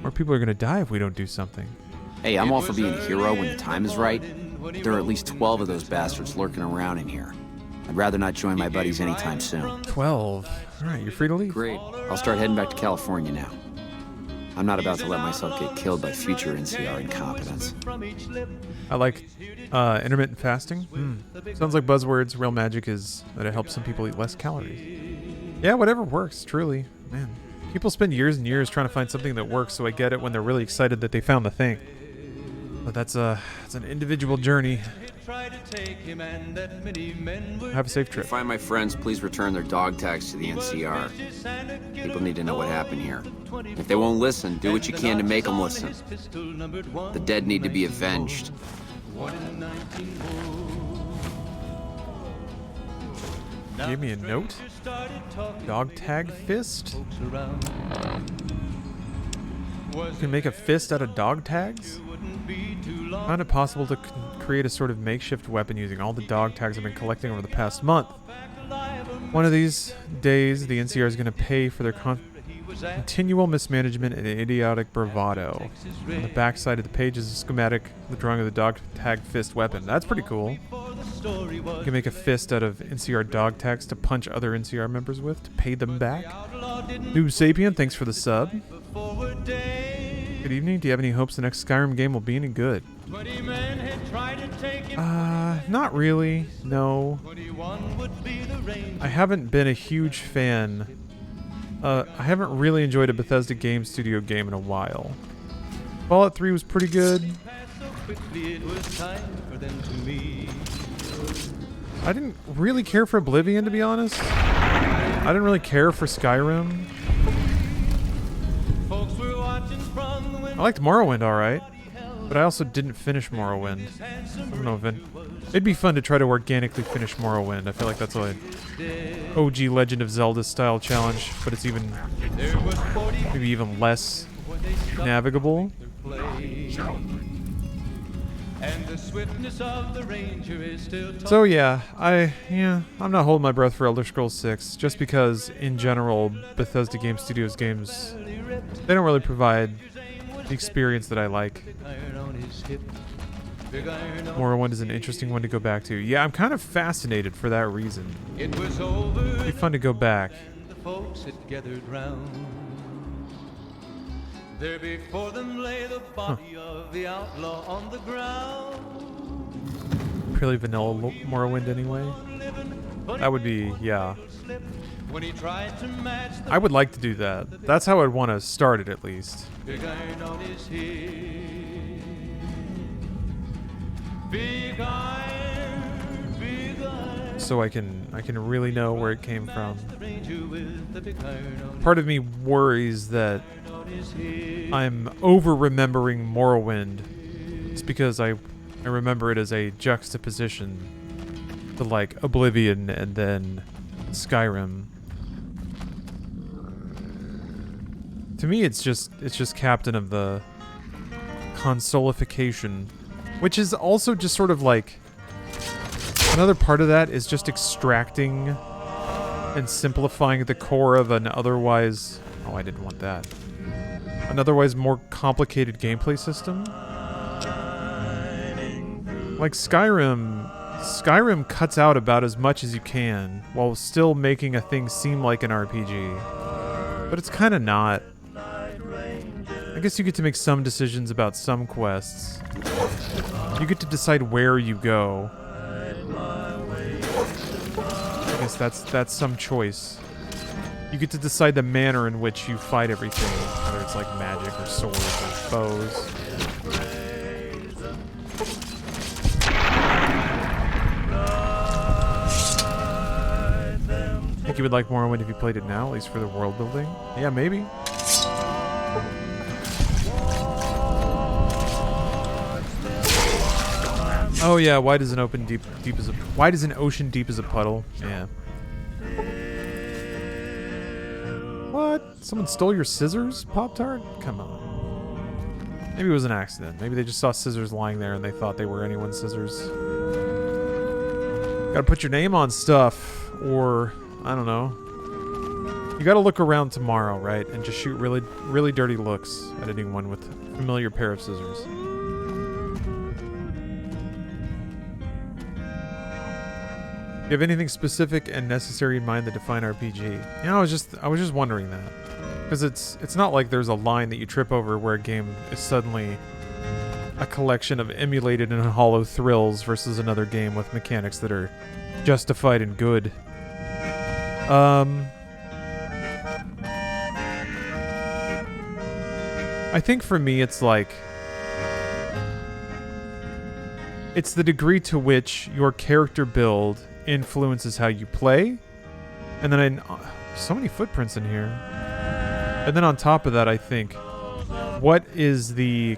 More people are going to die if we don't do something. Hey, I'm all for being a hero when the time is right. There are at least 12 of those bastards lurking around in here. I'd rather not join my buddies anytime soon. 12? Alright, you're free to leave. Great. I'll start heading back to California now. I'm not about to let myself get killed by future NCR incompetence. I like intermittent fasting. Sounds like buzzwords. Real magic is that it helps some people eat less calories. Yeah, whatever works, truly. Man, people spend years and years trying to find something that works, so I get it when they're really excited that they found the thing. But it's an individual journey. Have a safe trip. If you find my friends, please return their dog tags to the NCR. People need to know what happened here. If they won't listen, do what you can to make them listen. The dead need to be avenged. Gave me a note? Dog tag fist? You can make a fist out of dog tags? Found it possible to create a sort of makeshift weapon using all the dog tags I've been collecting over the past month. One of these days, the NCR is going to pay for their continual mismanagement and idiotic bravado. On the back side of the page is a schematic, the drawing of the dog tag fist weapon. That's pretty cool. You can make a fist out of NCR dog tags to punch other NCR members with to pay them back. Noob Sapien, thanks for the sub. Good evening. Do you have any hopes the next Skyrim game will be any good? Not really. No. I haven't been a huge fan. I haven't really enjoyed a Bethesda Game Studio game in a while. Fallout 3 was pretty good. I didn't really care for Oblivion, to be honest. I didn't really care for Skyrim. I liked Morrowind alright, but I also didn't finish Morrowind. I don't know, it'd be fun to try to organically finish Morrowind. I feel like that's a OG Legend of Zelda style challenge, but it's even maybe even less navigable. So yeah, I'm not holding my breath for Elder Scrolls 6, just because in general Bethesda Game Studios games, they don't really provide the experience that I like. Morrowind is an interesting one to go back to. Yeah, I'm kind of fascinated for that reason. It'd be fun to go back. There before them lay the body of the outlaw on the ground. Really vanilla Morrowind anyway. That would be, yeah. I would like to do that. That's how I'd want to start it, at least. Big iron on his head. Big iron, big iron. So I can really know where it came from. Part of me worries that I'm over-remembering Morrowind. It's because I remember it as a juxtaposition to, like, Oblivion and then Skyrim. To me, it's just Captain of the Consolification, which is also just sort of like another part of that is just extracting and simplifying the core of an otherwise... Oh, I didn't want that. An otherwise more complicated gameplay system. Like Skyrim cuts out about as much as you can while still making a thing seem like an RPG. But it's kind of not. I guess you get to make some decisions about some quests. You get to decide where you go. I guess that's some choice. You get to decide the manner in which you fight everything, whether it's like magic or swords or bows. I think you would like Morrowind if you played it now, at least for the world building. Yeah, maybe. Oh yeah, why does an ocean deep as a puddle? Yeah. What? Someone stole your scissors, Pop-Tart? Come on. Maybe it was an accident. Maybe they just saw scissors lying there and they thought they were anyone's scissors. Gotta put your name on stuff, or I don't know. You gotta look around tomorrow, right? And just shoot really, really dirty looks at anyone with a familiar pair of scissors. Do you have anything specific and necessary in mind that define RPG? You know, I was just wondering that, because it's not like there's a line that you trip over where a game is suddenly a collection of emulated and hollow thrills versus another game with mechanics that are justified and good. I think for me it's like it's the degree to which your character build influences how you play, and then so many footprints in here. And then on top of that, I think what are the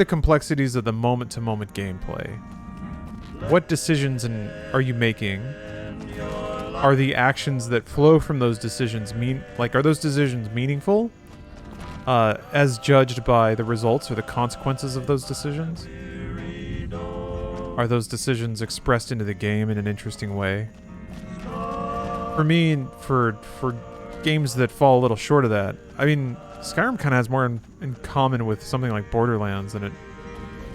complexities of the moment-to-moment gameplay? What decisions are you making? Are the actions that flow from those decisions are those decisions meaningful? As judged by the results or the consequences of those decisions? Are those decisions expressed into the game in an interesting way? For me, for games that fall a little short of that, I mean, Skyrim kind of has more in common with something like Borderlands than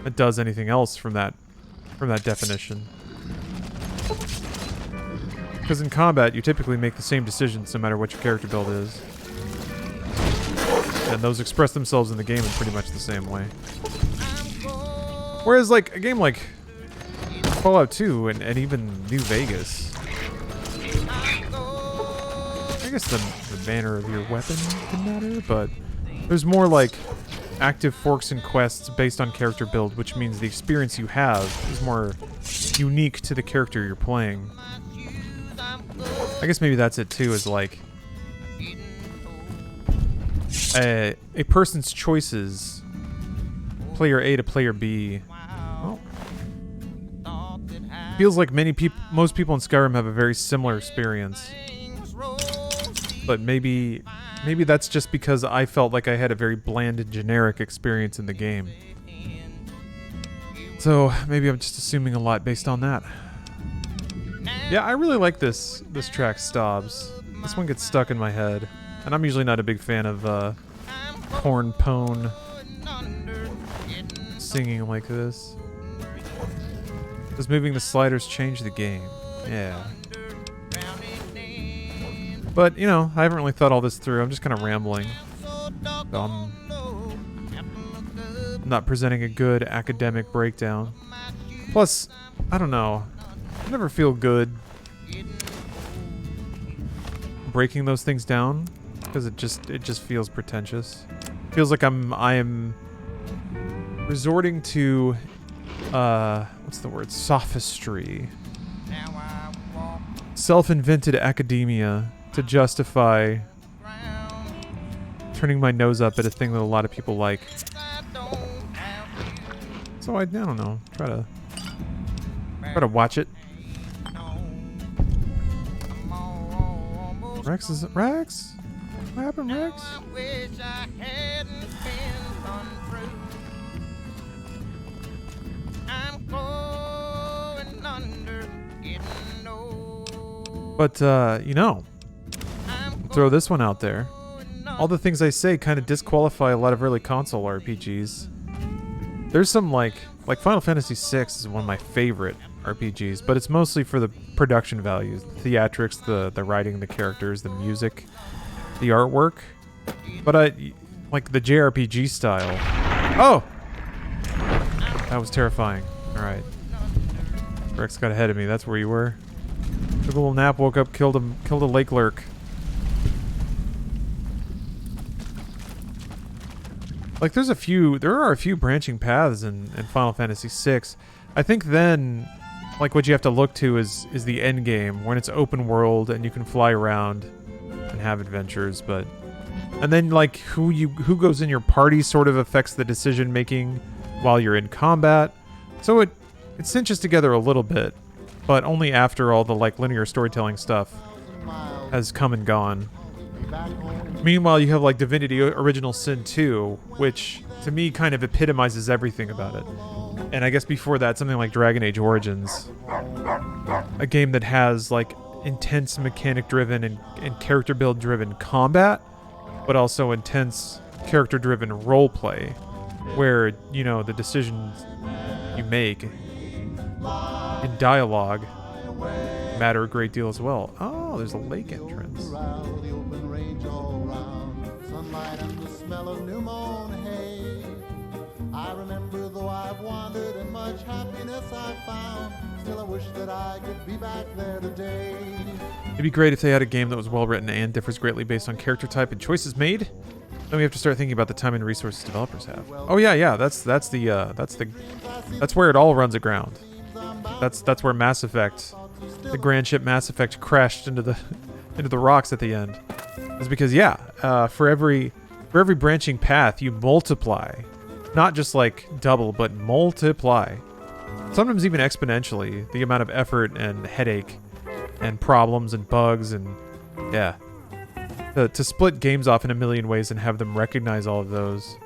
it does anything else from that definition. Because in combat, you typically make the same decisions no matter what your character build is. And those express themselves in the game in pretty much the same way. Whereas, like, a game like Fallout 2 and even New Vegas, I guess the banner of your weapon can matter, but there's more like active forks and quests based on character build, which means the experience you have is more unique to the character you're playing. I guess maybe that's it too, is like a person's choices, player A to player B, well, feels like most people in Skyrim have a very similar experience. But maybe that's just because I felt like I had a very bland and generic experience in the game. So maybe I'm just assuming a lot based on that. Yeah, I really like this track, Stobbs. This one gets stuck in my head. And I'm usually not a big fan of corn pone singing like this. Does moving the sliders change the game? Yeah. But, you know, I haven't really thought all this through. I'm just kind of rambling. I'm not presenting a good academic breakdown. Plus, I don't know. I never feel good breaking those things down because it just feels pretentious. Feels like I am resorting to what's the word? Sophistry. Self-invented academia to justify turning my nose up at a thing that a lot of people like. So I don't know. Try to watch it. Rex is Rex? What happened, Rex? But you know, throw this one out there. All the things I say kind of disqualify a lot of early console RPGs. There's some like Final Fantasy VI is one of my favorite RPGs, but it's mostly for the production values, the theatrics, the writing, the characters, the music, the artwork. But I like the JRPG style. Oh! That was terrifying. Alright. Rex got ahead of me, that's where you were. Took a little nap, woke up, killed a lake lurk. Like there are a few branching paths in Final Fantasy VI. I think then, like what you have to look to is the end game, when it's open world and you can fly around and have adventures, and then like who goes in your party sort of affects the decision making while you're in combat. So it cinches together a little bit, but only after all the like linear storytelling stuff has come and gone. Meanwhile, you have like Divinity Original Sin 2, which to me kind of epitomizes everything about it. And I guess before that, something like Dragon Age Origins, a game that has like intense mechanic-driven and character-build-driven combat, but also intense character-driven roleplay, where, you know, the decisions you make in dialogue matter a great deal as well. Oh, there's a lake entrance. Sunlight and the smell of new mown hay. I remember though I've wandered and much happiness I've found. Still I wish that I could be back there today. It'd be great if they had a game that was well written and differs greatly based on character type and choices made. Then we have to start thinking about the time and resources developers have. Oh yeah, that's where it all runs aground. That's where Mass Effect, the grand ship Mass Effect, crashed into the rocks at the end. Is because for every branching path you multiply, not just like double, but multiply. Sometimes even exponentially the amount of effort and headache and problems and bugs and to split games off in a million ways and have them recognize all of those.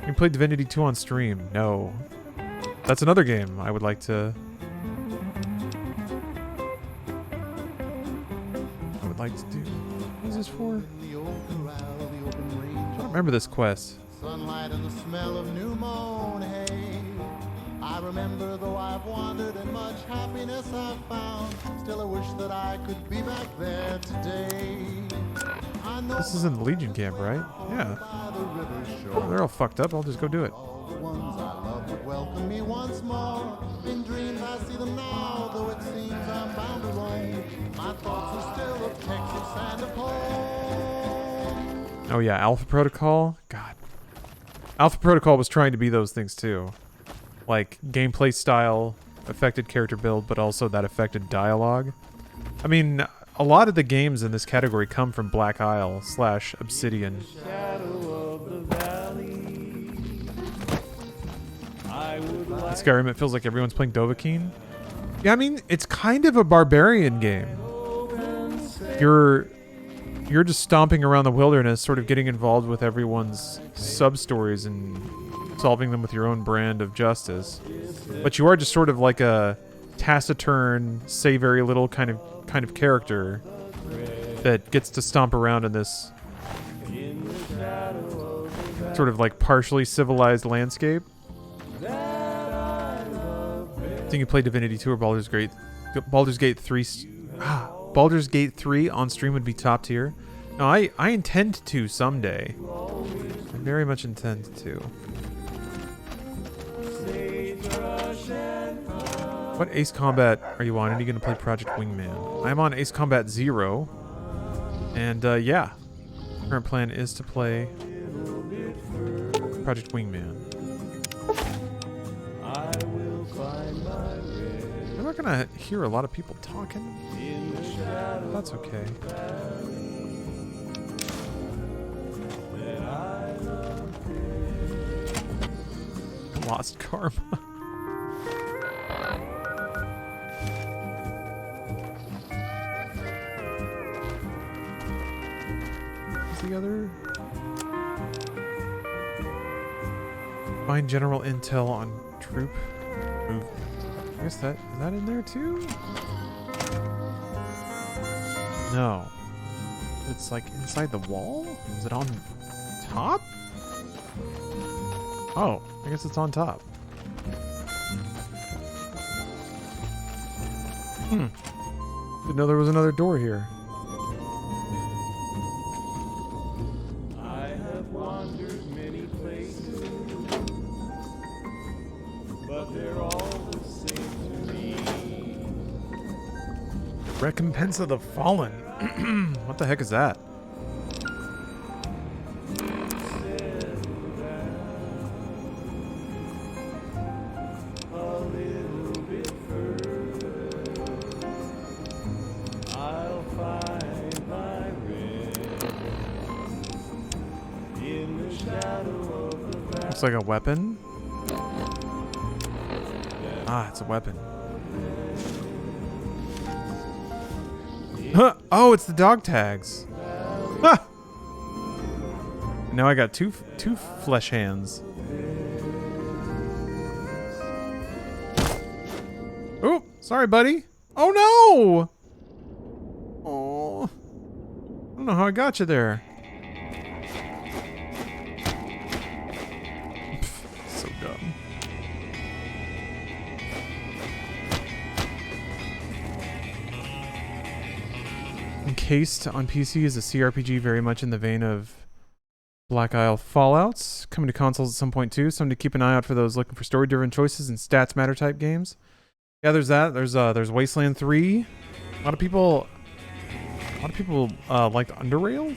You play Divinity 2 on stream? No. That's another game I would like to do. What is this for? I don't remember this quest. Sunlight and the smell of new mown hay. I remember though I've wandered and much happiness I've found. Still I wish that I could be back there today. This is in the Legion camp, right? Yeah. Oh, they're all fucked up. I'll just go do it. The ones I love would welcome me once more. In dreams I see them now, though it seems I'm bound to roam. My thoughts are still of Texas and of home. Oh yeah, Alpha Protocol. God. Alpha Protocol was trying to be those things too. Like gameplay style, affected character build, but also that affected dialogue. I mean, a lot of the games in this category come from Black Isle / Obsidian. Skyrim, it feels like everyone's playing Dovahkiin. Yeah, I mean, it's kind of a barbarian game. You're just stomping around the wilderness, sort of getting involved with everyone's sub-stories and solving them with your own brand of justice. But you are just sort of like a taciturn, say very little kind of character that gets to stomp around in this sort of like partially civilized landscape. I think you play Divinity 2 or Baldur's Gate 3. Baldur's Gate 3 on stream would be top tier. No, I intend to someday. I very much intend to. What Ace Combat are you on? Are you going to play Project Wingman? I'm on Ace Combat 0. And yeah, current plan is to play Project Wingman. I'm not going to hear a lot of people talking. That's okay. Lost karma. What's the other? Find general intel on troop movement. I guess is that in there too? No. It's like inside the wall? Is it on top? Oh, I guess it's on top. Didn't know there was another door here. I have wandered many places, but they're all the same to me. Recompense of the Fallen. What the heck is that? Looks like a weapon. Ah, it's a weapon. Huh. Oh, it's the dog tags. Huh. Now I got two flesh hands. Oh, sorry, buddy. Oh no! Oh, I don't know how I got you there. So dumb. Encased on PC is a CRPG very much in the vein of Black Isle Fallouts. Coming to consoles at some point too. Something to keep an eye out for those looking for story-driven choices and stats matter type games. Yeah, there's that. There's Wasteland 3. A lot of people liked Underrail.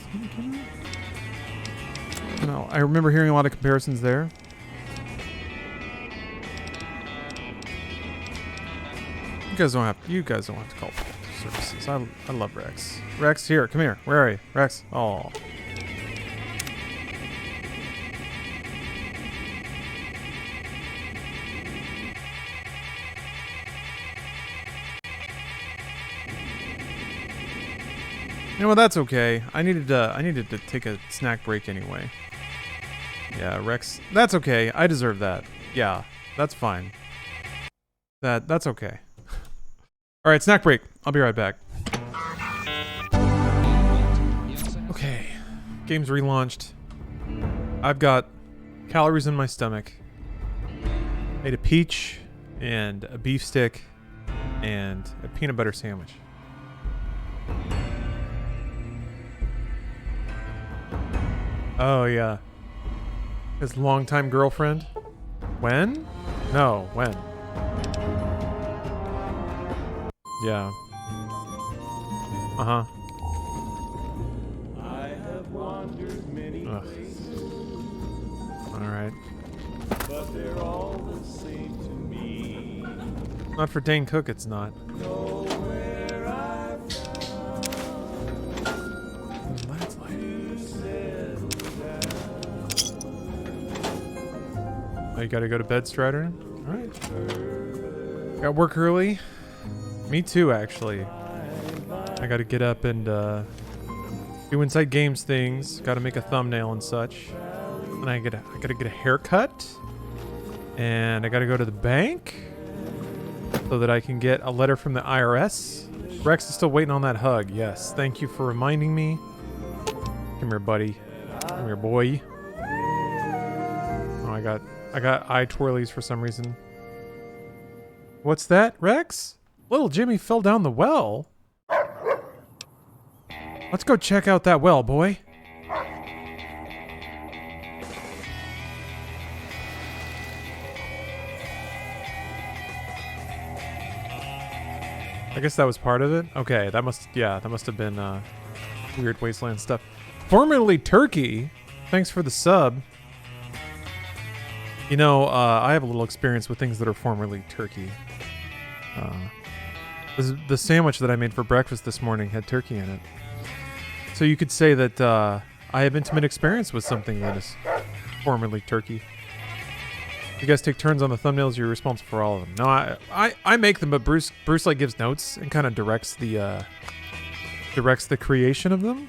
No, I remember hearing a lot of comparisons there. You guys don't have to call services. I love Rex. Rex, here, come here. Where are you? Rex. Oh. You know what? That's okay. I needed to take a snack break anyway. Yeah, Rex. That's okay. I deserve that. Yeah, that's fine. That's okay. All right, snack break. I'll be right back. Okay, game's relaunched. I've got calories in my stomach. Ate a peach and a beef stick and a peanut butter sandwich. Oh, yeah. His longtime girlfriend? When? No, when? Yeah. Uh-huh. I have wandered many places. Alright. But they're all the same to me. Not for Dane Cook, it's not. Nowhere I've Oh, you gotta go to bed, Strider? Alright. Got work early. Me too, actually. I gotta get up and do Inside Games things. Gotta make a thumbnail and such. And I gotta get a haircut. And I gotta go to the bank so that I can get a letter from the IRS. Rex is still waiting on that hug. Yes, thank you for reminding me. Come here, buddy. Come here, boy. Oh, I got eye twirlies for some reason. What's that, Rex? Little Jimmy fell down the well. Let's go check out that well, boy. I guess that was part of it. Okay, that must have been weird wasteland stuff. Formerly Turkey, thanks for the sub. You know, I have a little experience with things that are formerly turkey. The sandwich that I made for breakfast this morning had turkey in it. So you could say that I have intimate experience with something that is formerly turkey. You guys take turns on the thumbnails, you're responsible for all of them. No, I make them, but Bruce like gives notes and kind of directs the creation of them.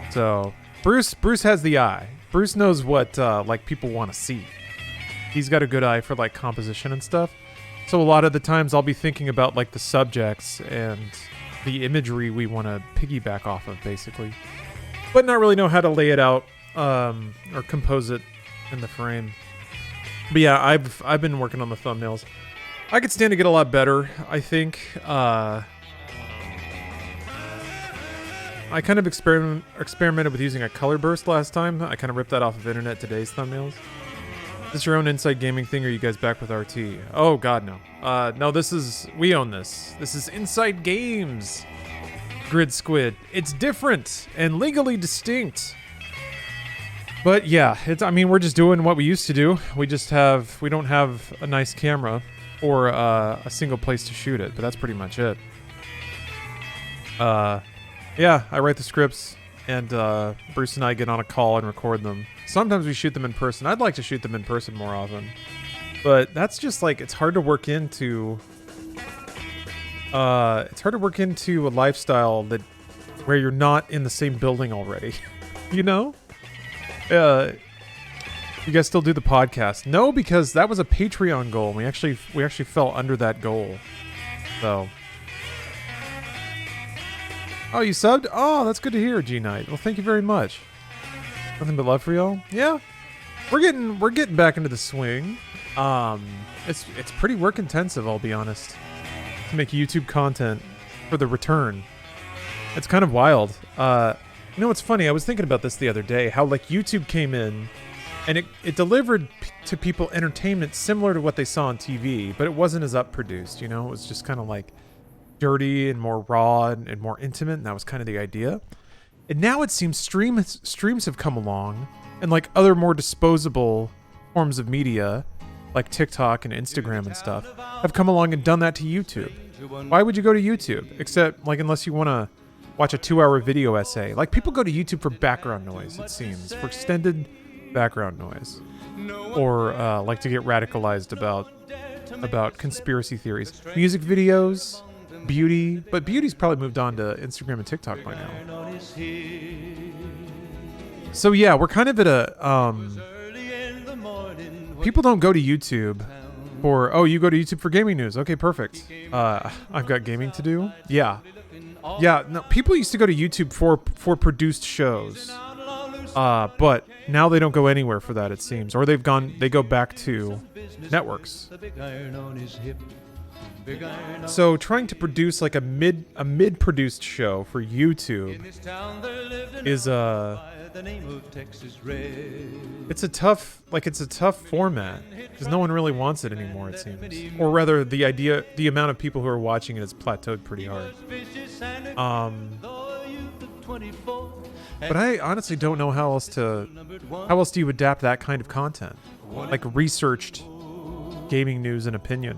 So Bruce has the eye. Bruce knows what like people want to see. He's got a good eye for like composition and stuff. So a lot of the times I'll be thinking about like the subjects and the imagery we want to piggyback off of, basically, but not really know how to lay it out or compose it in the frame. But yeah, I've been working on the thumbnails. I could stand to get a lot better, I think. I kind of experimented with using a color burst last time. I kind of ripped that off of Internet Today's thumbnails. Is this your own Inside Gaming thing, or are you guys back with RT? Oh god, no. No, we own this. This is Inside Games. Grid Squid. It's different and legally distinct. But yeah, I mean, we're just doing what we used to do. We don't have a nice camera or a single place to shoot it, but that's pretty much it. Yeah, I write the scripts, and Bruce and I get on a call and record them. Sometimes we shoot them in person. I'd like to shoot them in person more often, but that's just like, it's hard to work into. It's hard to work into a lifestyle where you're not in the same building already. You know? You guys still do the podcast? No, because that was a Patreon goal. We actually fell under that goal. So. Oh, you subbed? Oh, that's good to hear, G Knight. Well, thank you very much. Nothing but love for y'all. Yeah, we're getting back into the swing. It's pretty work intensive, I'll be honest, to make YouTube content for the return. It's kind of wild. You know what's funny? I was thinking about this the other day. How like YouTube came in, and it delivered to people entertainment similar to what they saw on TV, but it wasn't as up-produced. You know, it was just kind of like dirty and more raw and more intimate, and that was kind of the idea. And now it seems streams have come along, and like other more disposable forms of media, like TikTok and Instagram and stuff, have come along and done that to YouTube. Why would you go to YouTube? Except like unless you want to watch a 2-hour video essay. Like people go to YouTube for background noise, it seems, for extended background noise, or like to get radicalized about conspiracy theories, music videos. Beauty, but beauty's probably moved on to Instagram and TikTok by now. So yeah, we're kind of at a people don't go to YouTube for, oh, you go to YouTube for gaming news. Okay, perfect. I've got gaming to do. Yeah. No, people used to go to YouTube for produced shows. But now they don't go anywhere for that, it seems, or they go back to networks. So trying to produce like a mid-produced show for YouTube is it's a tough format because no one really wants it anymore, it seems. Or rather, the amount of people who are watching it has plateaued pretty hard. But I honestly don't know how else do you adapt that kind of content, like researched gaming news and opinion.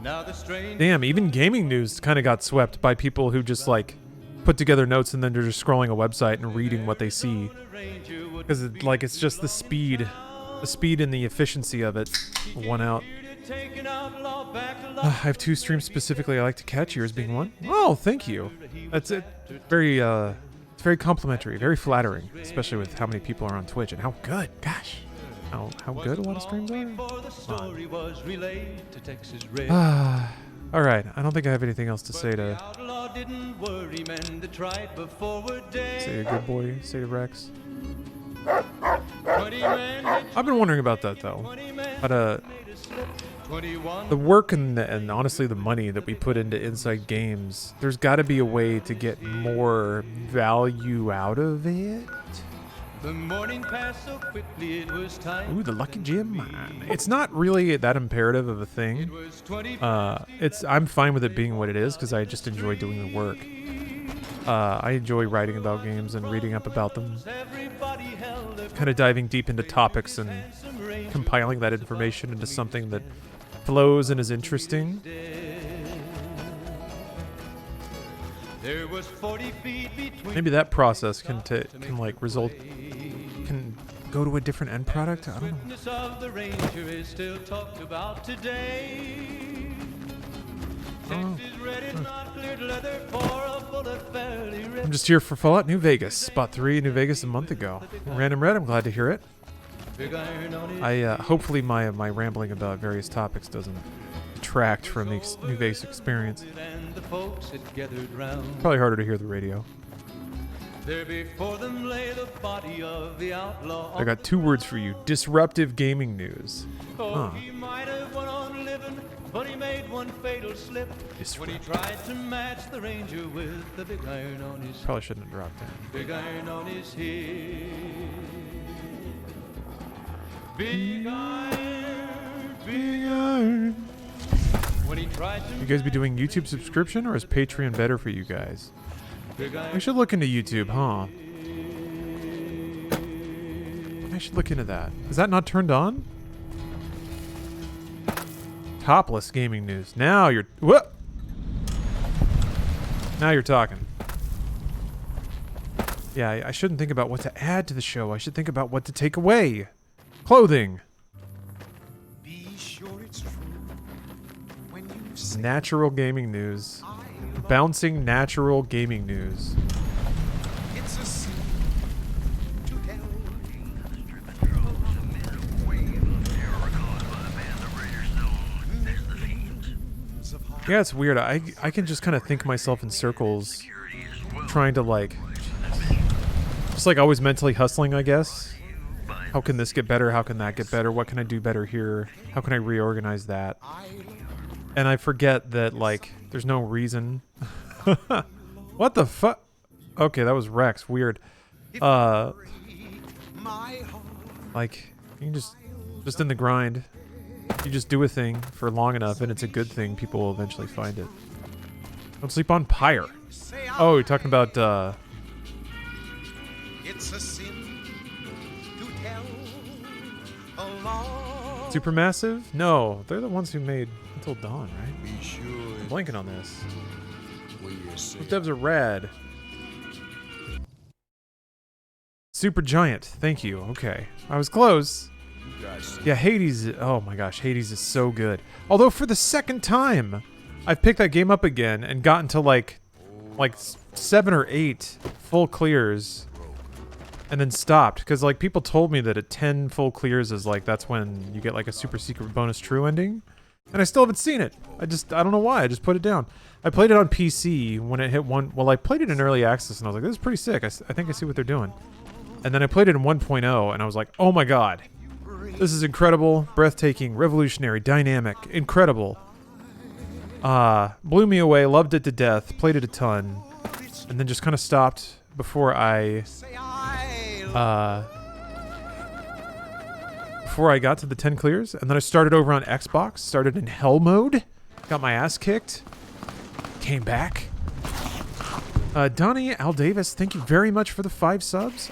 Damn, even gaming news kind of got swept by people who just like put together notes and then they're just scrolling a website and reading what they see. Because it's just the speed and the efficiency of it won out. I have 2 streams specifically I like to catch, yours being one. Oh, thank you. That's it. It's very complimentary, very flattering, especially with how many people are on Twitch and how good. Gosh. How good a lot of streams are? All right, I don't think I have anything else to say to... Say a good boy, say to Rex. I've been wondering about that, though. But, the work and honestly the money that we put into inside games, there's got to be a way to get more value out of it. The morning passed so quickly it was time. Ooh, the lucky gem. It's not really that imperative of a thing. I'm fine with it being what it is because I just enjoy doing the work. I enjoy writing about games and reading up about them. Kind of diving deep into topics and compiling that information into something that flows and is interesting. Maybe that process can go to a different end product. I don't know. I'm just here for Fallout New Vegas. Spot 3 New Vegas a month ago. Random Red, I'm glad to hear it. Hopefully my rambling about various topics doesn't detract from the New Vegas experience. Probably harder to hear the radio. I got 2 words for you. Disruptive gaming news. Huh. But he made one fatal slip when he tried to match the Ranger with the big iron on his hip. Probably shouldn't have dropped that. Big iron on his hip. Big iron, big iron. When he tried to you guys be doing YouTube subscription, or is Patreon better for you guys? We should look into YouTube, huh? I should look into that. Is that not turned on? Topless gaming news. Now you're... Whoop! Now you're talking. Yeah, I shouldn't think about what to add to the show. I should think about what to take away. Clothing. Be sure it's true when you natural gaming news. Bouncing natural gaming news. It's a sin to tell. Yeah, it's weird. I can just kind of think myself in circles, trying to like, just like always mentally hustling, I guess. How can this get better? How can that get better? What can I do better here? How can I reorganize that? And I forget that, like, there's no reason. What the fuck? Okay, that was Rex. Weird. Like, you can just in the grind. You just do a thing for long enough, and it's a good thing. People will eventually find it. Don't sleep on Pyre. Oh, you're talking about, It's a sin to tell Supermassive? No, they're the ones who made Until Dawn, right? I'm blanking on this. Those devs are rad. Super Giant, thank you. Okay, I was close. Yeah, Hades. Oh my gosh, Hades is so good. Although for the second time, I've picked that game up again and gotten to like 7 or 8 full clears, and then stopped because like people told me that at 10 full clears is like that's when you get like a super secret bonus true ending, and I still haven't seen it. I don't know why. I just put it down. I played it on PC when it hit one. Well, I played it in early access and I was like, this is pretty sick. I think I see what they're doing. And then I played it in 1.0, and I was like, oh my god. This is incredible, breathtaking, revolutionary, dynamic, incredible. Blew me away, loved it to death, played it a ton, and then just kind of stopped before I got to the 10 clears. And then I started over on Xbox, started in hell mode, got my ass kicked, came back. Donnie Al Davis, thank you very much for the 5 subs.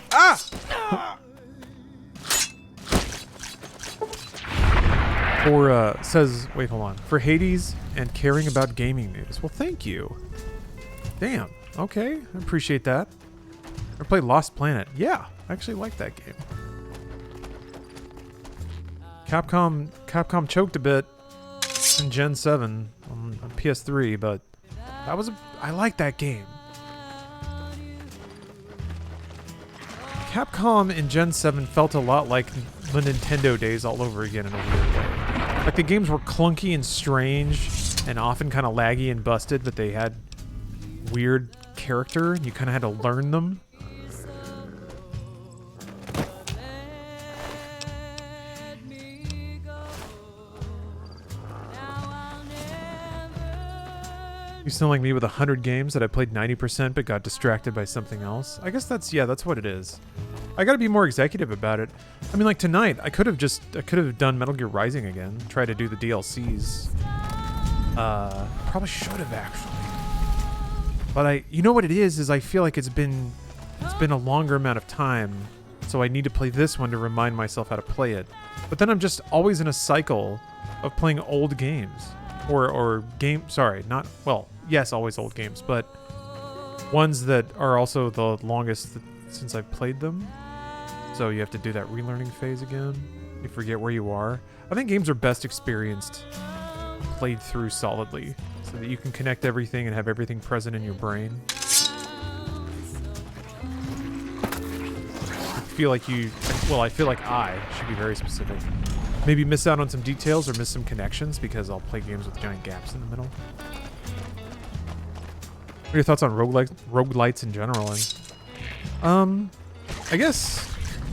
Says, wait, hold on. For Hades and caring about gaming news. Well, thank you. Damn. Okay, I appreciate that. I played Lost Planet. Yeah, I actually like that game. Capcom choked a bit in Gen 7 on PS3, but I like that game. Capcom in Gen 7 felt a lot like the Nintendo days all over again in a weird way. Like, the games were clunky and strange and often kind of laggy and busted, but they had weird character and you kind of had to learn them. You sound like me with 100 games that I played 90% but got distracted by something else. I guess that's what it is. I gotta be more executive about it. I mean, like tonight, I could have done Metal Gear Rising again, try to do the DLCs. Probably should have actually. But you know what it is I feel like it's been a longer amount of time, so I need to play this one to remind myself how to play it. But then I'm just always in a cycle of playing old games. Yes, always old games, but ones that are also the longest since I've played them. So you have to do that relearning phase again. You forget where you are. I think games are best experienced played through solidly, so that you can connect everything and have everything present in your brain. I feel like I should be very specific. Maybe miss out on some details or miss some connections because I'll play games with giant gaps in the middle. What are your thoughts on roguelites in general? I guess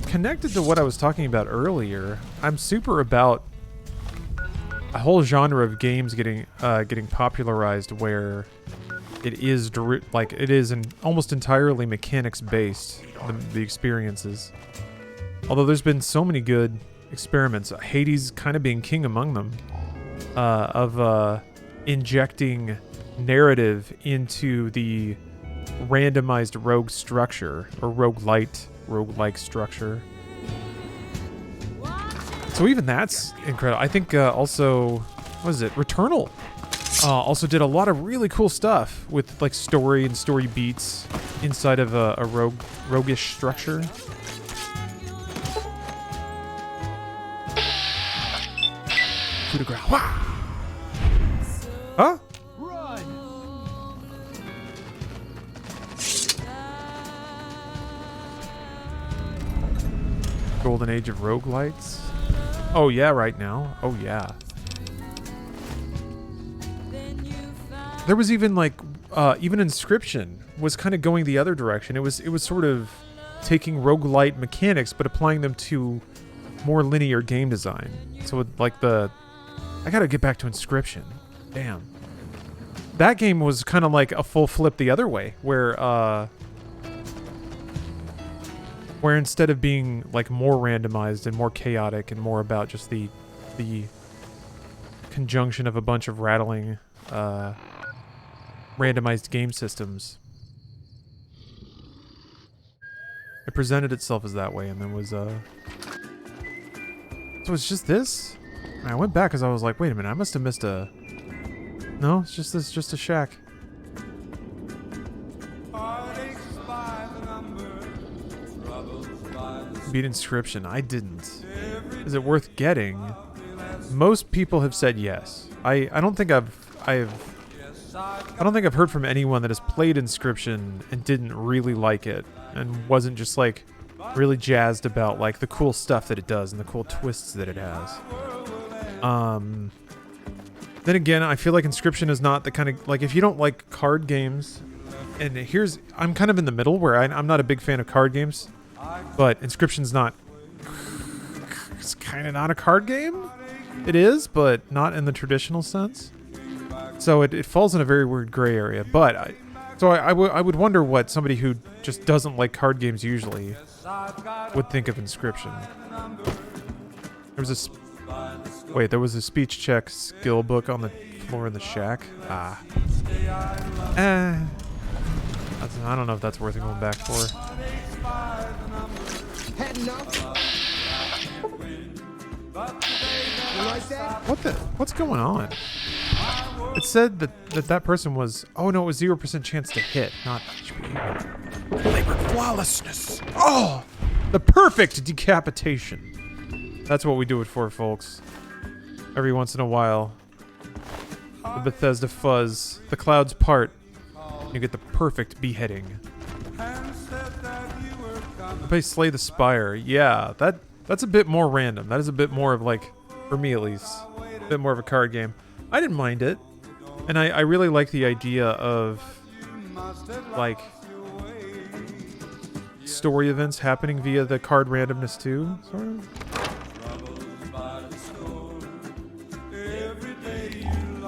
connected to what I was talking about earlier, I'm super about a whole genre of games getting popularized where it is almost entirely mechanics based, the experiences. Although there's been so many good experiments, Hades kind of being king among them, of injecting narrative into the randomized rogue structure or roguelike structure. So even that's incredible. I think also, what is it? Returnal also did a lot of really cool stuff with like story and story beats inside of a roguish structure. Coup de grace. Huh? Golden age of roguelites? Oh yeah, right now. Oh yeah. There was even like even Inscription was kind of going the other direction. It was sort of taking roguelite mechanics but applying them to more linear game design. So like I gotta get back to Inscription. Damn. That game was kind of like a full flip the other way, where instead of being like more randomized and more chaotic and more about just the conjunction of a bunch of rattling randomized game systems, it presented itself as that way, and then was so it's just this. I went back because I was like, wait a minute, I must have missed a... No, it's just this, just a shack. Beat Inscription. I didn't. Is it worth getting? Most people have said yes. I don't think I've heard from anyone that has played Inscription and didn't really like it and wasn't just like really jazzed about like the cool stuff that it does and the cool twists that it has. Then again, I feel like Inscription is not the kind of, like, if you don't like card games, and I'm kind of in the middle where I'm not a big fan of card games. But Inscription's not... It's kind of not a card game? It is, but not in the traditional sense. So it falls in a very weird gray area. But I would wonder what somebody who just doesn't like card games usually would think of Inscription. There was a speech check skill book on the floor in the shack. I don't know if that's worth going back for. What's going on? It said that person was... Oh no, it was 0% chance to hit, not HP. Labor flawlessness. Oh! The perfect decapitation. That's what we do it for, folks. Every once in a while. The Bethesda fuzz. The clouds part. You get the perfect beheading. Play Slay the Spire. Yeah, that's a bit more random. That is a bit more of like, for me at least, a bit more of a card game. I didn't mind it. And I really like the idea of like story events happening via the card randomness too, sort of.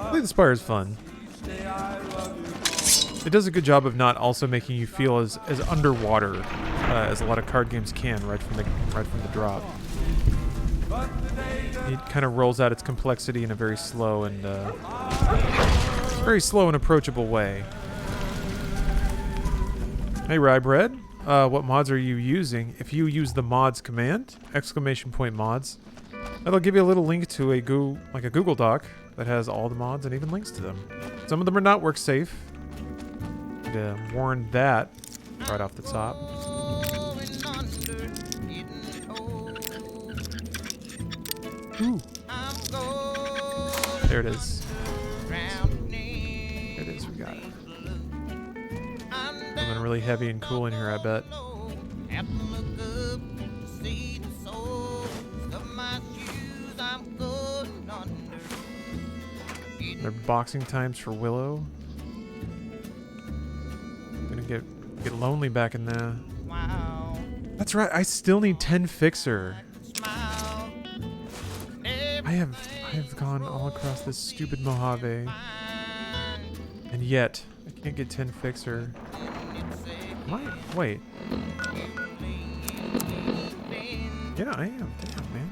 Slay the Spire is fun. It does a good job of not also making you feel as underwater as a lot of card games can right from the drop. It kind of rolls out its complexity in a very slow and approachable way. Hey Rybread, what mods are you using? If you use the mods command, ! Mods, that'll give you a little link to a Google Doc that has all the mods and even links to them. Some of them are not work safe. Warn that right off the top. Ooh. There it is. There it is, we got it. Something really heavy and cool in here, I bet. They're boxing times for Willow. Get lonely back in there. Wow. That's right. I still need 10 fixer. I have gone all across this stupid Mojave, and yet I can't get 10 fixer. Wait. Yeah, I am. Damn, man.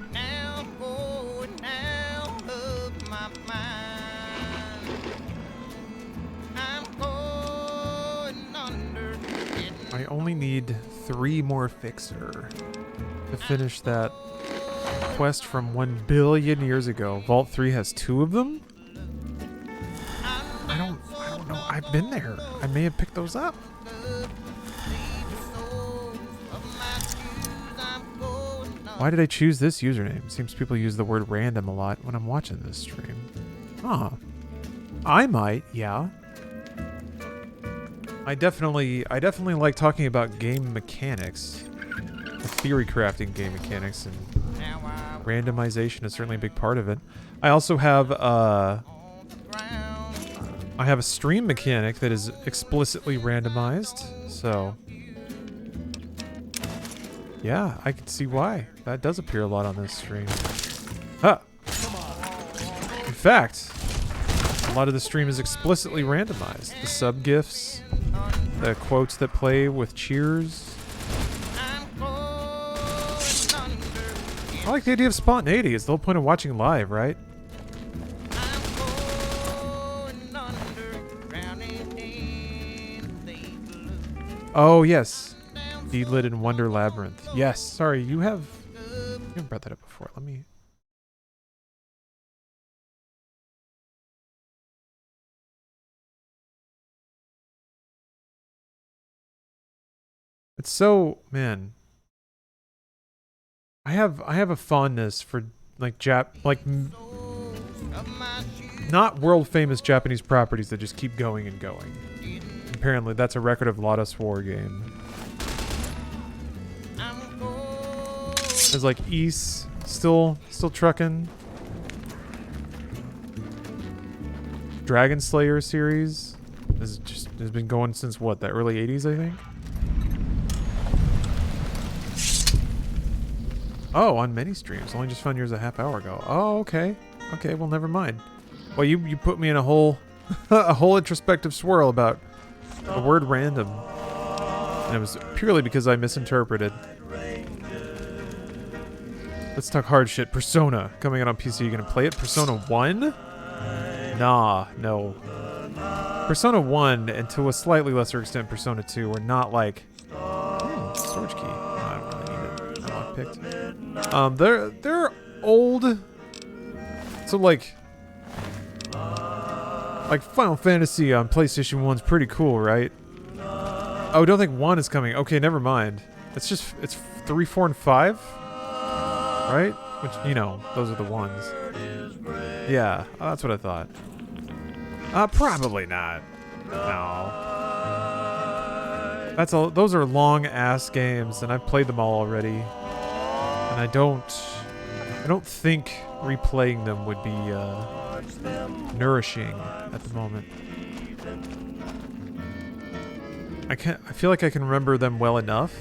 I only need 3 more fixer to finish that quest from 1 billion years ago. Vault 3 has 2 of them? I don't know. I've been there. I may have picked those up. Why did I choose this username? Seems people use the word random a lot when I'm watching this stream. Huh. I might, yeah. I definitely like talking about game mechanics, theory crafting game mechanics, and randomization is certainly a big part of it. I also have a stream mechanic that is explicitly randomized, so yeah, I can see why that does appear a lot on this stream. Huh. In fact, a lot of the stream is explicitly randomized. The sub-gifs, the quotes that play with cheers. I like the idea of spontaneity. It's the whole point of watching live, right? Oh, yes. Deedlit and Wonder Labyrinth. Yes, sorry, you have brought that up before. Let me... It's so, man. I have a fondness for not world famous Japanese properties that just keep going and going. Apparently, that's a record of Lotus War game. There's like East still trucking. Dragon Slayer series has been going since what, the early 80s, I think. Oh, on many streams. Only just found yours a half hour ago. Oh, okay. Okay, well, never mind. Well, you put me in a whole a whole introspective swirl about the word random. And it was purely because I misinterpreted. Let's talk hard shit. Persona coming out on PC. You gonna play it? Persona 1? Nah, no. Persona 1, and to a slightly lesser extent Persona 2, were not like... storage key. No, I don't really need it. I'm lockpicked. They're old. So like Final Fantasy on PlayStation 1's pretty cool, right? Oh, don't think 1 is coming. Okay, never mind. It's 3, 4, and 5? Right? Which, you know, those are the ones. Yeah, that's what I thought. Probably not. No. Those are long ass games, and I've played them all already. And I don't think replaying them would be nourishing at the moment. I feel like I can remember them well enough.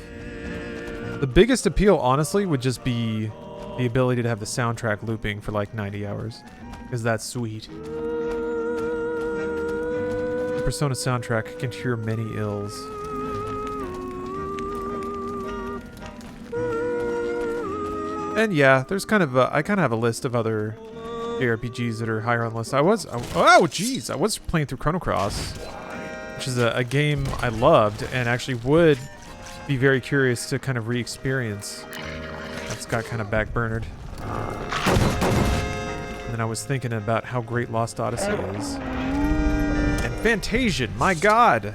The biggest appeal, honestly, would just be the ability to have the soundtrack looping for like 90 hours. Because that's sweet. The Persona soundtrack can cure many ills. And yeah, there's I kind of have a list of other JRPGs that are higher on the list. I was playing through Chrono Cross, which is a game I loved and actually would be very curious to kind of re-experience. That's got kind of backburnered. And then I was thinking about how great Lost Odyssey is. And Fantasian, my god!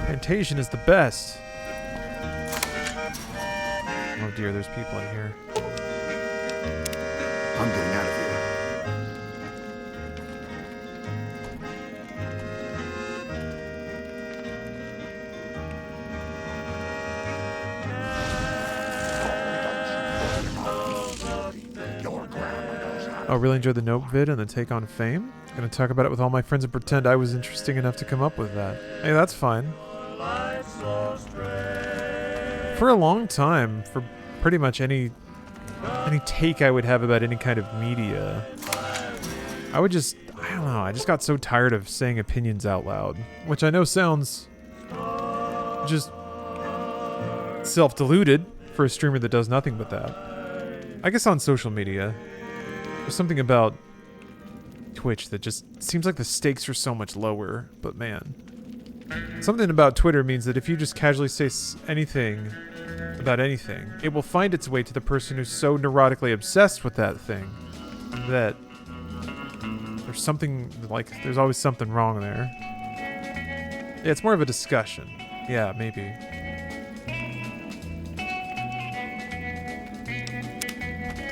Fantasian is the best. Oh dear, there's people in here. I'm getting out of here. Oh, really enjoyed the Nope vid and the Take on Fame. Gonna talk about it with all my friends and pretend I was interesting enough to come up with that. Hey, that's fine. For a long time, for pretty much any take I would have about any kind of media, I don't know, I just got so tired of saying opinions out loud, which I know sounds just self-deluded for a streamer that does nothing but that. I guess on social media, there's something about Twitch that just seems like the stakes are so much lower, but man. Something about Twitter means that if you just casually say anything about anything, it will find its way to the person who's so neurotically obsessed with that thing that there's something, like, there's always something wrong there. Yeah, it's more of a discussion. Yeah, maybe.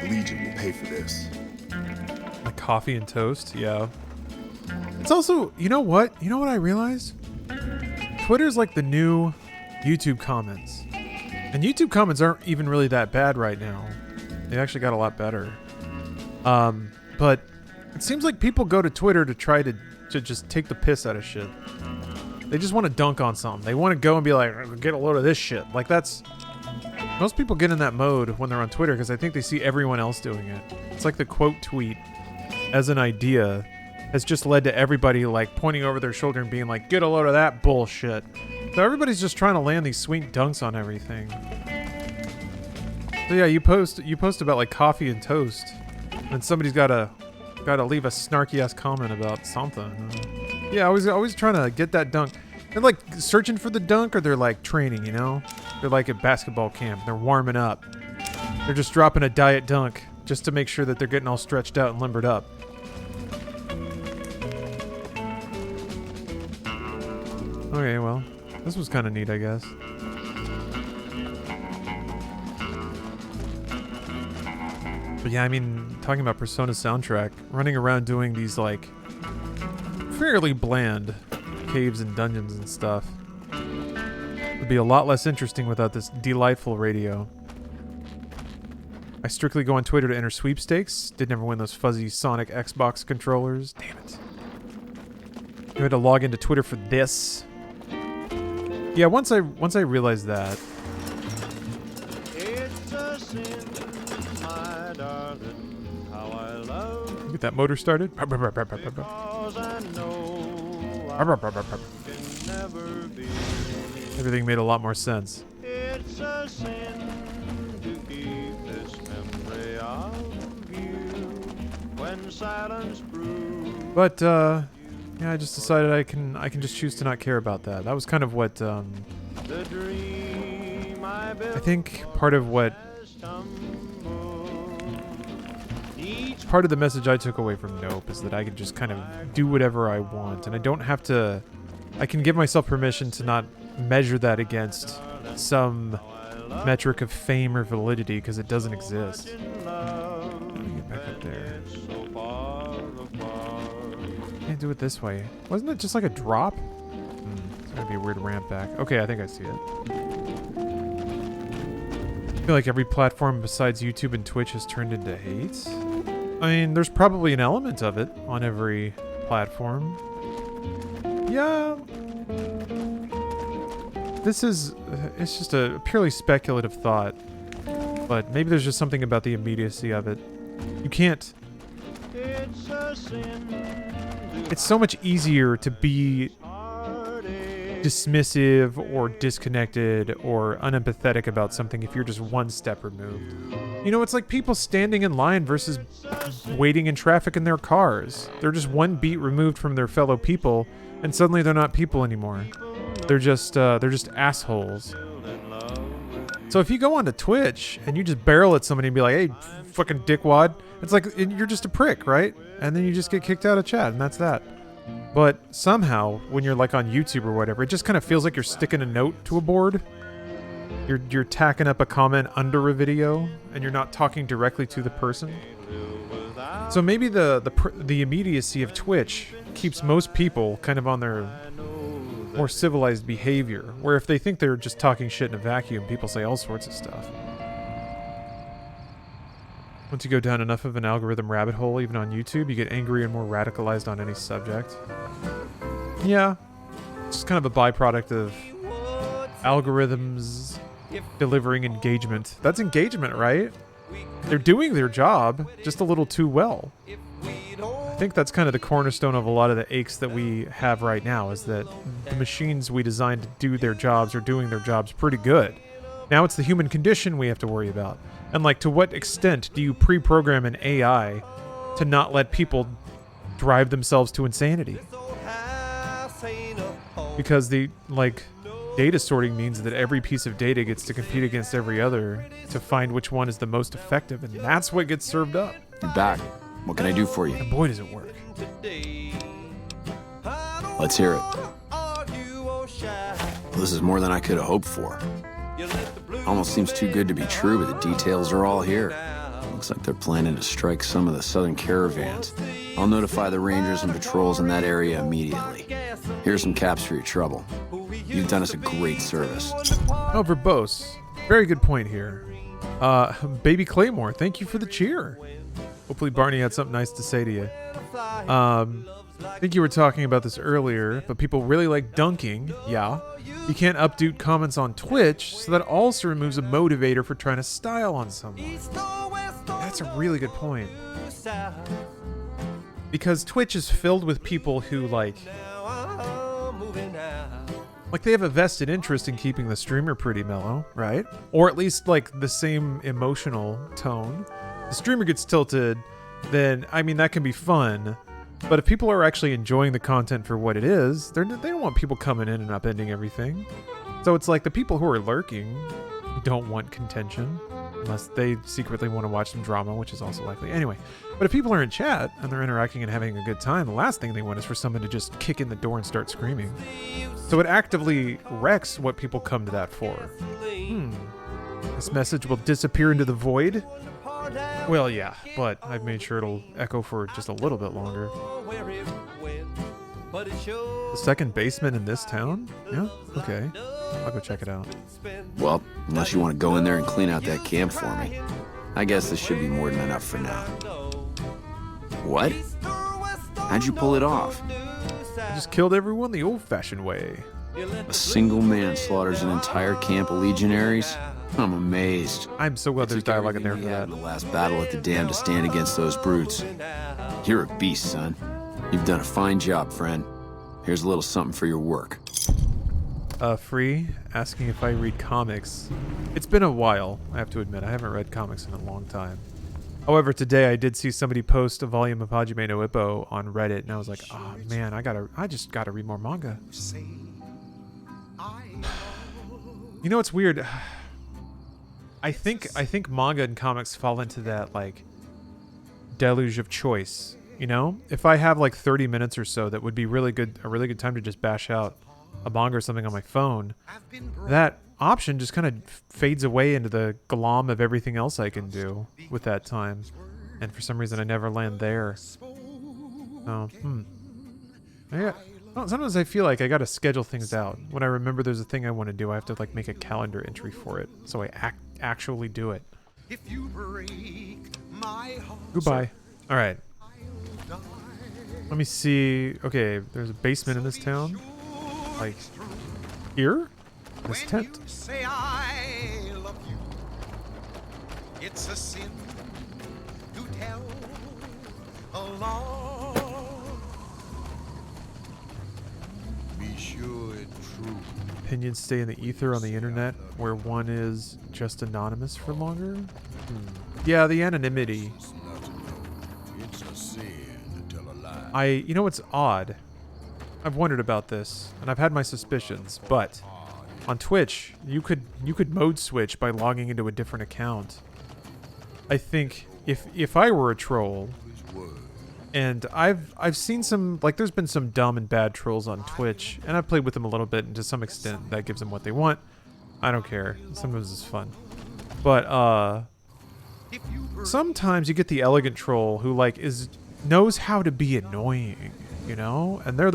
The Legion will pay for this. Like coffee and toast, yeah. It's also, you know what? You know what I realized? Twitter's like the new YouTube comments. And YouTube comments aren't even really that bad right now. They actually got a lot better. But it seems like people go to Twitter to try to just take the piss out of shit. They just want to dunk on something. They want to go and be like, get a load of this shit. Like that's... Most people get in that mode when they're on Twitter because I think they see everyone else doing it. It's like the quote tweet as an idea has just led to everybody like pointing over their shoulder and being like, get a load of that bullshit. So everybody's just trying to land these sweet dunks on everything. So yeah, you post about like coffee and toast, and somebody's gotta leave a snarky ass comment about something. Yeah, always trying to get that dunk. They're like searching for the dunk, or they're like training, you know? They're like at basketball camp. They're warming up. They're just dropping a diet dunk just to make sure that they're getting all stretched out and limbered up. Okay, well, this was kind of neat, I guess. But yeah, I mean, talking about Persona soundtrack, running around doing these like fairly bland caves and dungeons and stuff would be a lot less interesting without this delightful radio. I strictly go on Twitter to enter sweepstakes. Did never win those fuzzy Sonic Xbox controllers. Damn it. I had to log into Twitter for this. Yeah, once I realized that, It's a sin Get that motor started. Everything made a lot more sense. It's a sin to keep this memory of you when silence proves. But yeah, I just decided I can just choose to not care about that. That was kind of what The dream I built I think part of what part of the message I took away from Nope is that I can just kind of do whatever I want, and I don't have to. I can give myself permission to not measure that against some metric of fame or validity because it doesn't exist. Let me get back up there. Can't do it this way. Wasn't it just like a drop? It's gonna be a weird ramp back. Okay, I think I see it. I feel like every platform besides YouTube and Twitch has turned into hate. I mean, there's probably an element of it on every platform. Yeah. This is, it's just a purely speculative thought. But maybe there's just something about the immediacy of it. You can't... It's so much easier to be dismissive or disconnected or unempathetic about something if you're just one step removed. You know, it's like people standing in line versus waiting in traffic in their cars. They're just one beat removed from their fellow people, and suddenly they're not people anymore. They're just assholes. So if you go onto Twitch and you just barrel at somebody and be like, "Hey, fucking dickwad," it's like you're just a prick, right? And then you just get kicked out of chat, and that's that. But somehow, when you're like on YouTube or whatever, it just kind of feels like you're sticking a note to a board. You're tacking up a comment under a video, and you're not talking directly to the person. So maybe the immediacy of Twitch keeps most people kind of on their more civilized behavior, where if they think they're just talking shit in a vacuum, people say all sorts of stuff. Once you go down enough of an algorithm rabbit hole, even on YouTube, you get angry and more radicalized on any subject. Yeah, it's just kind of a byproduct of algorithms delivering engagement. That's engagement, right? They're doing their job, just a little too well. I think that's kind of the cornerstone of a lot of the aches that we have right now, is that the machines we designed to do their jobs are doing their jobs pretty good. Now it's the human condition we have to worry about. And like, to what extent do you pre-program an AI to not let people drive themselves to insanity? Because the, like, data sorting means that every piece of data gets to compete against every other to find which one is the most effective, and that's what gets served up. You're back. What can I do for you? And boy, does it work. Let's hear it. This is more than I could have hoped for. Almost seems too good to be true, but the details are all here. Looks like they're planning to strike some of the southern caravans. I'll notify the rangers and patrols in that area immediately. Here's some caps for your trouble. You've done us a great service. Oh, verbose. Very good point here. Baby Claymore, thank you for the cheer. Hopefully Barney had something nice to say to you. I think you were talking about this earlier, but people really like dunking. Yeah. You can't update comments on Twitch, so that also removes a motivator for trying to style on someone. That's a really good point. Because Twitch is filled with people who, like they have a vested interest in keeping the streamer pretty mellow, right? Or at least, like, the same emotional tone. The streamer gets tilted, then, I mean, that can be fun. But if people are actually enjoying the content for what it is, they don't want people coming in and upending everything. So it's like the people who are lurking don't want contention, unless they secretly want to watch some drama, which is also likely. Anyway, but if people are in chat and they're interacting and having a good time, the last thing they want is for someone to just kick in the door and start screaming. So it actively wrecks what people come to that for. This message will disappear into the void? Well, yeah, but I've made sure it'll echo for just a little bit longer. The second basement in this town? Yeah? Okay. I'll go check it out. Well, unless you want to go in there and clean out that camp for me. I guess this should be more than enough for now. What? How'd you pull it off? I just killed everyone the old-fashioned way. A single man slaughters an entire camp of legionaries? I'm amazed. I'm so glad there's dialogue in there for that. The last battle at the dam to stand against those brutes. You're a beast, son. You've done a fine job, friend. Here's a little something for your work. Free, asking if I read comics. It's been a while, I have to admit. I haven't read comics in a long time. However, today I did see somebody post a volume of Hajime no Ippo on Reddit, and I was like, oh man, I just gotta read more manga. You know what's weird? I think manga and comics fall into that like deluge of choice. You know, if I have like 30 minutes or so, that would be a really good time to just bash out a manga or something on my phone. That option just kind of fades away into the glom of everything else I can do with that time, and for some reason I never land there. Oh, sometimes I feel like I gotta schedule things out. When I remember there's a thing I want to do, I have to like make a calendar entry for it, so I actually do it. Goodbye. All right. Let me see. Okay, there's a basement in this town. Like here? This tent? Say I love you. It's a sin to tell a lie. Be sure it's true. Opinions stay in the ether on the internet, where one is just anonymous for longer? Yeah, the anonymity. It's a sin to tell a lie. You know what's odd? I've wondered about this, and I've had my suspicions, but on Twitch, you could mode switch by logging into a different account. I think if I were a troll, and I've seen some, like, there's been some dumb and bad trolls on Twitch, and I've played with them a little bit, and to some extent that gives them what they want. I don't care. Sometimes it's fun. But sometimes you get the elegant troll who like knows how to be annoying, you know? And they're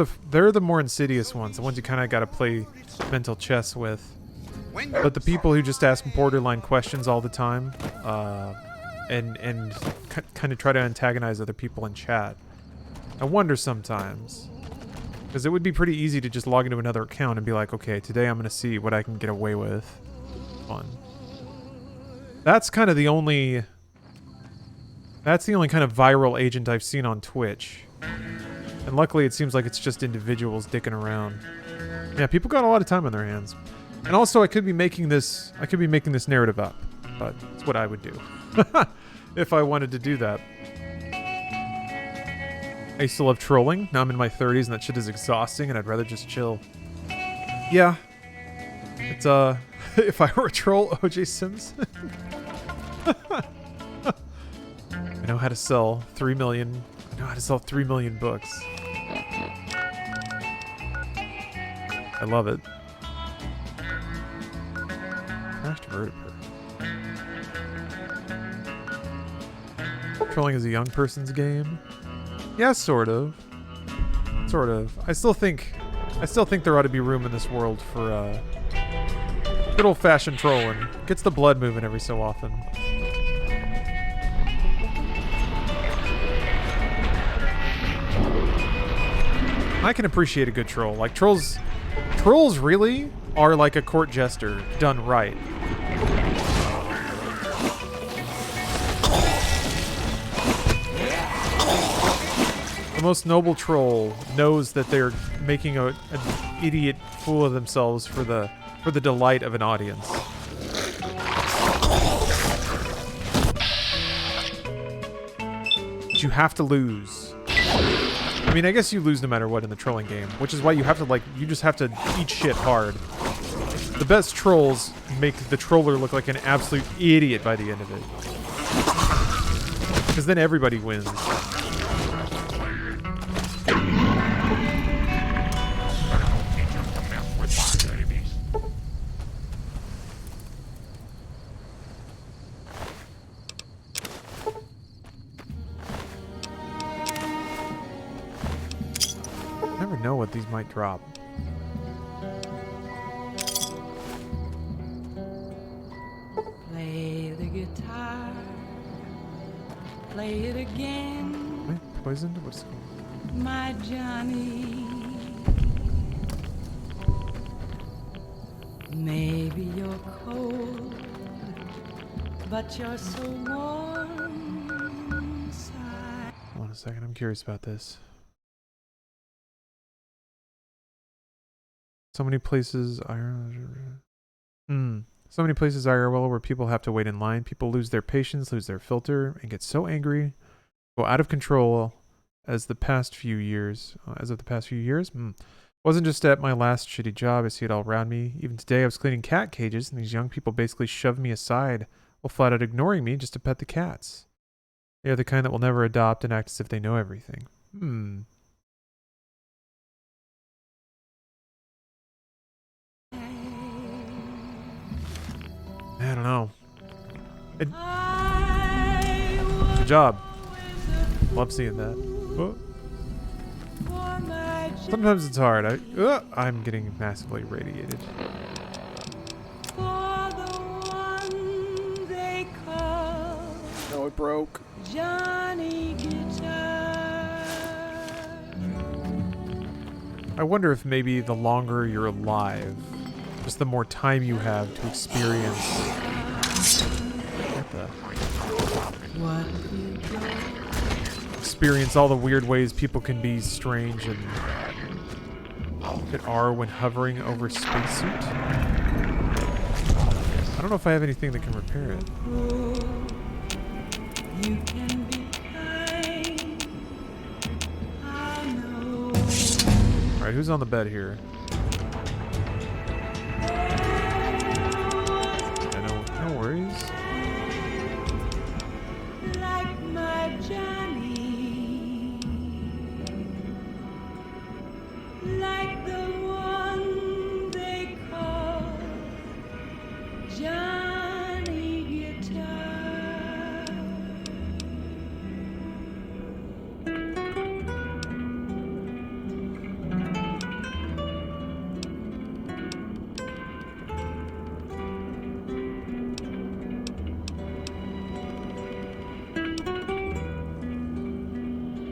the more insidious ones, the ones you kind of got to play mental chess with. But the people who just ask borderline questions all the time, and kind of try to antagonize other people in chat, I wonder sometimes, because it would be pretty easy to just log into another account and be like, okay, today I'm going to see what I can get away with. Fun. That's kind of the only kind of viral agent I've seen on Twitch. And luckily it seems like it's just individuals dicking around. Yeah, people got a lot of time on their hands. And also I could be making this narrative up, but it's what I would do. If I wanted to do that. I used to love trolling. Now I'm in my 30s and that shit is exhausting and I'd rather just chill. Yeah. It's if I were a troll, OJ Sims. I know how to sell 3 million. I know how to sell 3 million books. I love it. Crashed vertebrae. Trolling is a young person's game. Yeah, sort of. Sort of. I still think there ought to be room in this world for good old-fashioned trolling. Gets the blood moving every so often. I can appreciate a good troll. Like trolls really are like a court jester done right. The most noble troll knows that they're making an idiot fool of themselves for the delight of an audience. But you have to lose. I mean, I guess you lose no matter what in the trolling game, which is why you have to, you just have to eat shit hard. The best trolls make the troller look like an absolute idiot by the end of it. Because then everybody wins. Never know what these might drop. Play the guitar. Play it again. Am I poisoned? What's it called? My Johnny. Maybe you're cold, but you're so warm inside. Hold on a second, I'm curious about this. So many places So many places IRL where people have to wait in line. People lose their patience, lose their filter, and get so angry, go out of control as of the past few years. Wasn't just at my last shitty job. I see it all around me. Even today I was cleaning cat cages and these young people basically shoved me aside while flat out ignoring me just to pet the cats. They are the kind that will never adopt and act as if they know everything. I don't know. Good job. Love seeing that. Oh. Sometimes it's hard. I'm getting massively radiated. Oh, it broke. I wonder if maybe the longer you're alive, just the more time you have to experience. What the? Experience all the weird ways people can be strange and are when hovering over spacesuit. I don't know if I have anything that can repair it. You can be kind. I know. All right, who's on the bed here? No worries. Like my Johnny, like the one they call Johnny Guitar.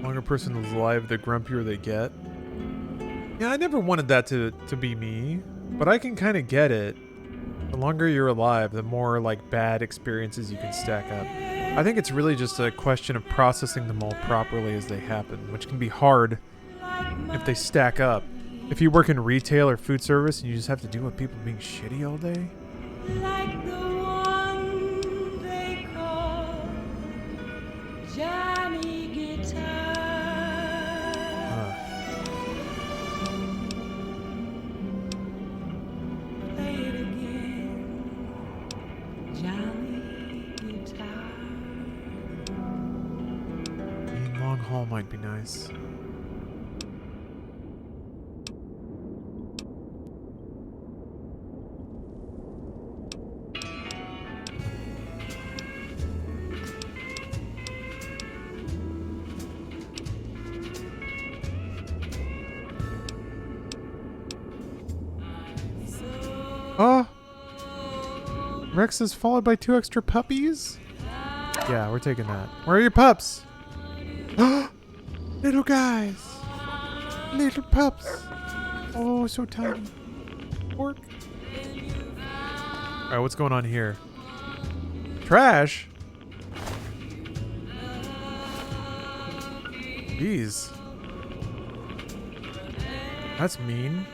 Longer person is alive, the grumpier they get. Yeah, I never wanted that to be me, but I can kind of get it. The longer you're alive, the more like bad experiences you can stack up. I think it's really just a question of processing them all properly as they happen, which can be hard if they stack up. If you work in retail or food service and you just have to deal with people being shitty all day. Like the one they call Johnny Guitar. Play it again, Johnny Guitar. Long haul might be nice. Oh! Rex is followed by 2 extra puppies? Yeah, we're taking that. Where are your pups? Little guys! Little pups! Oh, so tiny. Pork. Alright, what's going on here? Trash? Jeez. That's mean.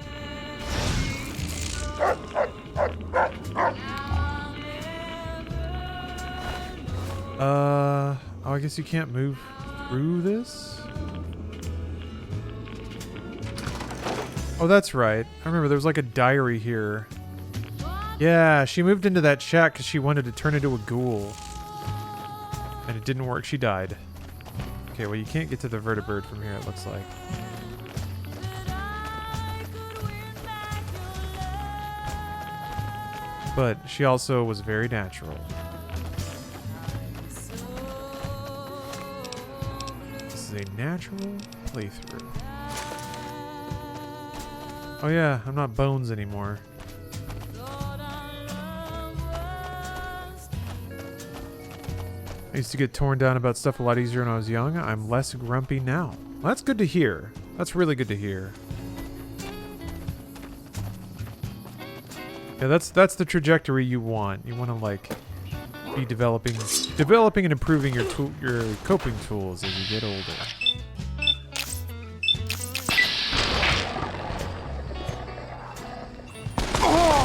Oh, I guess you can't move through this? Oh, that's right. I remember there was like a diary here. Yeah, she moved into that shack because she wanted to turn into a ghoul. And it didn't work. She died. Okay, well, you can't get to the vertibird from here, it looks like. But she also was very natural. This is a natural playthrough. Oh yeah, I'm not Bones anymore. I used to get torn down about stuff a lot easier when I was young. I'm less grumpy now. Well, that's good to hear. That's really good to hear. Yeah, that's the trajectory you want. You want to like be developing and improving your coping tools as you get older.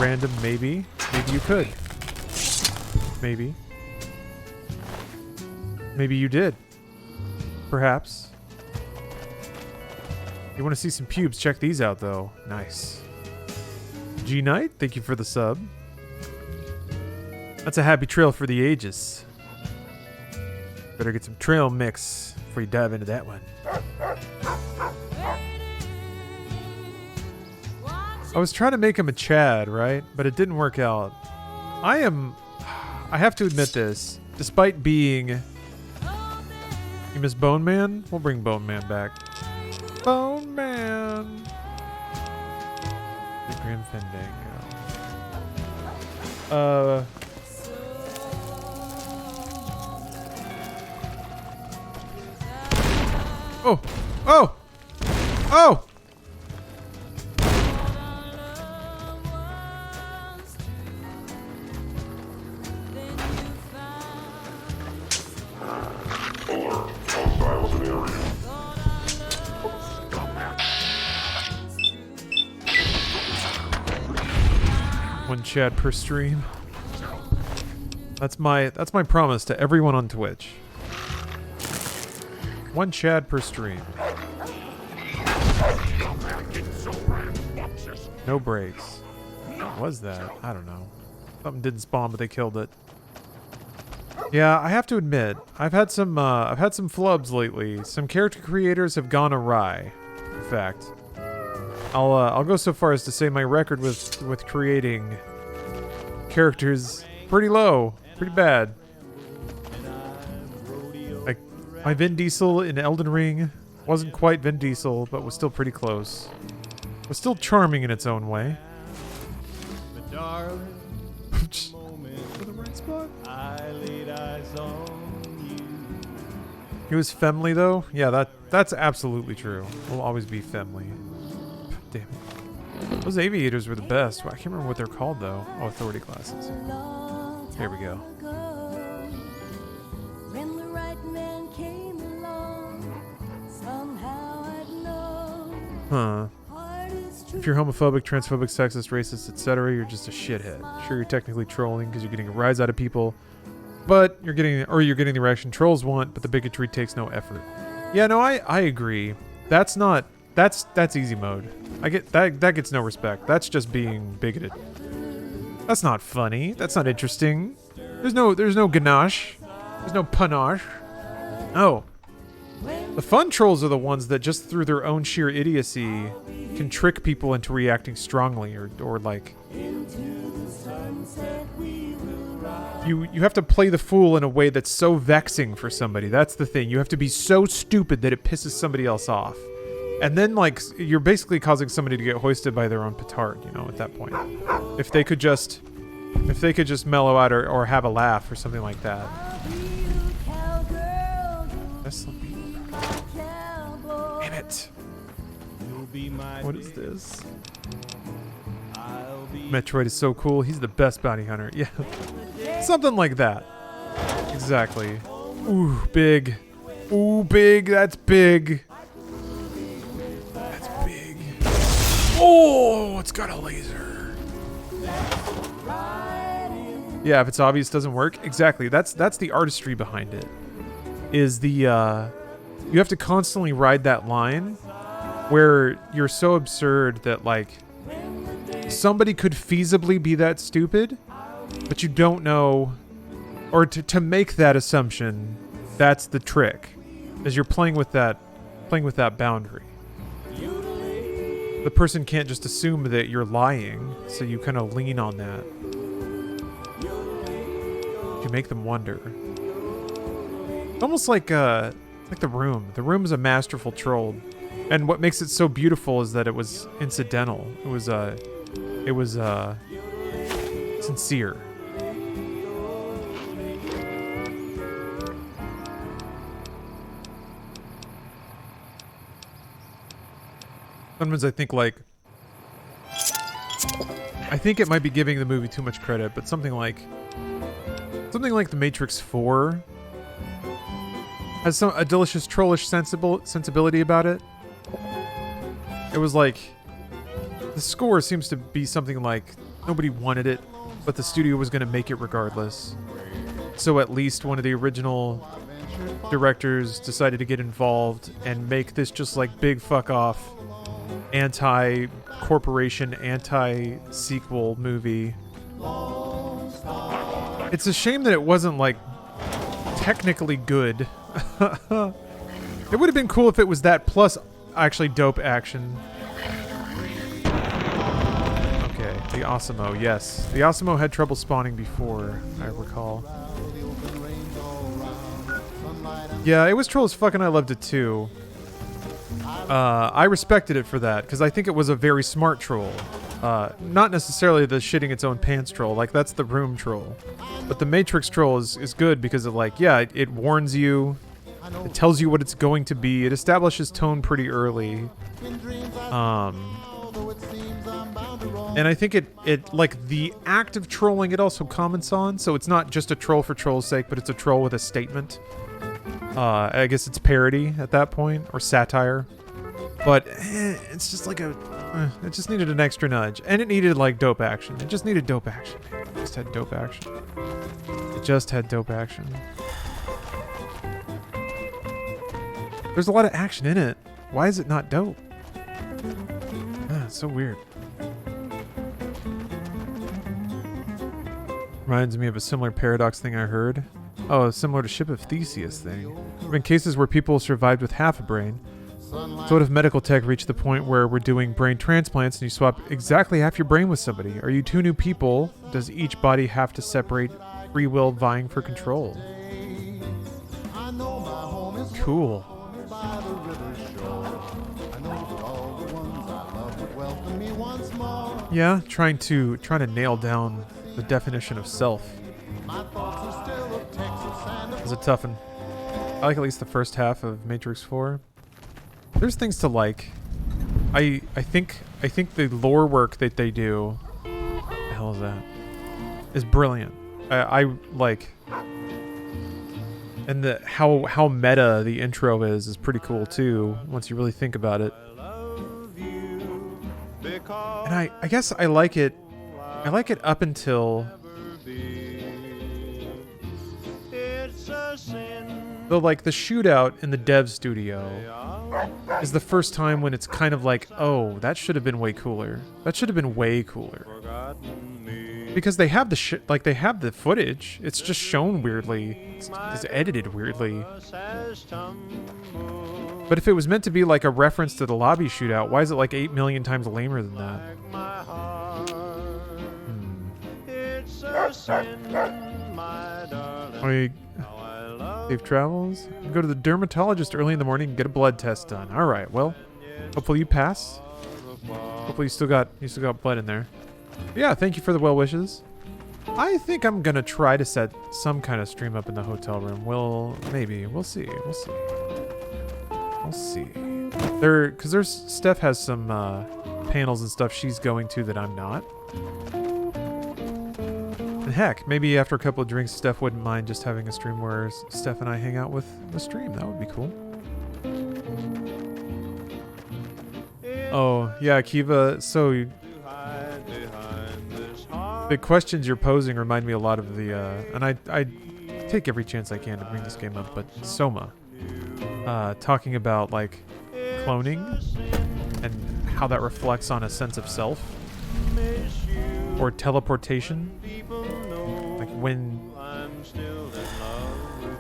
Random, maybe. Maybe you could. Maybe. Maybe you did. Perhaps. You want to see some pubes? Check these out, though. Nice. G Knight, thank you for the sub. That's a happy trail for the ages. Better get some trail mix before you dive into that one. I was trying to make him a Chad, right? But it didn't work out. I have to admit this. Despite being... You miss Bone Man? We'll bring Bone Man back. Bone Man! The Grim Fandango. Oh! Oh! Oh! One Chad per stream. That's my promise to everyone on Twitch. One Chad per stream. No breaks. What was that? I don't know. Something didn't spawn, but they killed it. Yeah, I have to admit, I've had some flubs lately. Some character creators have gone awry. In fact, I'll go so far as to say my record with creating characters pretty low, pretty bad. Like my Vin Diesel in Elden Ring wasn't quite Vin Diesel, but was still pretty close. Was still charming in its own way. For the right spot. He was Femly though. Yeah, that's absolutely true. Will always be Femly. Damn it. Those aviators were the best. I can't remember what they're called though. Oh, authority classes. Here we go. Huh. If you're homophobic, transphobic, sexist, racist, etc., you're just a shithead. Sure, you're technically trolling because you're getting a rise out of people, but you're getting the reaction trolls want, but the bigotry takes no effort. Yeah, no, I agree. That's easy mode. I get that gets no respect. That's just being bigoted. That's not funny. That's not interesting. There's no ganache. There's no panache. No. The fun trolls are the ones that just through their own sheer idiocy can trick people into reacting strongly or like you have to play the fool in a way that's so vexing for somebody. That's the thing. You have to be so stupid that it pisses somebody else off. And then like you're basically causing somebody to get hoisted by their own petard, you know, at that point. If they could just mellow out or have a laugh or something like that. That's damn it. What is this? Metroid is so cool. He's the best bounty hunter. Yeah. Something like that. Exactly. Ooh, big. Ooh, big. That's big. That's big. Oh, it's got a laser. Yeah, if it's obvious, it doesn't work. Exactly. That's the artistry behind it. Is the you have to constantly ride that line where you're so absurd that like somebody could feasibly be that stupid, but you don't know, or to make that assumption. That's the trick, is you're playing with that boundary. The person can't just assume that you're lying, so you kind of lean on that. You make them wonder. It's almost like The Room. The Room is a masterful troll, and what makes it so beautiful is that it was incidental. It was sincere. Sometimes I think like I think it might be giving the movie too much credit, but something like The Matrix 4 has a delicious trollish sensibility about it. It was like, the score seems to be something like nobody wanted it, but the studio was going to make it regardless. So at least one of the original directors decided to get involved and make this just like big fuck off anti-corporation, anti-sequel movie. It's a shame that it wasn't like technically good. It would have been cool if it was that plus actually dope action. Okay, the Osimo, yes. The Osimo had trouble spawning before, I recall. Yeah, it was troll as fuck and I loved it too. I respected it for that, because I think it was a very smart troll. Not necessarily the shitting its own pants troll, like that's the room troll. But the Matrix troll is good because of like, yeah, it warns you, it tells you what it's going to be, it establishes tone pretty early. And I think it like the act of trolling it also comments on, so it's not just a troll for troll's sake, but it's a troll with a statement. I guess it's parody at that point, or satire. But it's just like it just needed an extra nudge. And it needed like dope action. It just needed dope action. It just had dope action. It just had dope action. There's a lot of action in it. Why is it not dope? It's so weird. Reminds me of a similar paradox thing I heard. Oh, similar to Ship of Theseus thing. There have been cases where people survived with half a brain. So what if medical tech reached the point where we're doing brain transplants and you swap exactly half your brain with somebody? Are you two new people? Does each body have to separate, free will vying for control? Cool. Yeah, trying to nail down the definition of self. It's a tough one. I like at least the first half of Matrix 4. There's things to like. I think the lore work that they do, what the hell is that? Is brilliant. I like, and the how meta the intro is pretty cool too. Once you really think about it. And I guess I like it. I like it up until the shootout in the dev studio is the first time when it's kind of like, oh, that should have been way cooler. That should have been way cooler. Because they have the they have the footage. It's just shown weirdly. It's edited weirdly. But if it was meant to be like a reference to the lobby shootout, why is it like 8 million times lamer than that? Safe travels. Go to the dermatologist early in the morning and get a blood test done. All right. Well, hopefully you pass. Hopefully you still got blood in there. But yeah. Thank you for the well wishes. I think I'm gonna try to set some kind of stream up in the hotel room. Maybe. We'll see. We'll see. Because Steph has some panels and stuff she's going to that I'm not. And heck, maybe after a couple of drinks, Steph wouldn't mind just having a stream where Steph and I hang out with the stream. That would be cool. Oh, yeah, Kiva. So, the questions you're posing remind me a lot of the... and I take every chance I can to bring this game up, but Soma. Talking about, like, cloning and how that reflects on a sense of self. Or teleportation. Like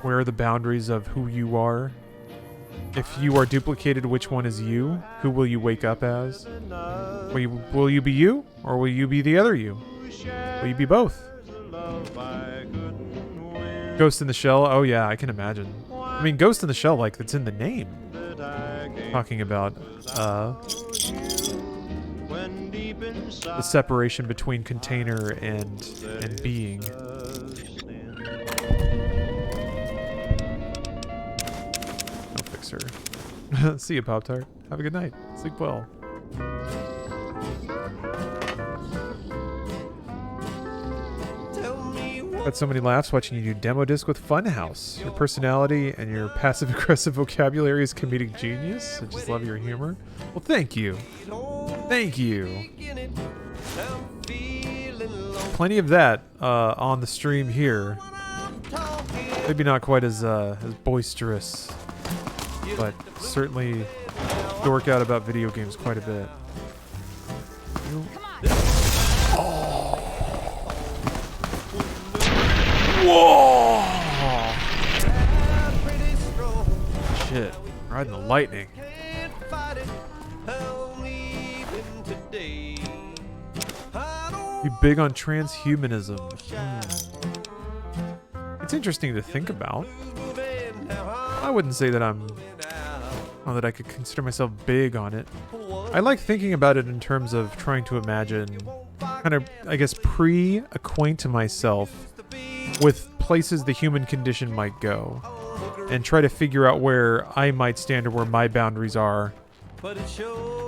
where are the boundaries of who you are? If you are duplicated, which one is you? Who will you wake up as? Will you be you? Or will you be the other you? Will you be both? Ghost in the Shell? Oh yeah, I can imagine. I mean, Ghost in the Shell, like, that's in the name. Talking about, the separation between container and being. I'll fix her. See you, Pop-Tart. Have a good night. Sleep well. Had so many laughs watching you do demo disc with Funhouse. Your personality and your passive-aggressive vocabulary is comedic genius. I just love your humor. Well, thank you. Thank you. Plenty of that on the stream here. Maybe not quite as boisterous, but certainly dork out about video games quite a bit. Oh. Whoa! Shit. Riding the lightning. You big on transhumanism. It's interesting to think about. I wouldn't say that that I could consider myself big on it. I like thinking about it in terms of trying to imagine, kind of, I guess, pre-acquaint myself with places the human condition might go, and try to figure out where I might stand or where my boundaries are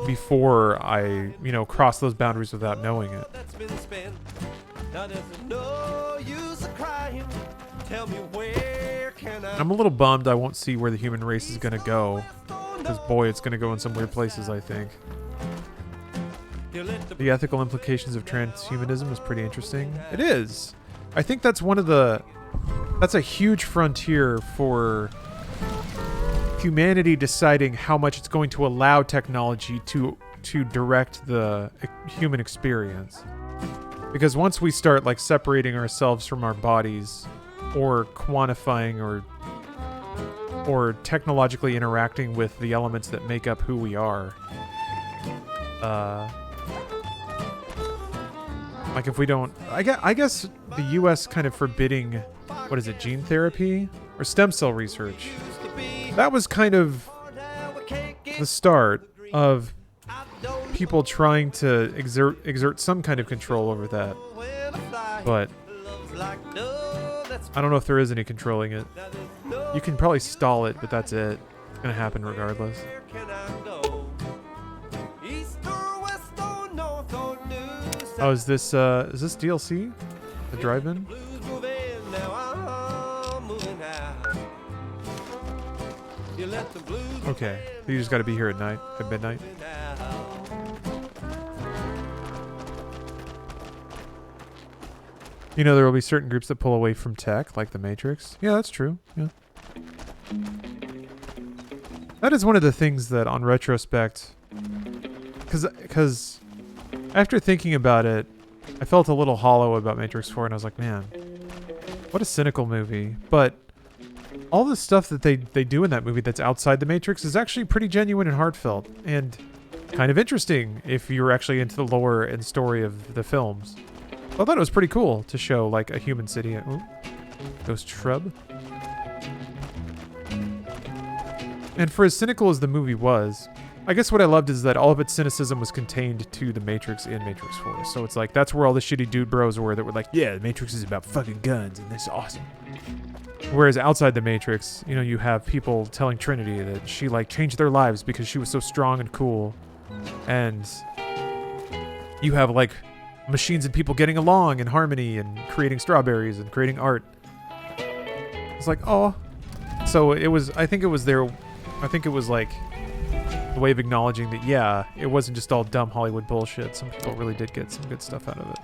before I, cross those boundaries without knowing it. I'm a little bummed I won't see where the human race is going to go, because boy, it's going to go in some weird places, I think. The ethical implications of transhumanism is pretty interesting. It is. I think that's that's a huge frontier for humanity deciding how much it's going to allow technology to direct the human experience. Because once we start separating ourselves from our bodies, or quantifying or technologically interacting with the elements that make up who we are, if we don't, I guess the U.S. kind of forbidding, what is it, gene therapy or stem cell research. That was kind of the start of people trying to exert some kind of control over that. But I don't know if there is any controlling it. You can probably stall it, but that's it. It's gonna happen regardless. Oh, is this DLC? The drive-in? Okay, you just gotta be here at midnight. There will be certain groups that pull away from tech, like the Matrix. Yeah, that's true. Yeah. That is one of the things that, on retrospect, because after thinking about it, I felt a little hollow about Matrix 4, and I was like, man, what a cynical movie. But all the stuff that they do in that movie that's outside the Matrix is actually pretty genuine and heartfelt, and kind of interesting if you're actually into the lore and story of the films. I thought it was pretty cool to show a human city. Ooh, ghost shrub. And for as cynical as the movie was, I guess what I loved is that all of its cynicism was contained to the Matrix in Matrix 4. So it's that's where all the shitty dude bros were that were yeah, the Matrix is about fucking guns and this is awesome. Whereas outside the Matrix, you have people telling Trinity that she changed their lives because she was so strong and cool. And you have machines and people getting along in harmony and creating strawberries and creating art. It's oh. So it was, I think it was the way of acknowledging that, yeah, it wasn't just all dumb Hollywood bullshit. Some people really did get some good stuff out of it.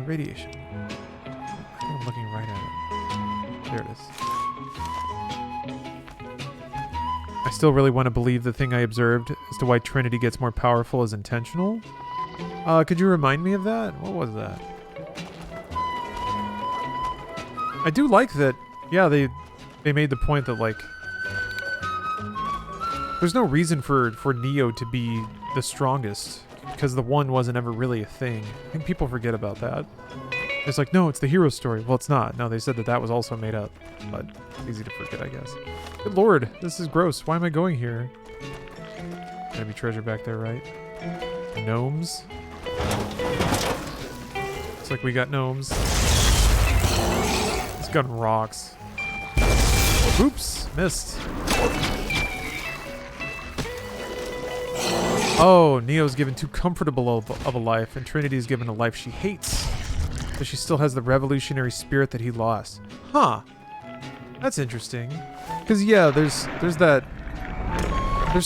Radiation. I think I'm looking right at it. There it is. I still really want to believe the thing I observed as to why Trinity gets more powerful is intentional. Could you remind me of that? What was that? I do like that, yeah, they made the point that, there's no reason for Neo to be the strongest, because the one wasn't ever really a thing. I think people forget about that. It's no, it's the hero story. Well, it's not. No, they said that was also made up, but it's easy to forget, I guess. Good lord, this is gross. Why am I going here? Gotta be treasure back there, right? Gnomes? Looks like we got gnomes. This gun rocks. Oops, missed. Oh, Neo's given too comfortable of a life, and Trinity is given a life she hates. But she still has the revolutionary spirit that he lost. Huh. That's interesting. Because, yeah, there's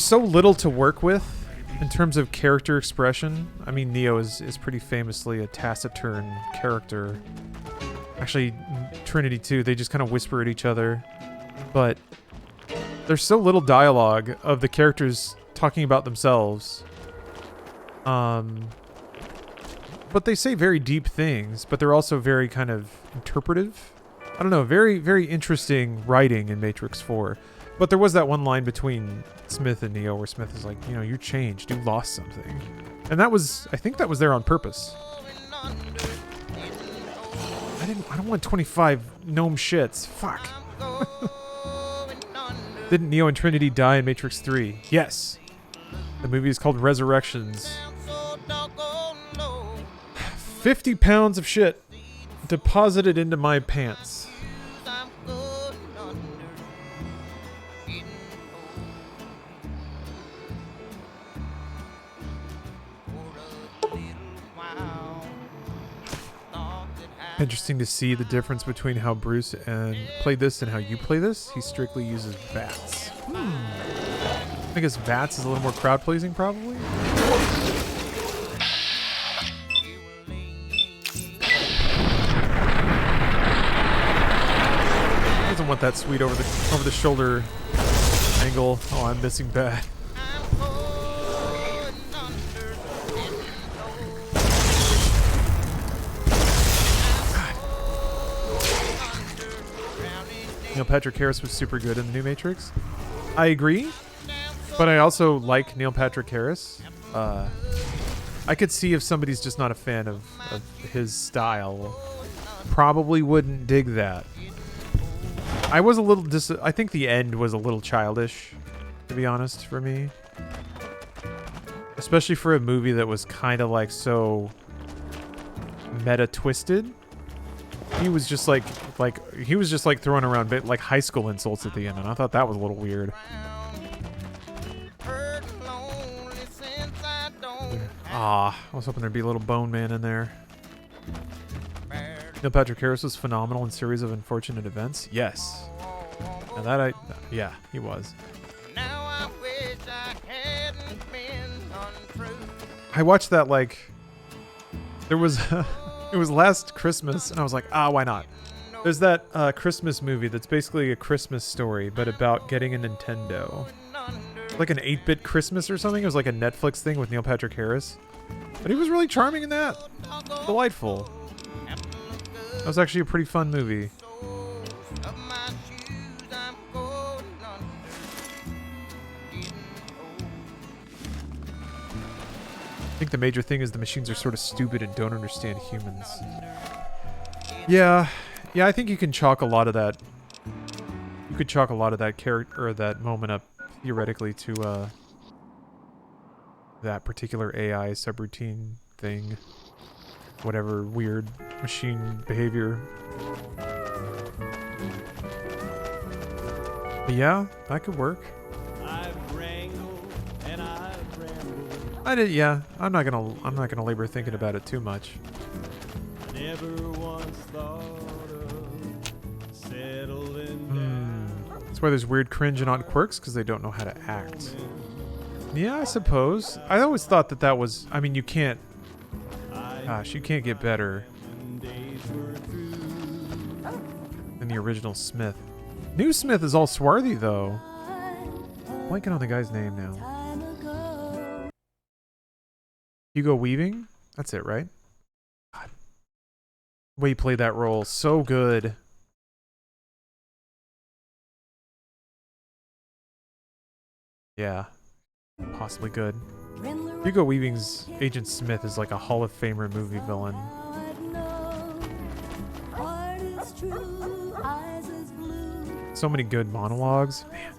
so little to work with in terms of character expression. I mean, Neo is pretty famously a taciturn character. Actually, Trinity too. They just kind of whisper at each other. But there's so little dialogue of the characters talking about themselves. But they say very deep things, but they're also very kind of interpretive. I don't know, very, very interesting writing in Matrix 4. But there was that one line between Smith and Neo where Smith is like, you know, you changed, you lost something. And that was, I think that was there on purpose. I don't want 25 gnome shits. Fuck. Didn't Neo and Trinity die in Matrix 3? Yes. The movie is called Resurrections. 50 pounds of shit deposited into my pants. Interesting to see the difference between how Bruce played this and how you play this. He strictly uses VATS. I guess VATS is a little more crowd-pleasing, probably. Doesn't want that sweet over the shoulder angle. Oh, I'm missing bad. Neil Patrick Harris was super good in the new Matrix. I agree, but I also like Neil Patrick Harris. I could see if somebody's just not a fan of his style, probably wouldn't dig that. I was a little I think the end was a little childish, to be honest, for me. Especially for a movie that was kind of like so meta-twisted. He was just like throwing around like high school insults at the end, and I thought that was a little weird. Ah, I was hoping there'd be a little Bone Man in there. Neil Patrick Harris was phenomenal in Series of Unfortunate Events. Yes. And that yeah, he was. I watched that like there was it was last Christmas, and I was like, why not? There's that Christmas movie that's basically a Christmas story, but about getting a Nintendo. Like an 8-bit Christmas or something. It was like a Netflix thing with Neil Patrick Harris. But he was really charming in that. Delightful. That was actually a pretty fun movie. I think the major thing is the machines are sort of stupid and don't understand humans. Yeah, I think you can chalk a lot of that. You could chalk a lot of that character or that moment up theoretically to that particular AI subroutine thing, whatever weird machine behavior. But yeah, that could work. Yeah. I'm not gonna labor thinking about it too much. Never once thought of settling. That's why there's weird cringe and odd quirks, because they don't know how to act. Yeah, I suppose. I always thought that was. I mean, you can't. Gosh, you can't get better than the original Smith. New Smith is all swarthy though. Blanking on the guy's name now. Hugo Weaving? That's it, right? God. The way he played that role, so good. Yeah. Possibly good. Hugo Weaving's Agent Smith is like a Hall of Famer movie villain. So many good monologues. Man.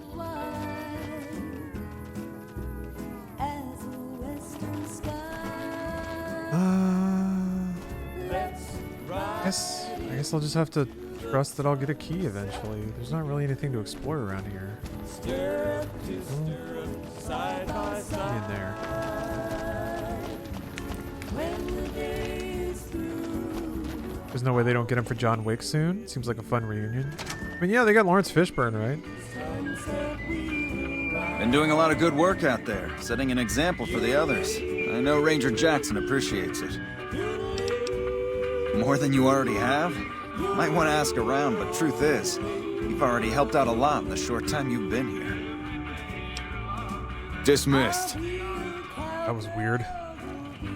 I guess I'll just have to trust that I'll get a key eventually. There's not really anything to explore around here. In there. There's no way they don't get him for John Wick soon. Seems like a fun reunion. I mean, yeah, they got Lawrence Fishburne, right? Been doing a lot of good work out there, setting an example for the others. I know Ranger Jackson appreciates it. More than you already have? Might want to ask around, but truth is, you've already helped out a lot in the short time you've been here. Dismissed. That was weird.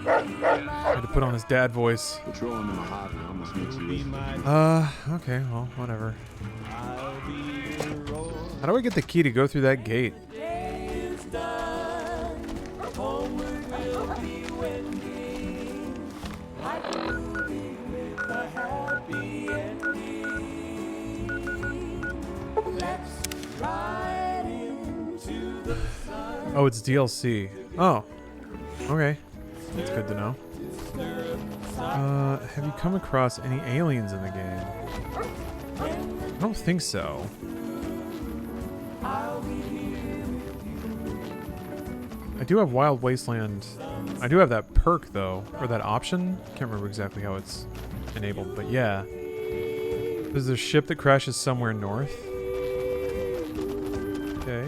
Had to put on his dad voice. Patrolling the Mojave almost makes you easy. Okay, well, whatever. How do I get the key to go through that gate? Oh, it's DLC. Oh, okay. That's good to know. Have you come across any aliens in the game? I don't think so. I do have Wild Wasteland. I do have that perk, though, or that option. Can't remember exactly how it's enabled, but yeah. There's a ship that crashes somewhere north. Okay.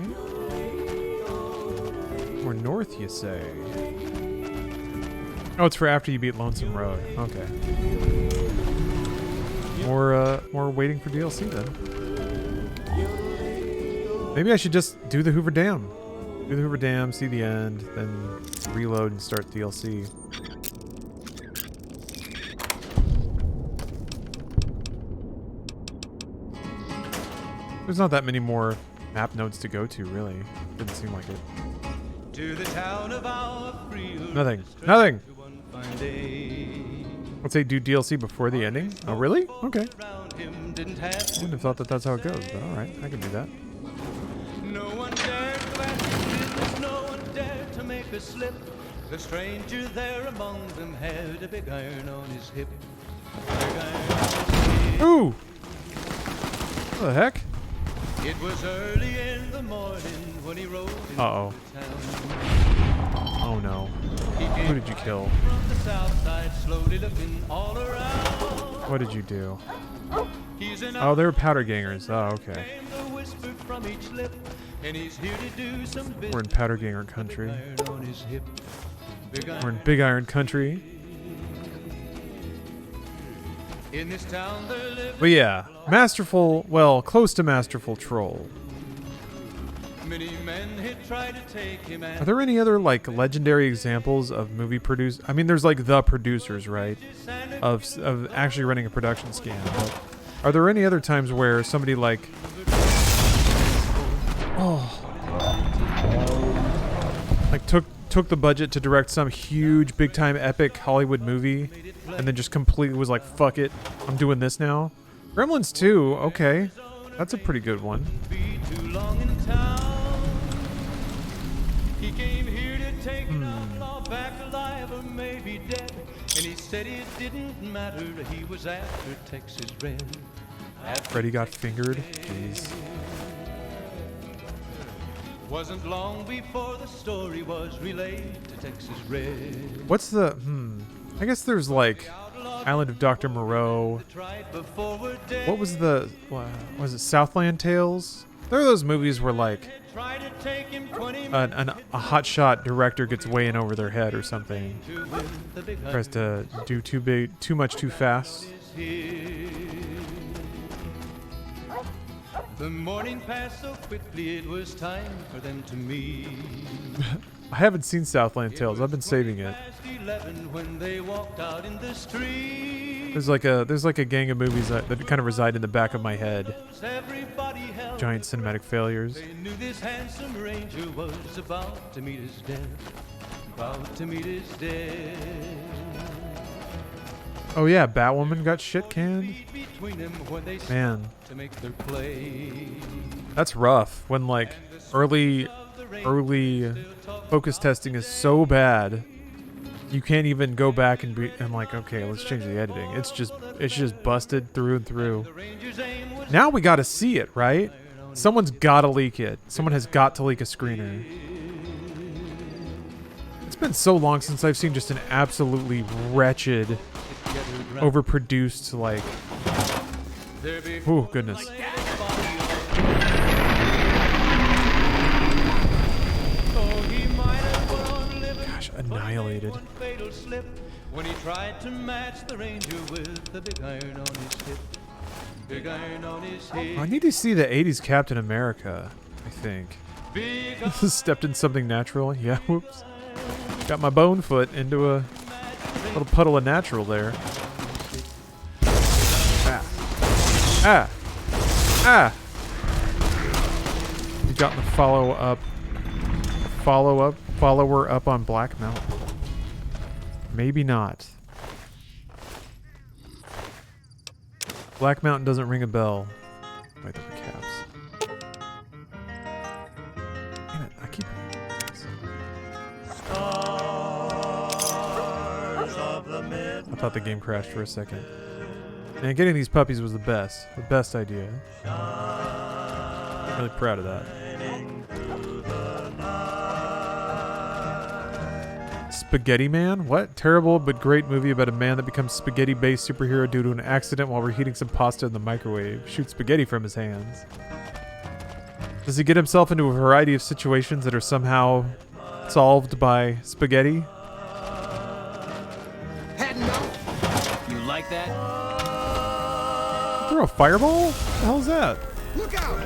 More north, you say? Oh, it's for after you beat Lonesome Road. Okay. More waiting for DLC then. Maybe I should just do the Hoover Dam. Do the Hoover Dam, see the end, then reload and start DLC. There's not that many more map nodes to go to, really. Didn't seem like it. To the town of our Nothing. Nothing! Let's say do DLC before the ending. Oh, really? Okay. Wouldn't have thought that that's how it goes, but alright, I can do that. No one dared to ask business, no one dared to make a slip. The stranger there among them had a big iron on his hip. Ooh! What the heck? It was early in the morning when he rode into Uh-oh. town. Oh no. Who did you kill? From the south side, slowly looking all around. What did you do? He's an Oh, they were powder gangers. Oh, okay. the whisper from each lip, and he's here to do some business. We're in powder ganger country. On his hip. We're in Big Iron country. In this town there live But yeah, masterful, well, close to masterful troll. many men had tried to take him Are there any other, like, legendary examples of movie produce? I mean, there's, like, the producers, right? Of actually running a production scam. But are there any other times where somebody, like... Oh. Like, took the budget to direct some huge, big-time, epic Hollywood movie, and then just completely was like, fuck it, I'm doing this now? Gremlins 2, okay. That's a pretty good one. He came here to take it all back alive or maybe dead. And he said it didn't matter, he was after Texas Red. Freddy got fingered. Jeez. Wasn't long before the story was relayed to Texas Red. What's the I guess there's like Island of Dr. Moreau. What was the was it Southland Tales? There are those movies where like a hotshot director gets way in over their head or something. Tries to do too much too fast. The morning passed so quickly it was time for them to meet. I haven't seen Southland Tales. I've been saving it. When they walked out in the street. There's like a gang of movies that kind of reside in the back of my head. Giant cinematic failures. They knew this handsome ranger was about to meet his death. About to meet his death. Oh yeah, Batwoman got shit canned. Man, that's rough. When like early focus testing is so bad, you can't even go back and like, okay, let's change the editing. It's just busted through and through. Now we got to see it, right? Someone's got to leak it. Someone has got to leak a screener. been so long since I've seen just an absolutely wretched, overproduced, like... Oh, goodness. Gosh, annihilated. When he tried to match the ranger with the big iron on his hip. Big iron on his hip. I need to see the 80s Captain America, I think. Stepped in something natural. Yeah, whoops. Got my bone foot into a little puddle of natural there. Ah. Ah. Ah. You got the follower up on Black Mountain. Maybe not. Black Mountain doesn't ring a bell. Wait, there were caps. Damn it, I keep... I thought the game crashed for a second. Man, getting these puppies was the best. The best idea. I'm really proud of that. Spaghetti Man? What? Terrible but great movie about a man that becomes spaghetti-based superhero due to an accident while reheating some pasta in the microwave. Shoots spaghetti from his hands. Does he get himself into a variety of situations that are somehow solved by spaghetti? Heading up. You like that? Throw a fireball? What the hell is that? Look out!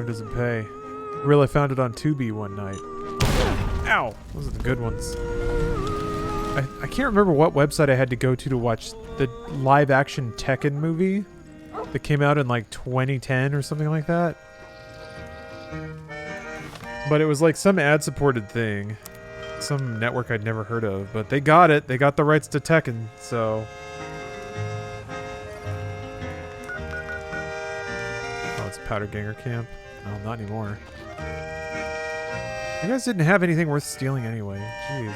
Doesn't pay. Really found it on Tubi one night. Ow! Those are the good ones. I can't remember what website I had to go to watch the live-action Tekken movie that came out in like 2010 or something like that. But it was like some ad-supported thing. Some network I'd never heard of. But they got it. They got the rights to Tekken, so... Oh, it's Powder Ganger Camp. No, not anymore. You guys didn't have anything worth stealing anyway. Jeez.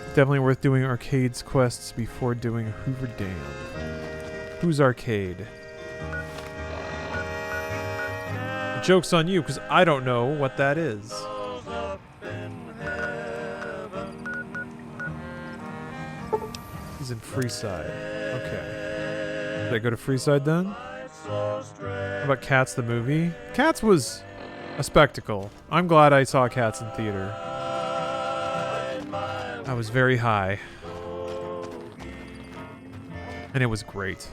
Definitely worth doing arcades quests before doing Hoover Dam. Who's arcade? The joke's on you, because I don't know what that is. He's in Freeside. Okay. Did I go to Freeside then? How about Cats the movie? Cats was a spectacle. I'm glad I saw Cats in theater. I was very high. And it was great.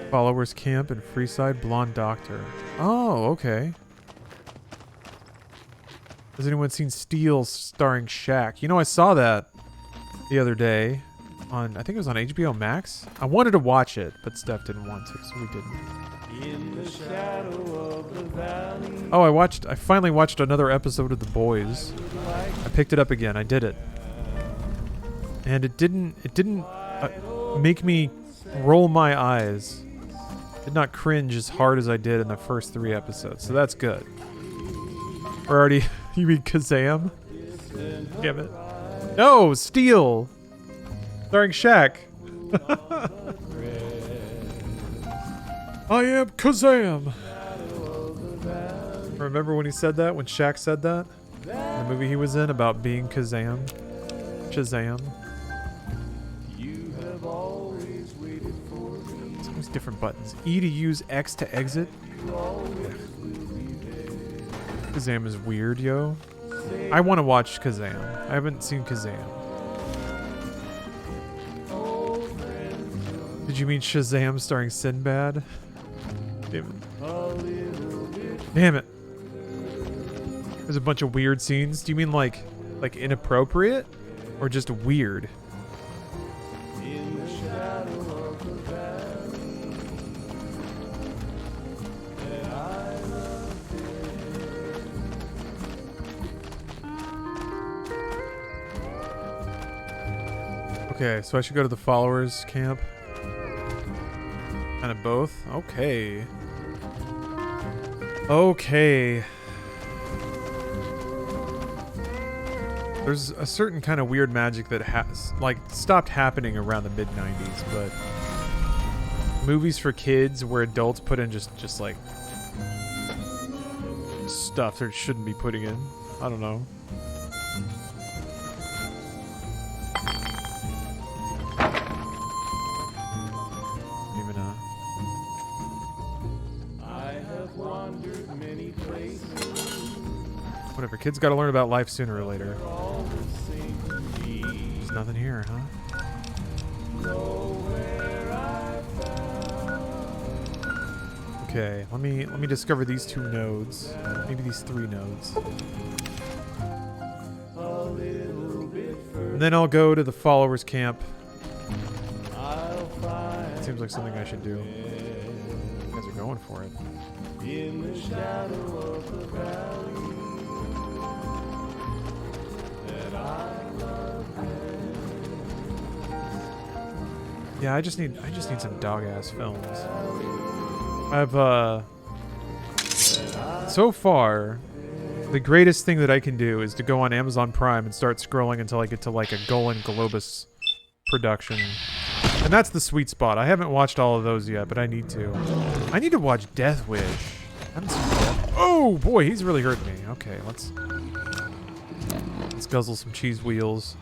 Followers Camp in Freeside, Blonde Doctor. Oh, okay. Has anyone seen Steel starring Shaq? You know, I saw that the other day on, I think it was on HBO Max. I wanted to watch it, but Steph didn't want to, so we didn't. In the shadow of the valley. Oh, I finally watched another episode of The Boys. I picked it up again. I did it. And it didn't make me roll my eyes. Did not cringe as hard as I did in the first 3 episodes, so that's good. We're already... You mean Kazam? Damn it. No, Steel! Starring Shaq. I am Kazam! Remember when he said that? When Shaq said that? The movie he was in about being Kazam? Shazam? It's always different buttons. E to use, X to exit. Kazam is weird, yo. I want to watch Kazam. I haven't seen Kazam. Did you mean Shazam starring Sinbad? Damn it. Damn it. There's a bunch of weird scenes. Do you mean like like inappropriate or just weird? Okay, so I should go to the followers camp. Kind of both? Okay. Okay. There's a certain kind of weird magic that has, like, stopped happening around the mid-90s, but movies for kids where adults put in just like stuff they shouldn't be putting in. I don't know. Whatever, kids gotta learn about life sooner or later. There's nothing here, huh? Okay, let me discover these 2 nodes. Maybe these 3 nodes. And then I'll go to the followers camp. Seems like something I should do. You guys are going for it. In the shadow of the valley. Yeah, I just need some dog-ass films. I've so far the greatest thing that I can do is to go on Amazon Prime and start scrolling until I get to like a Golan Globus production. And that's the sweet spot. I haven't watched all of those yet, but I need to. I need to watch Death Wish. I haven't seen Death. Oh boy, he's really hurting me. Okay, let's guzzle some cheese wheels.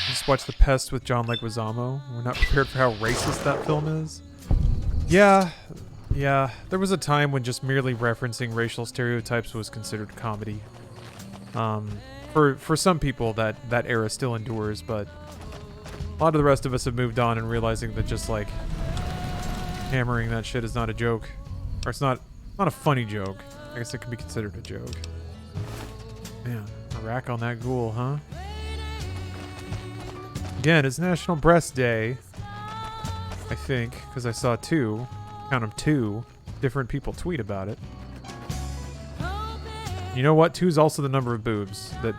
Just watch The Pest with John Leguizamo. We're not prepared for how racist that film is. Yeah, there was a time when just merely referencing racial stereotypes was considered comedy. For some people, that era still endures, but a lot of the rest of us have moved on and realizing that just like hammering that shit is not a joke, or it's not a funny joke. I guess it can be considered a joke. Man, a rack on that ghoul, huh? Again, it's National Breast Day, I think, because I saw 2. Count them 2 different people tweet about it. You know what? 2 is also the number of boobs. That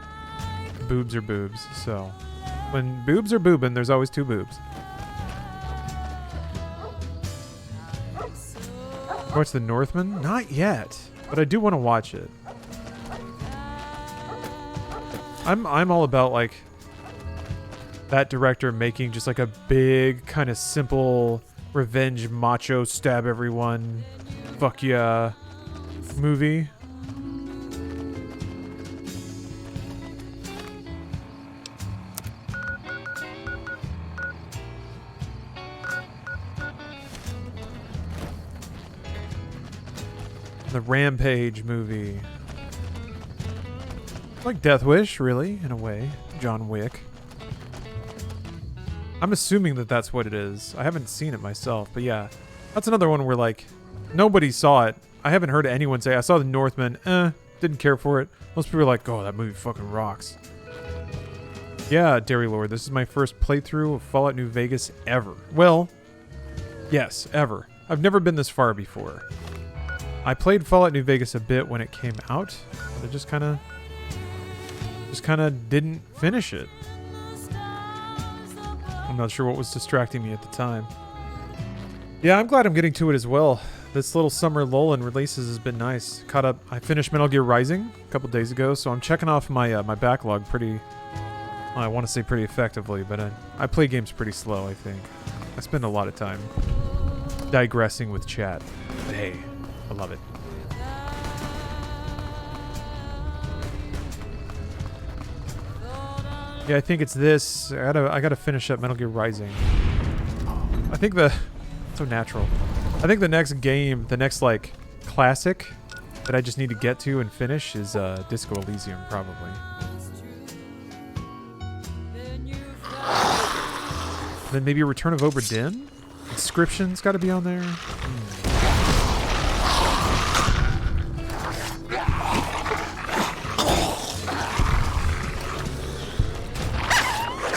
boobs are boobs. So when boobs are boobin', there's always 2 boobs. Watch The Northman? Not yet, but I do want to watch it. I'm all about like that director making just like a big kind of simple revenge macho stab everyone fuck yeah movie. The Rampage movie. Like Death Wish, really, in a way. John Wick. I'm assuming that that's what it is. I haven't seen it myself, but yeah. That's another one where, like, nobody saw it. I haven't heard anyone say, I saw The Northman, didn't care for it. Most people are like, oh, that movie fucking rocks. Yeah, Dairy Lord, this is my first playthrough of Fallout New Vegas ever. Well, yes, ever. I've never been this far before. I played Fallout New Vegas a bit when it came out, but I just kind of didn't finish it. I'm not sure what was distracting me at the time. Yeah, I'm glad I'm getting to it as well. This little summer lull in releases has been nice. Caught up. I finished Metal Gear Rising a couple days ago, so I'm checking off my my backlog pretty. Well, I want to say pretty effectively, but I play games pretty slow. I think I spend a lot of time digressing with chat. But hey, I love it. Yeah, I think it's this. I gotta finish up Metal Gear Rising. I think so natural. I think the next game, the next like classic, that I just need to get to and finish is Disco Elysium, probably. Then maybe Return of Obra Dinn? Inscription's got to be on there.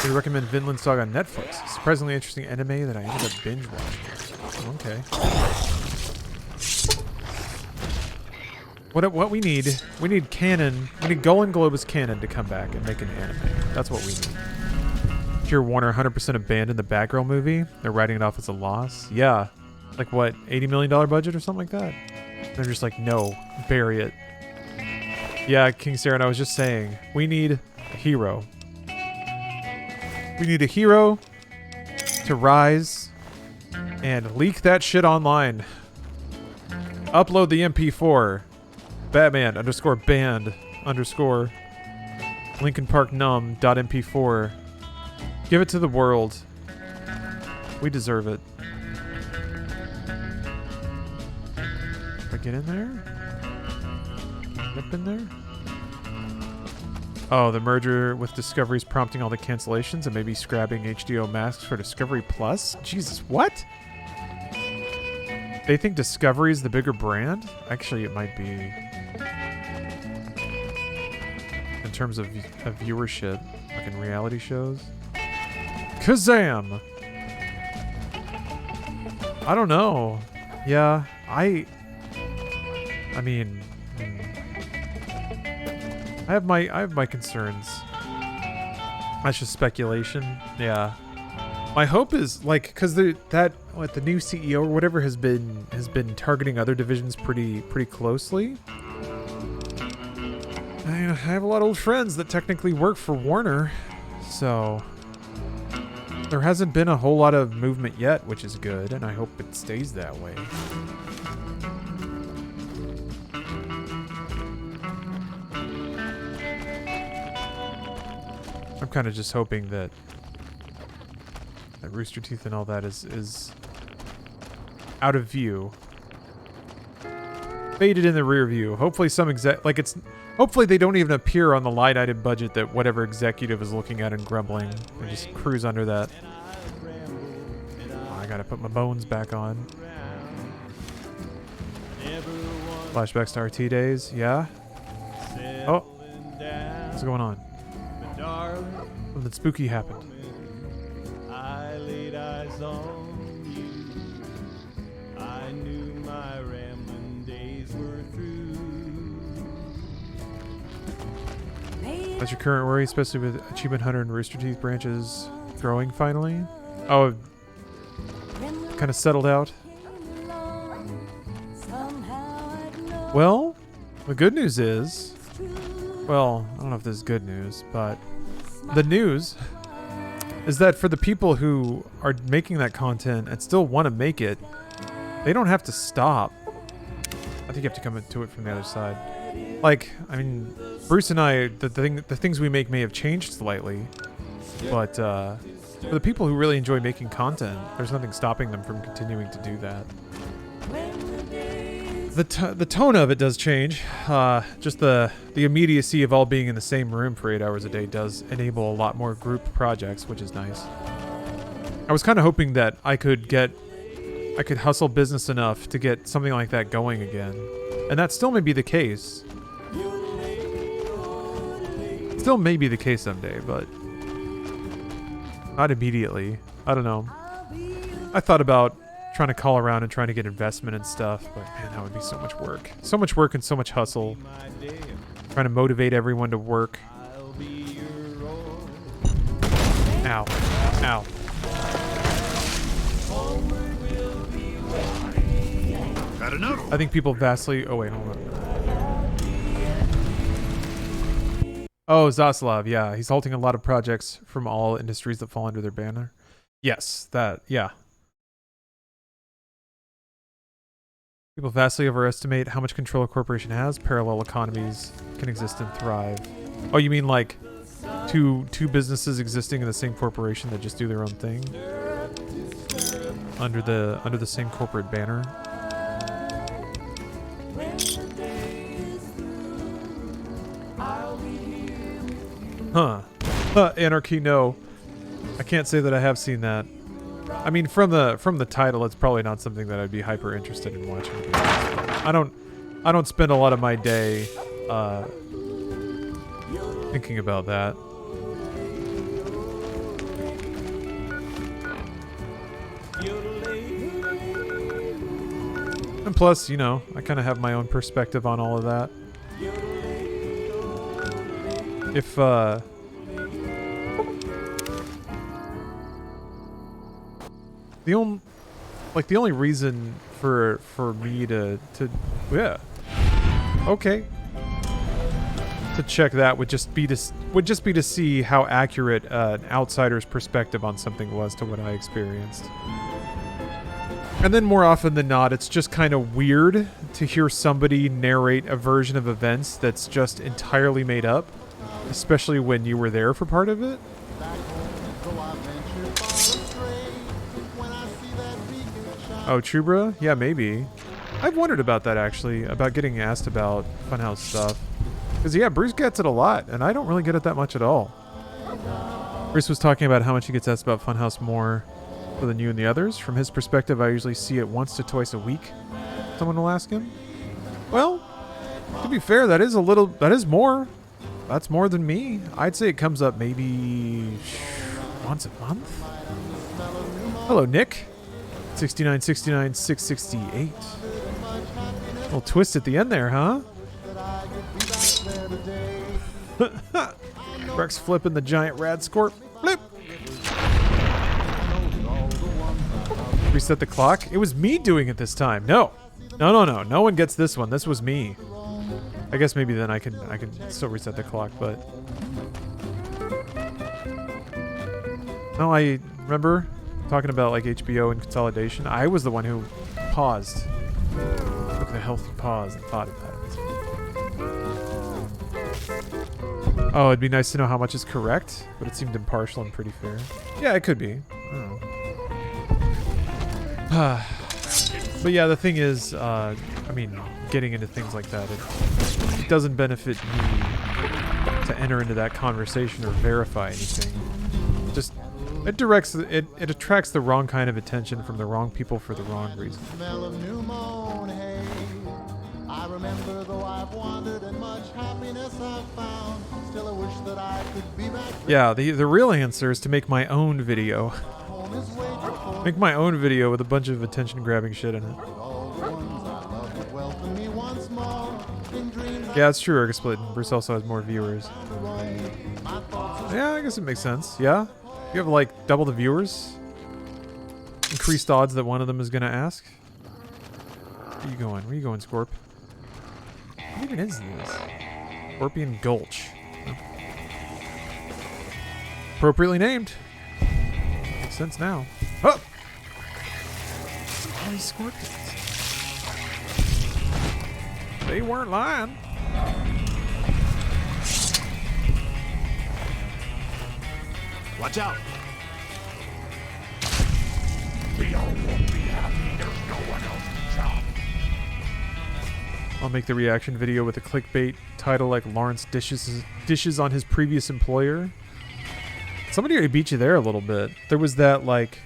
We recommend Vinland Saga on Netflix. Surprisingly interesting anime that I ended up binge watching. Okay. What we need canon. We need Golan Globus canon to come back and make an anime. That's what we need. If you're Warner 100% abandoned the Batgirl movie, they're writing it off as a loss. Yeah. Like what, $80 million budget or something like that? They're just like, no, bury it. Yeah, King Sarah, and I was just saying, we need a hero. We need a hero to rise and leak that shit online. Upload the MP4. Batman _ band _ Linkin Park num.mp4. Give it to the world. We deserve it. If I get in there? Up in there? Oh, the merger with Discovery's prompting all the cancellations and maybe scrapping HDO masks for Discovery Plus? Jesus, what? They think Discovery's the bigger brand? Actually, it might be. In terms of viewership, like in reality shows. Kazam! I don't know. Yeah, I mean, I have my concerns. That's just speculation. Yeah. My hope is like, cause the new CEO or whatever has been targeting other divisions pretty closely. I have a lot of old friends that technically work for Warner, so there hasn't been a whole lot of movement yet, which is good, and I hope it stays that way. I'm kind of just hoping that Rooster Teeth and all that is out of view. Faded in the rear view. Hopefully hopefully they don't even appear on the line item budget that whatever executive is looking at and grumbling. They just cruise under that. Oh, I gotta put my bones back on. Flashbacks to RT days, yeah? Oh. What's going on? Something spooky happened. I laid eyes on you. I knew my rambling days were through. That's your current worry, especially with Achievement Hunter and Rooster Teeth branches growing finally? Oh, kind of settled out. Well, the good news is, well, I don't know if this is good news, but the news is that for the people who are making that content and still want to make it, they don't have to stop. I think you have to come into it from the other side. Like, I mean, Bruce and I, the things we make may have changed slightly, but for the people who really enjoy making content, there's nothing stopping them from continuing to do that. The tone of it does change. Just the immediacy of all being in the same room for 8 hours a day does enable a lot more group projects, which is nice. I was kind of hoping that I could hustle business enough to get something like that going again. And that still may be the case. Still may be the case someday, but not immediately. I don't know. I thought about trying to call around and trying to get investment and stuff, but man, that would be so much work. So much work and so much hustle. Trying to motivate everyone to work. Ow. Ow. Got enough? I think people vastly... Oh, wait, hold on. Oh, Zaslav, yeah. He's halting a lot of projects from all industries that fall under their banner. Yes, that, yeah. People vastly overestimate how much control a corporation has. Parallel economies can exist and thrive. Oh, you mean like two businesses existing in the same corporation that just do their own thing? Under the same corporate banner? Huh. Anarchy, no. I can't say that I have seen that. I mean, from the title, it's probably not something that I'd be hyper interested in watching. I don't spend a lot of my day thinking about that. And plus, you know, I kind of have my own perspective on all of that. If, the only reason for me to yeah, okay, to check that would just be to see how accurate an outsider's perspective on something was to what I experienced. And then more often than not, it's just kind of weird to hear somebody narrate a version of events that's just entirely made up, especially when you were there for part of it. Oh, Trubra? Yeah, maybe. I've wondered about that, actually, about getting asked about Funhouse stuff. Because, yeah, Bruce gets it a lot, and I don't really get it that much at all. Bruce was talking about how much he gets asked about Funhouse more than you and the others. From his perspective, I usually see it once to twice a week. Someone will ask him. Well, to be fair, that is more. That's more than me. I'd say it comes up maybe once a month. Hello, Nick. 69, 69, 668. A little twist at the end there, huh? Rex flipping the giant rad scorp. Flip. Reset the clock. It was me doing it this time. No. No one gets this one. This was me. I guess maybe then I can still reset the clock, but no, I remember talking about like HBO and consolidation. I was the one who paused. Took the healthy pause and thought about it. Oh, it'd be nice to know how much is correct, but it seemed impartial and pretty fair. Yeah, it could be. I don't know. But yeah, the thing is, I mean, getting into things like that, it doesn't benefit me to enter into that conversation or verify anything. Just it attracts the wrong kind of attention from the wrong people for the wrong reason. I remember though I've wandered and much happiness I've found. Still I wish that I could be back. Yeah, the real answer is to make my own video. Make my own video with a bunch of attention grabbing shit in it. Yeah, it's true, Erg Split. Bruce also has more viewers. Yeah, I guess it makes sense. Yeah? You have like double the viewers? Increased odds that one of them is gonna ask? Where you going? Where you going, Scorp? What even is this? Scorpion Gulch. Oh. Appropriately named. Makes sense now. Oh! All these scorpions. They weren't lying. Watch out! We all won't be happy. There's no one else's job. I'll make the reaction video with a clickbait title like Lawrence dishes on his previous employer. Somebody already beat you there a little bit. There was that like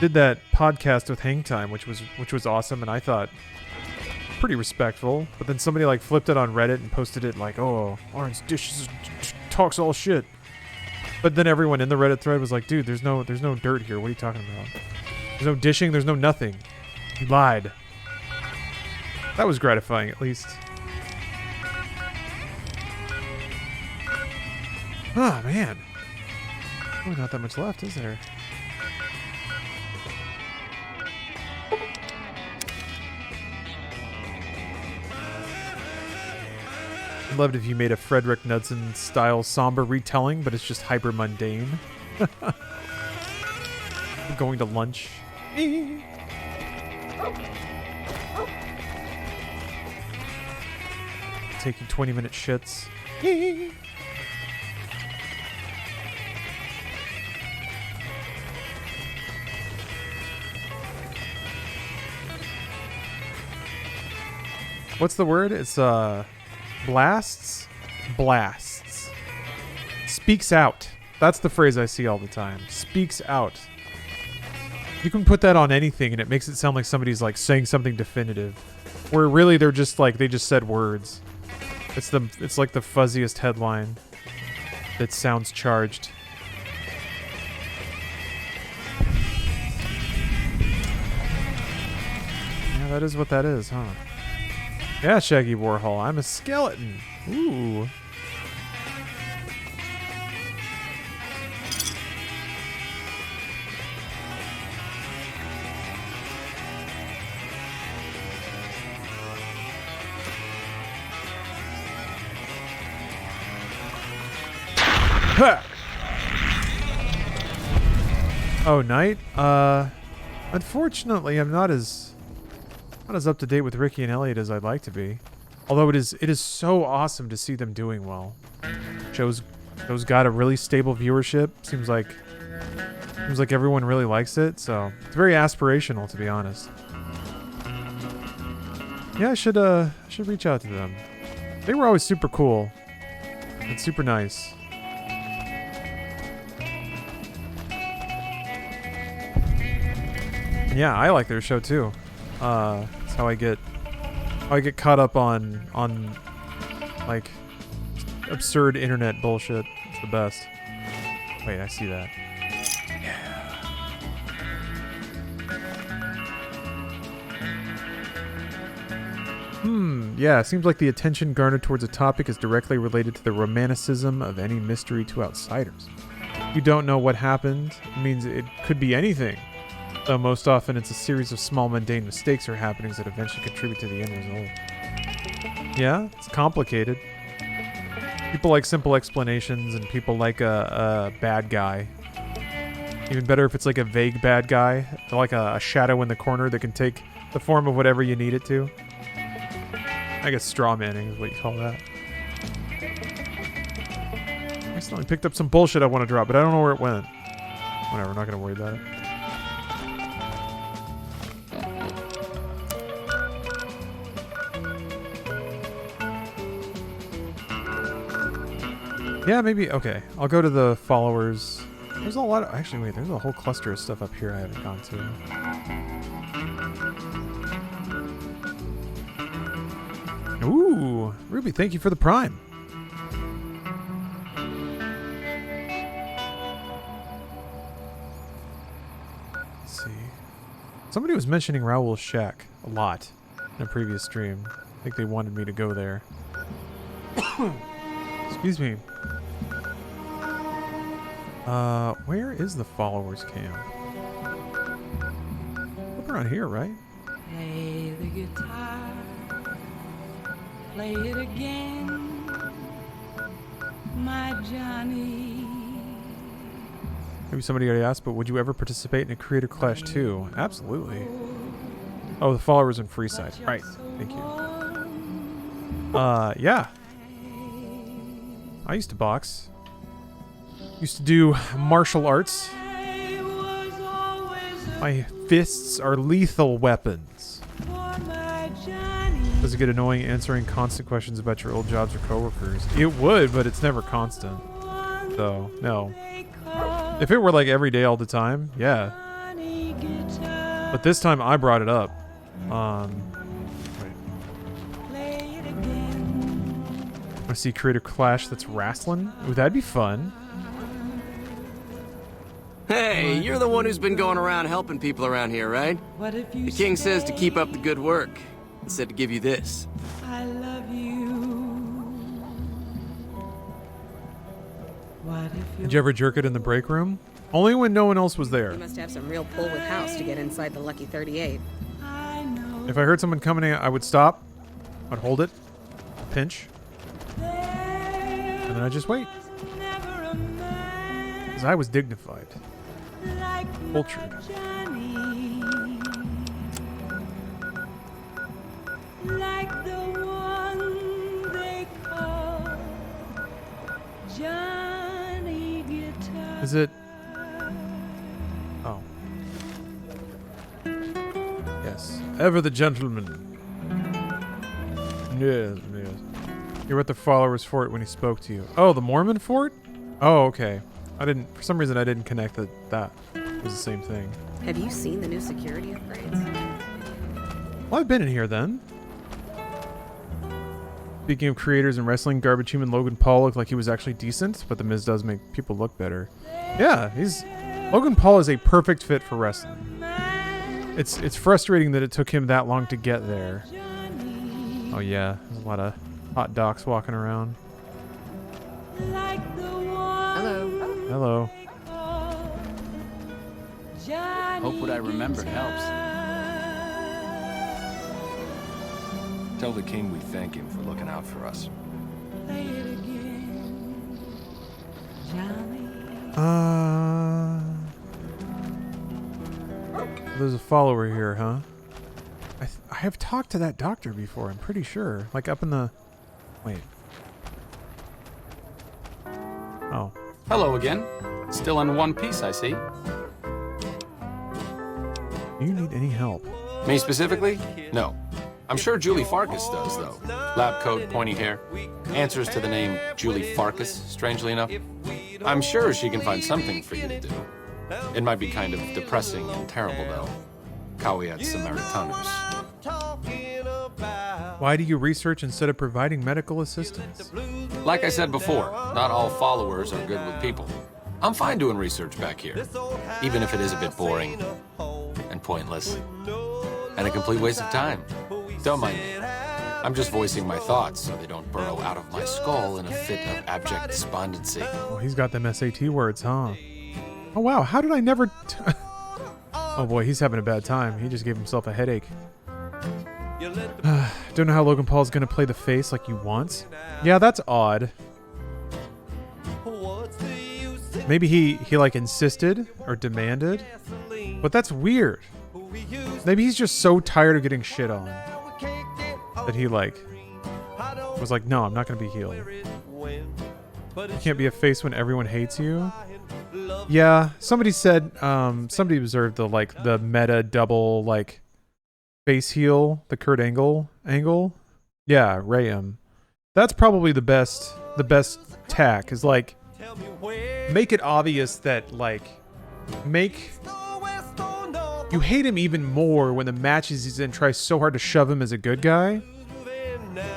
did that podcast with Hang Time, which was awesome, and I thought pretty respectful. But then somebody like flipped it on Reddit and posted it like, "Oh, Lawrence dishes talks all shit." But then everyone in the Reddit thread was like, "Dude, there's no dirt here. What are you talking about? There's no dishing. There's no nothing. You lied." That was gratifying, at least. Oh, man. Really not that much left, is there? I'd love it if you made a Frederick Knudsen-style somber retelling, but it's just hyper-mundane. Going to lunch. Taking 20-minute shits. What's the word? It's blasts. Blasts. Speaks out. That's the phrase I see all the time. Speaks out. You can put that on anything and it makes it sound like somebody's like saying something definitive. Where really they're just like, they just said words. It's like the fuzziest headline that sounds charged. Yeah, that is what that is, huh? Yeah, Shaggy Warhol, I'm a skeleton. Ooh. Oh, night? Unfortunately, I'm not as up to date with Ricky and Elliot as I'd like to be. Although it is so awesome to see them doing well. Show's got a really stable viewership. Seems like everyone really likes it, so it's very aspirational, to be honest. Yeah, I should reach out to them. They were always super cool and super nice. Yeah, I like their show too. That's how I get caught up on like absurd internet bullshit. It's the best. Wait, I see that. Yeah, it seems like the attention garnered towards a topic is directly related to the romanticism of any mystery to outsiders. You don't know what happened. It means it could be anything. Though most often it's a series of small mundane mistakes or happenings that eventually contribute to the end result. Yeah, it's complicated. People like simple explanations and people like a bad guy. Even better if it's like a vague bad guy, like a shadow in the corner that can take the form of whatever you need it to. I guess straw manning is what you call that. I accidentally picked up some bullshit I want to drop, but I don't know where it went. Whatever, I'm not going to worry about it. Yeah, maybe. Okay, I'll go to the followers. There's a lot of... Actually, wait, there's a whole cluster of stuff up here I haven't gone to. Ooh, Ruby, thank you for the Prime. Let's see. Somebody was mentioning Raoul's Shack a lot in a previous stream. I think they wanted me to go there. Excuse me. Where is the followers camp? Up around here, right? Play the guitar, play it again, my Johnny. Maybe somebody already asked, but would you ever participate in a Creator Clash 2? Absolutely. Oh, the followers in Freeside. Right. Thank you. Yeah. I used to box. Used to do martial arts. My fists are lethal weapons. Does it get annoying answering constant questions about your old jobs or coworkers? It would, but it's never constant. So, no. If it were like every day all the time, yeah. But this time I brought it up. Wait. I see Creator Clash that's wrestling. Ooh, that'd be fun. Hey, you're the one who's been going around helping people around here, right? The king says to keep up the good work. He said to give you this. I love you. What if Did you ever jerk it in the break room? Only when no one else was there. You must have some real pull with house to get inside the Lucky 38. If I heard someone coming in, I would stop. I'd hold it. Pinch. And then I'd just wait. Because I was dignified. Cultured. like the one they call Johnny Guitar. Is it? Oh. Yes. Ever the gentleman. Yes, yes. You were at the followers' fort when he spoke to you. Oh, the Mormon fort? Oh, okay. I didn't. For some reason, I didn't connect that was the same thing. Have you seen the new security upgrades? Well, I've been in here then. Speaking of creators in wrestling, Garbage Human Logan Paul looked like he was actually decent, but The Miz does make people look better. Yeah, Logan Paul is a perfect fit for wrestling. It's frustrating that it took him that long to get there. Oh yeah, there's a lot of hot docs walking around. Hello. Hello. Hope what I remembered helps. Tell the king we thank him for looking out for us. There's a follower here, huh? I have talked to that doctor before, I'm pretty sure. Like up in the... Wait. Oh. Hello again. Still in one piece, I see. Do you need any help? Me specifically? No. I'm sure Julie Farkas does, though. Lab coat, pointy hair. Answers to the name Julie Farkas, strangely enough. I'm sure she can find something for you to do. It might be kind of depressing and terrible, though. Caveat Samaritanus. Why do you research instead of providing medical assistance? Like I said before, not all followers are good with people. I'm fine doing research back here, even if it is a bit boring and pointless and a complete waste of time. Don't mind me. I'm just voicing my thoughts so they don't burrow out of my skull in a fit of abject despondency. Oh, he's got them SAT words, huh? Oh wow, how did I never... Oh boy, he's having a bad time. He just gave himself a headache. Don't know how Logan Paul's gonna play the face like you want. Yeah, that's odd. Maybe he like insisted or demanded, but that's weird. Maybe he's just so tired of getting shit on that he like was like, no, I'm not gonna be healed. You can't be a face when everyone hates you. Yeah, somebody said, somebody observed the meta double like face heal, the Kurt Angle. Yeah, Rayum. That's probably the best tack is like make it obvious that like you hate him even more when the matches he's in try so hard to shove him as a good guy.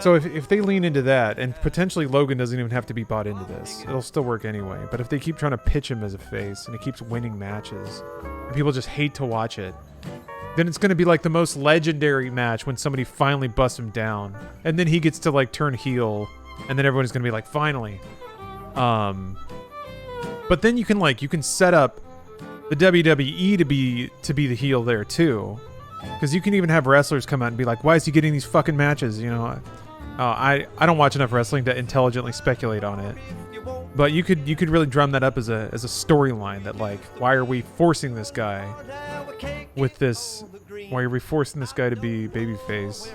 So if they lean into that, and potentially Logan doesn't even have to be bought into this, it'll still work anyway. But if they keep trying to pitch him as a face and he keeps winning matches and people just hate to watch it, then it's going to be like the most legendary match when somebody finally busts him down. And then he gets to like turn heel and then everyone's going to be like, finally. But then you can set up the WWE to be the heel there too. Because you can even have wrestlers come out and be like, why is he getting these fucking matches? You know, I don't watch enough wrestling to intelligently speculate on it. But you could really drum that up as a storyline that like, why are we forcing this guy with this? Why are we forcing this guy to be babyface?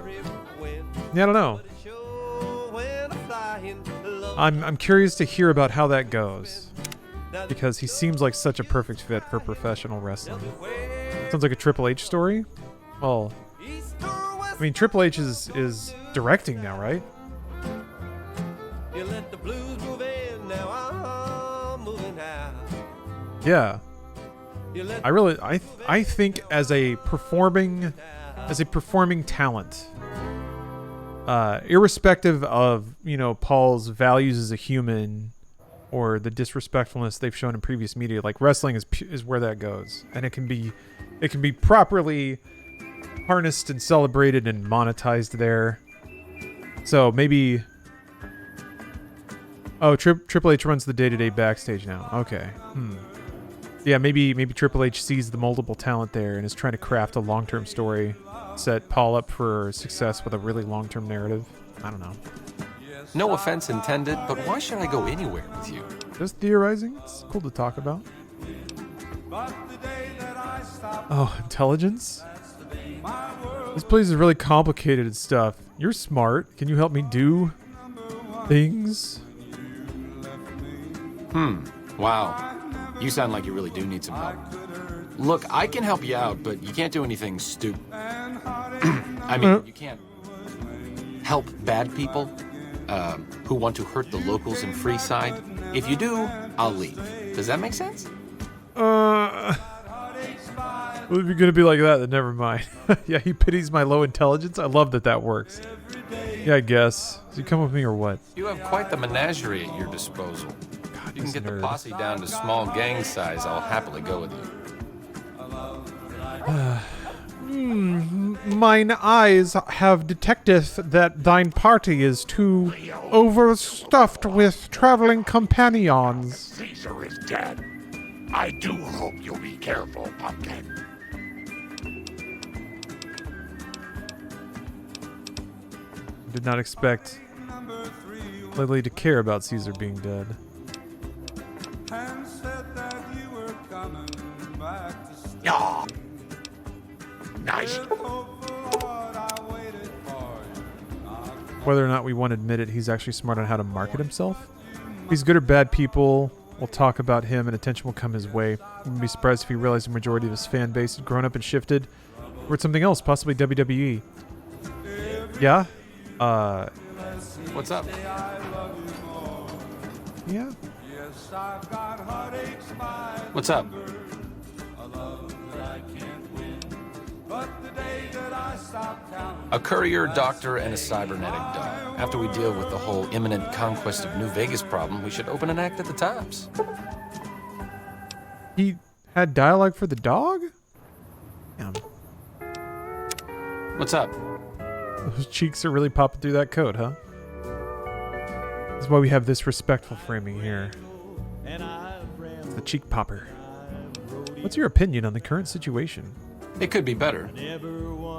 Yeah, I don't know. I'm curious to hear about how that goes. Because he seems like such a perfect fit for professional wrestling. Sounds like a Triple H story. Well, I mean, Triple H is directing now, right? Yeah. I think as a performing talent, irrespective of, you know, Paul's values as a human or the disrespectfulness they've shown in previous media, like wrestling is where that goes, and it can be properly harnessed and celebrated and monetized there. So maybe Triple H runs the day-to-day backstage now. Okay. Yeah, maybe Triple H sees the multiple talent there and is trying to craft a long-term story, set Paul up for success with a really long-term narrative. I don't know. No offense intended, but why should I go anywhere with you? Just theorizing. It's cool to talk about. Oh, intelligence? This place is really complicated and stuff. You're smart. Can you help me do things? Wow. You sound like you really do need some help. Look, I can help you out, but you can't do anything stupid. I mean, you can't help bad people who want to hurt the locals in Freeside. If you do, I'll leave. Does that make sense? Well, if you're gonna be like that, then never mind. Yeah, he pities my low intelligence. I love that works. Yeah, I guess. So you come with me or what? You have quite the menagerie at your disposal. God, you can get the posse down to small gang size. I'll happily go with you. Mine eyes have detected that thine party is too overstuffed with traveling companions. Caesar is dead. I do hope you'll be careful, Pumpkin. Did not expect Lily to care about Caesar being dead. Yeah. Nice. Whether or not we want to admit it, he's actually smart on how to market himself. If he's good or bad, people will talk about him and attention will come his way. I wouldn't be surprised if he realized the majority of his fan base had grown up and shifted towards something else, possibly WWE. Yeah? What's up? Yeah. What's up? A courier, doctor, and a cybernetic dog. After we deal with the whole imminent conquest of New Vegas problem, we should open an act at the Tops. He had dialogue for the dog? Damn. What's up? Those cheeks are really popping through that coat, huh? That's why we have this respectful framing here. It's the cheek popper. What's your opinion on the current situation? It could be better.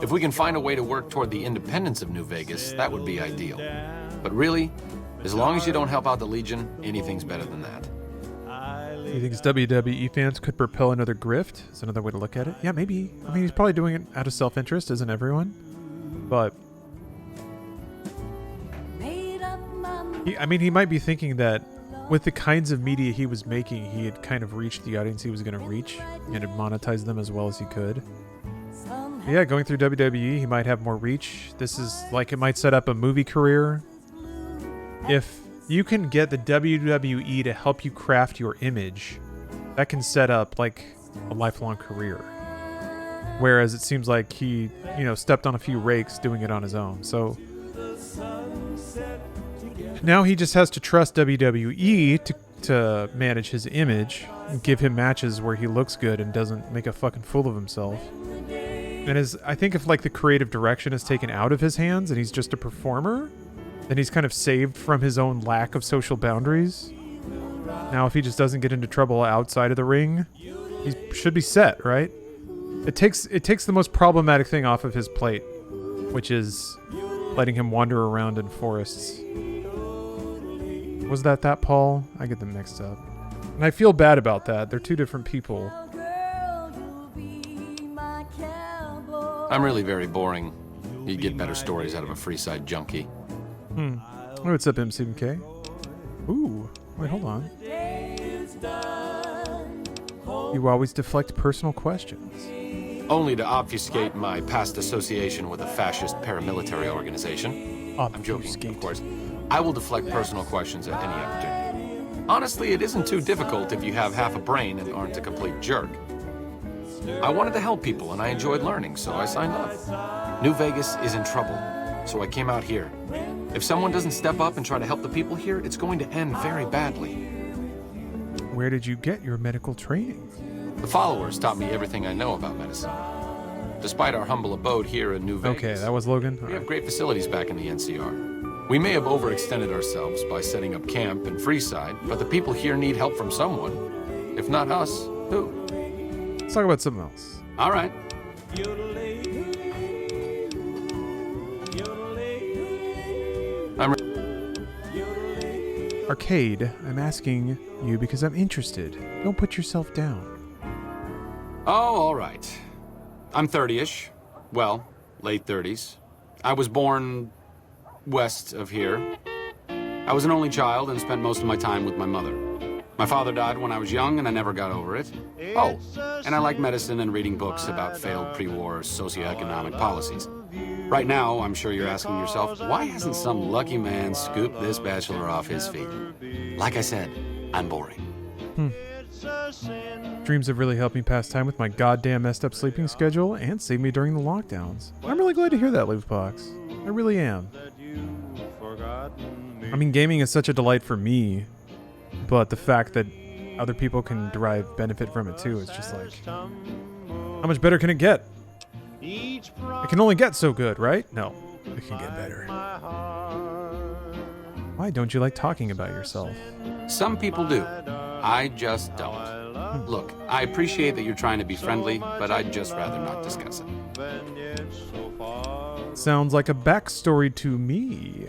If we can find a way to work toward the independence of New Vegas, that would be ideal. But really, as long as you don't help out the Legion, anything's better than that. You think WWE fans could propel another grift? Is another way to look at it? Yeah, maybe. I mean, he's probably doing it out of self-interest, isn't everyone? But he might be thinking that with the kinds of media he was making, he had kind of reached the audience he was going to reach and had monetized them as well as he could. Yeah, going through WWE, he might have more reach. This is like it might set up a movie career. If you can get the WWE to help you craft your image, that can set up like a lifelong career. Whereas it seems like he, stepped on a few rakes doing it on his own. So now he just has to trust WWE to manage his image and give him matches where he looks good and doesn't make a fucking fool of himself. And I think if like the creative direction is taken out of his hands and he's just a performer, then he's kind of saved from his own lack of social boundaries. Now, if he just doesn't get into trouble outside of the ring, he should be set, right? It takes the most problematic thing off of his plate, which is letting him wander around in forests. Was that Paul? I get them mixed up. And I feel bad about that. They're two different people. I'm really very boring. You'd get better stories out of a Freeside junkie. What's up, MCMK? Ooh, wait, hold on. You always deflect personal questions. Only to obfuscate my past association with a fascist paramilitary organization. I'm joking, of course. I will deflect personal questions at any opportunity. Honestly, it isn't too difficult if you have half a brain and aren't a complete jerk. I wanted to help people, and I enjoyed learning, so I signed up. New Vegas is in trouble, so I came out here. If someone doesn't step up and try to help the people here, it's going to end very badly. Where did you get your medical training? The followers taught me everything I know about medicine. Despite our humble abode here in New Vegas, okay, that was Logan. We have great facilities back in the NCR. We may have overextended ourselves by setting up camp in Freeside, but the people here need help from someone. If not us, who? Let's talk about something else. All right. Arcade, I'm asking you because I'm interested. Don't put yourself down. Oh, all right. I'm 30-ish. Well, late 30s. I was born west of here. I was an only child and spent most of my time with my mother. My father died when I was young and I never got over it. Oh, and I like medicine and reading books about failed pre-war socioeconomic policies. Right now, I'm sure you're asking yourself, why hasn't some lucky man scooped this bachelor off his feet? Like I said, I'm boring. Dreams have really helped me pass time with my goddamn messed up sleeping schedule and saved me during the lockdowns. I'm really glad to hear that, Loopbox. I really am. I mean, gaming is such a delight for me, but the fact that other people can derive benefit from it too is just like, how much better can it get? It can only get so good, right? No, it can get better. Why don't you like talking about yourself? Some people do. I just don't. Look, I appreciate that you're trying to be friendly, but I'd just rather not discuss it. Sounds like a backstory to me.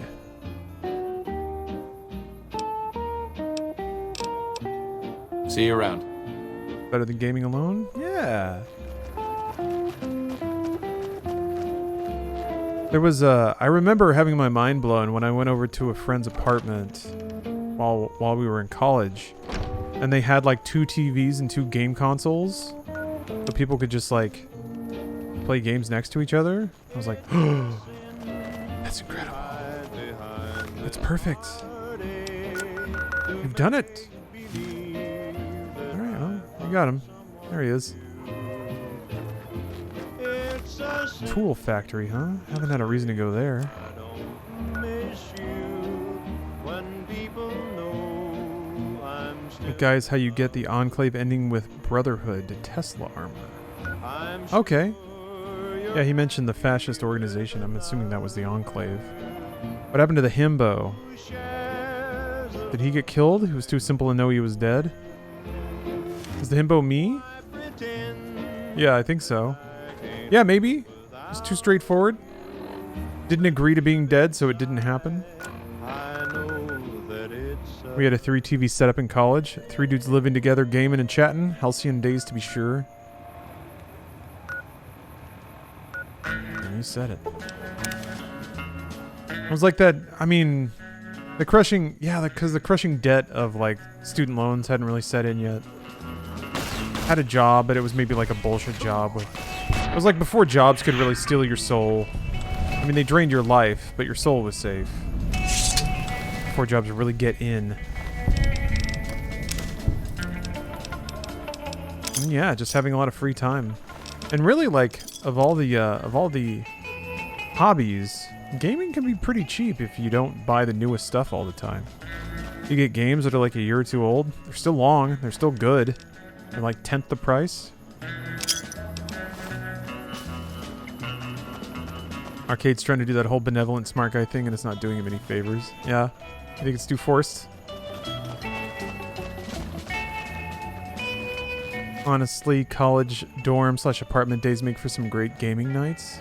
See you around. Better than gaming alone? Yeah. There was I remember having my mind blown when I went over to a friend's apartment while we were in college, and they had like 2 TVs and 2 game consoles, so people could just like play games next to each other. I was like, oh, that's incredible. That's perfect. You've done it. All right, well, you got him. There he is. Tool factory, huh? Haven't had a reason to go there. Hey guys, how you get the Enclave ending with Brotherhood Tesla armor. Okay. Yeah, he mentioned the fascist organization. I'm assuming that was the Enclave. What happened to the himbo? Did he get killed? He was too simple to know he was dead? Is the himbo me? Yeah, I think so. Yeah, maybe. It's too straightforward. Didn't agree to being dead, so it didn't happen. We had a 3 TV setup in college. 3 dudes living together, gaming and chatting. Halcyon days, to be sure. And you said it. It was like that. I mean, the crushing. Yeah, because the crushing debt of like student loans hadn't really set in yet. Had a job, but it was maybe like a bullshit job. It was like before jobs could really steal your soul. I mean, they drained your life, but your soul was safe. Before jobs would really get in. And yeah, just having a lot of free time. And really, like, of all the hobbies, gaming can be pretty cheap if you don't buy the newest stuff all the time. You get games that are like a year or 2 old. They're still long. They're still good. They're like 1/10 the price. Arcade's trying to do that whole benevolent smart guy thing, and it's not doing him any favors. Yeah. You think it's too forced? Honestly, college dorm / apartment days make for some great gaming nights.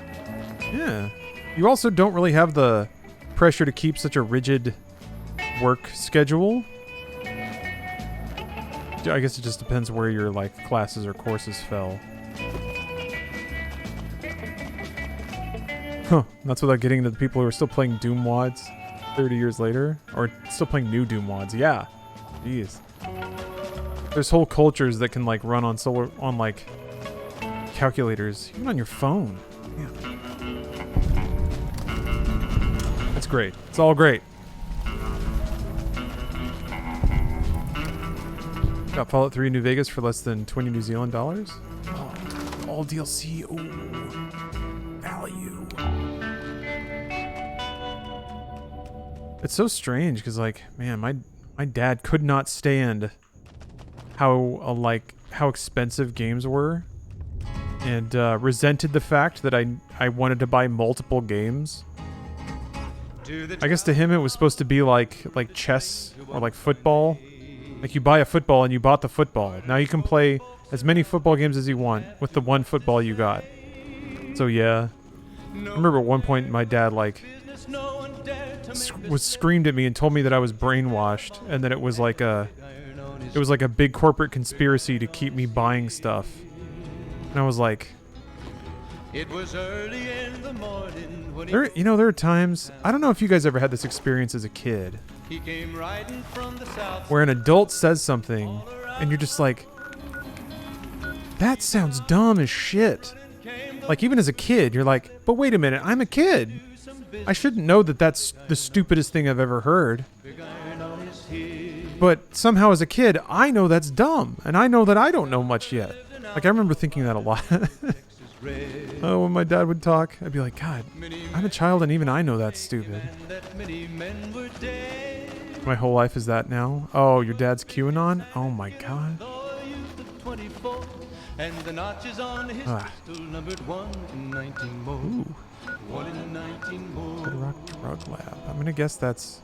Yeah. You also don't really have the pressure to keep such a rigid work schedule. I guess it just depends where your like classes or courses fell. Huh. That's without getting into the people who are still playing Doom WADs 30 years later. Or still playing new Doom WADs. Yeah. Jeez. There's whole cultures that can like run on like calculators. Even on your phone. Yeah. That's great. It's all great. Got Fallout 3 in New Vegas for less than 20 New Zealand dollars. Oh, all DLC. Ooh. Value. It's so strange because, like, man, my dad could not stand how expensive games were, and resented the fact that I wanted to buy multiple games. I guess to him it was supposed to be like chess or like football. Like you buy a football and you bought the football. Now you can play as many football games as you want with the one football you got. So yeah, I remember at one point my dad like was screamed at me and told me that I was brainwashed and that it was like a big corporate conspiracy to keep me buying stuff. And I was like, it was early in the morning when there are times, I don't know if you guys ever had this experience as a kid, he came riding from the south, where an adult says something and you're just like, that sounds dumb as shit. Like even as a kid, you're like, but wait a minute, I'm a kid. I shouldn't know that that's the stupidest thing I've ever heard. But somehow as a kid, I know that's dumb. And I know that I don't know much yet. Like, I remember thinking that a lot. Oh, when my dad would talk, I'd be like, God, I'm a child and even I know that's stupid. My whole life is that now. Oh, your dad's QAnon? Oh my God. And the notches on his pistol numbered 1 in 19 more. Ooh. 1 in 19 more. Red Rock Drug Lab. I'm gonna guess that's...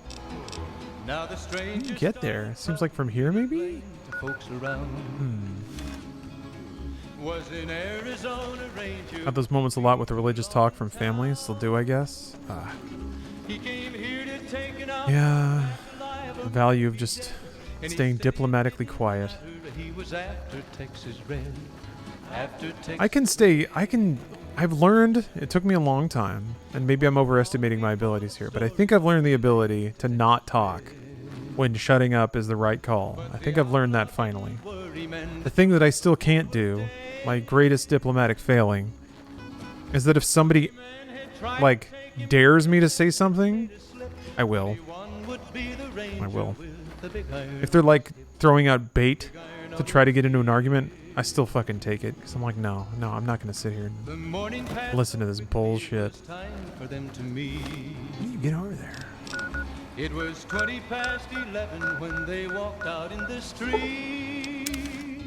Now the stranger get there. Seems like from here, maybe? folks around. Was in Arizona Ranger. Had those moments a lot with the religious talk from family. Still do, I guess. He came here to take an Yeah. The value of just staying diplomatically quiet. He was after Texas Red. I've learned, it took me a long time, and maybe I'm overestimating my abilities here, but I think I've learned the ability to not talk when shutting up is the right call. I think I've learned that finally. The thing that I still can't do, my greatest diplomatic failing, is that if somebody, like, dares me to say something, I will. I will. If they're, like, throwing out bait to try to get into an argument, I still fucking take it. Because I'm like, no, I'm not going to sit here and listen to this bullshit. You get over there. It was 20 past 11 when they walked out in the street.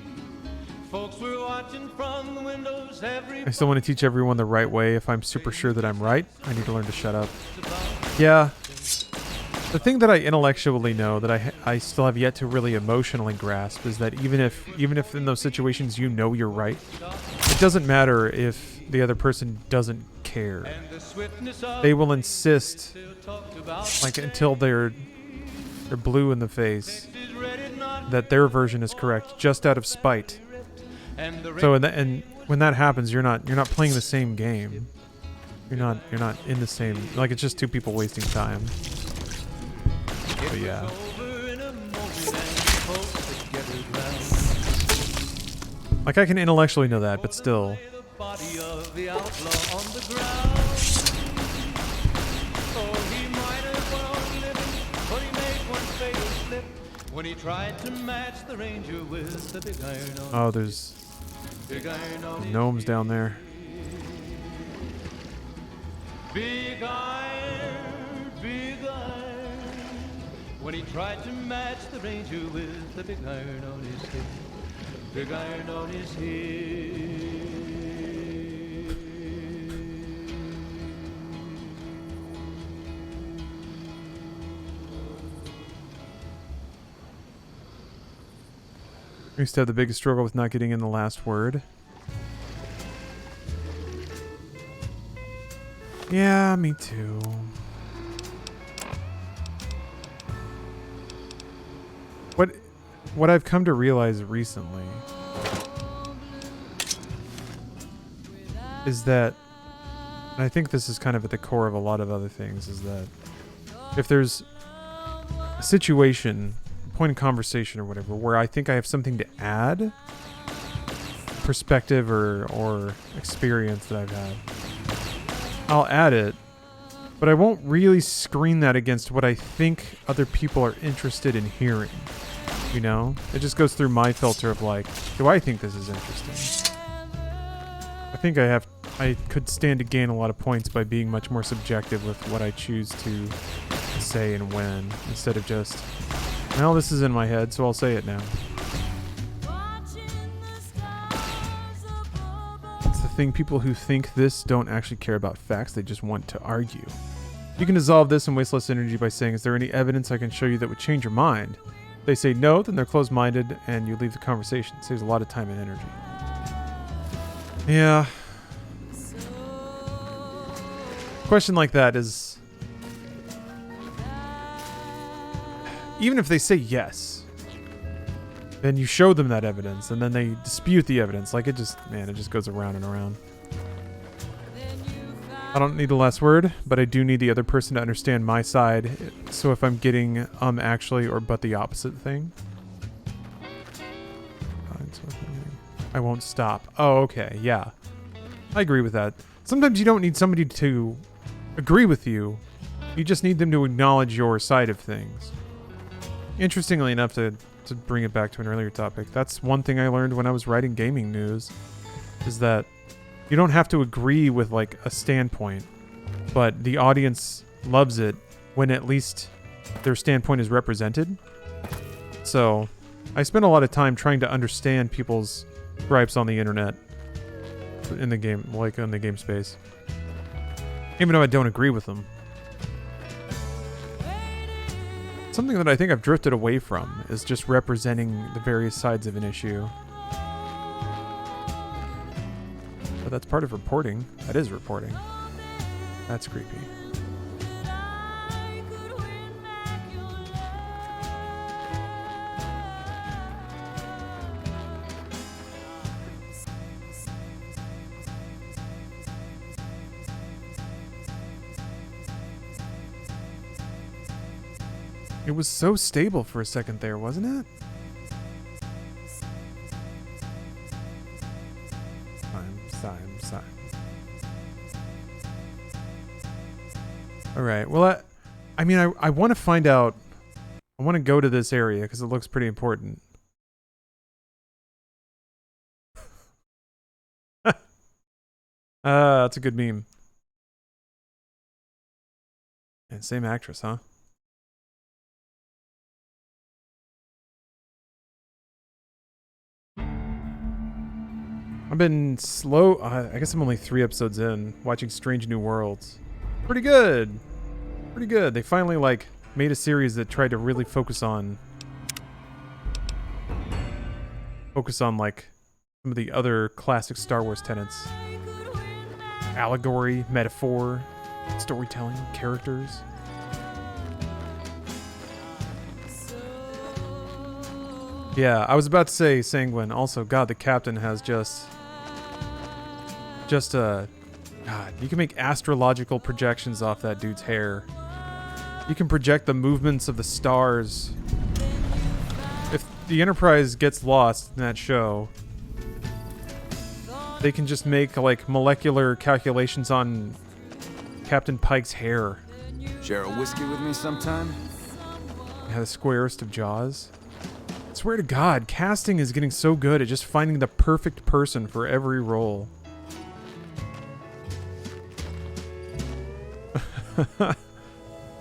Folks were watching from the windows. I still want to teach everyone the right way. If I'm super sure that I'm right, I need to learn to shut up. Yeah. The thing that I intellectually know that I still have yet to really emotionally grasp is that even if in those situations you know you're right, it doesn't matter if the other person doesn't care. They will insist, like until they're blue in the face, that their version is correct, just out of spite. So and when that happens, you're not playing the same game. You're not in the same, like, it's just two people wasting time. But yeah. Like, I can intellectually know that, but still. Oh, there's gnomes down there. Big iron, big iron. When he tried to match the ranger with the big iron on his head. Big iron on his head. I used to have the biggest struggle with not getting in the last word. Yeah, me too. What I've come to realize recently is that, and I think this is kind of at the core of a lot of other things, is that if there's a situation, point of conversation or whatever, where I think I have something to add, perspective or experience that I've had, I'll add it, but I won't really screen that against what I think other people are interested in hearing. You know? It just goes through my filter of like, do I think this is interesting? I think I could stand to gain a lot of points by being much more subjective with what I choose to say and when, instead of just, well, this is in my head, so I'll say it now. It's the thing, people who think this don't actually care about facts, they just want to argue. You can dissolve this and waste less energy by saying, is there any evidence I can show you that would change your mind? They say no, then they're closed-minded, and you leave the conversation. It saves a lot of time and energy. Yeah. Question like that is, even if they say yes, then you show them that evidence, and then they dispute the evidence. Like, it just goes around and around. I don't need the last word, but I do need the other person to understand my side. So if I'm getting actually or but the opposite thing, I won't stop. Oh, okay, yeah. I agree with that. Sometimes you don't need somebody to agree with you. You just need them to acknowledge your side of things. Interestingly enough, to bring it back to an earlier topic, that's one thing I learned when I was writing gaming news, is that you don't have to agree with like a standpoint, but the audience loves it when at least their standpoint is represented. So I spent a lot of time trying to understand people's gripes on the internet, in the game, like in the game space, even though I don't agree with them. Something that I think I've drifted away from is just representing the various sides of an issue. But that's part of reporting. That is reporting. That's creepy. It was so stable for a second there, wasn't it? Time. Alright, well, I mean, I want to find out. I want to go to this area because it looks pretty important. That's a good meme. And same actress, huh? I've been slow. I guess I'm only 3 episodes in, watching Strange New Worlds. Pretty good. Pretty good. They finally, like, made a series that tried to really focus on, like, some of the other classic Star Wars tenets. Allegory, metaphor, storytelling, characters. Yeah, I was about to say Sanguine. Also, God, the captain has just God, you can make astrological projections off that dude's hair. You can project the movements of the stars. If the Enterprise gets lost in that show, they can just make like molecular calculations on Captain Pike's hair. Share a whiskey with me sometime? Yeah, the squarest of jaws. I swear to God, casting is getting so good at just finding the perfect person for every role.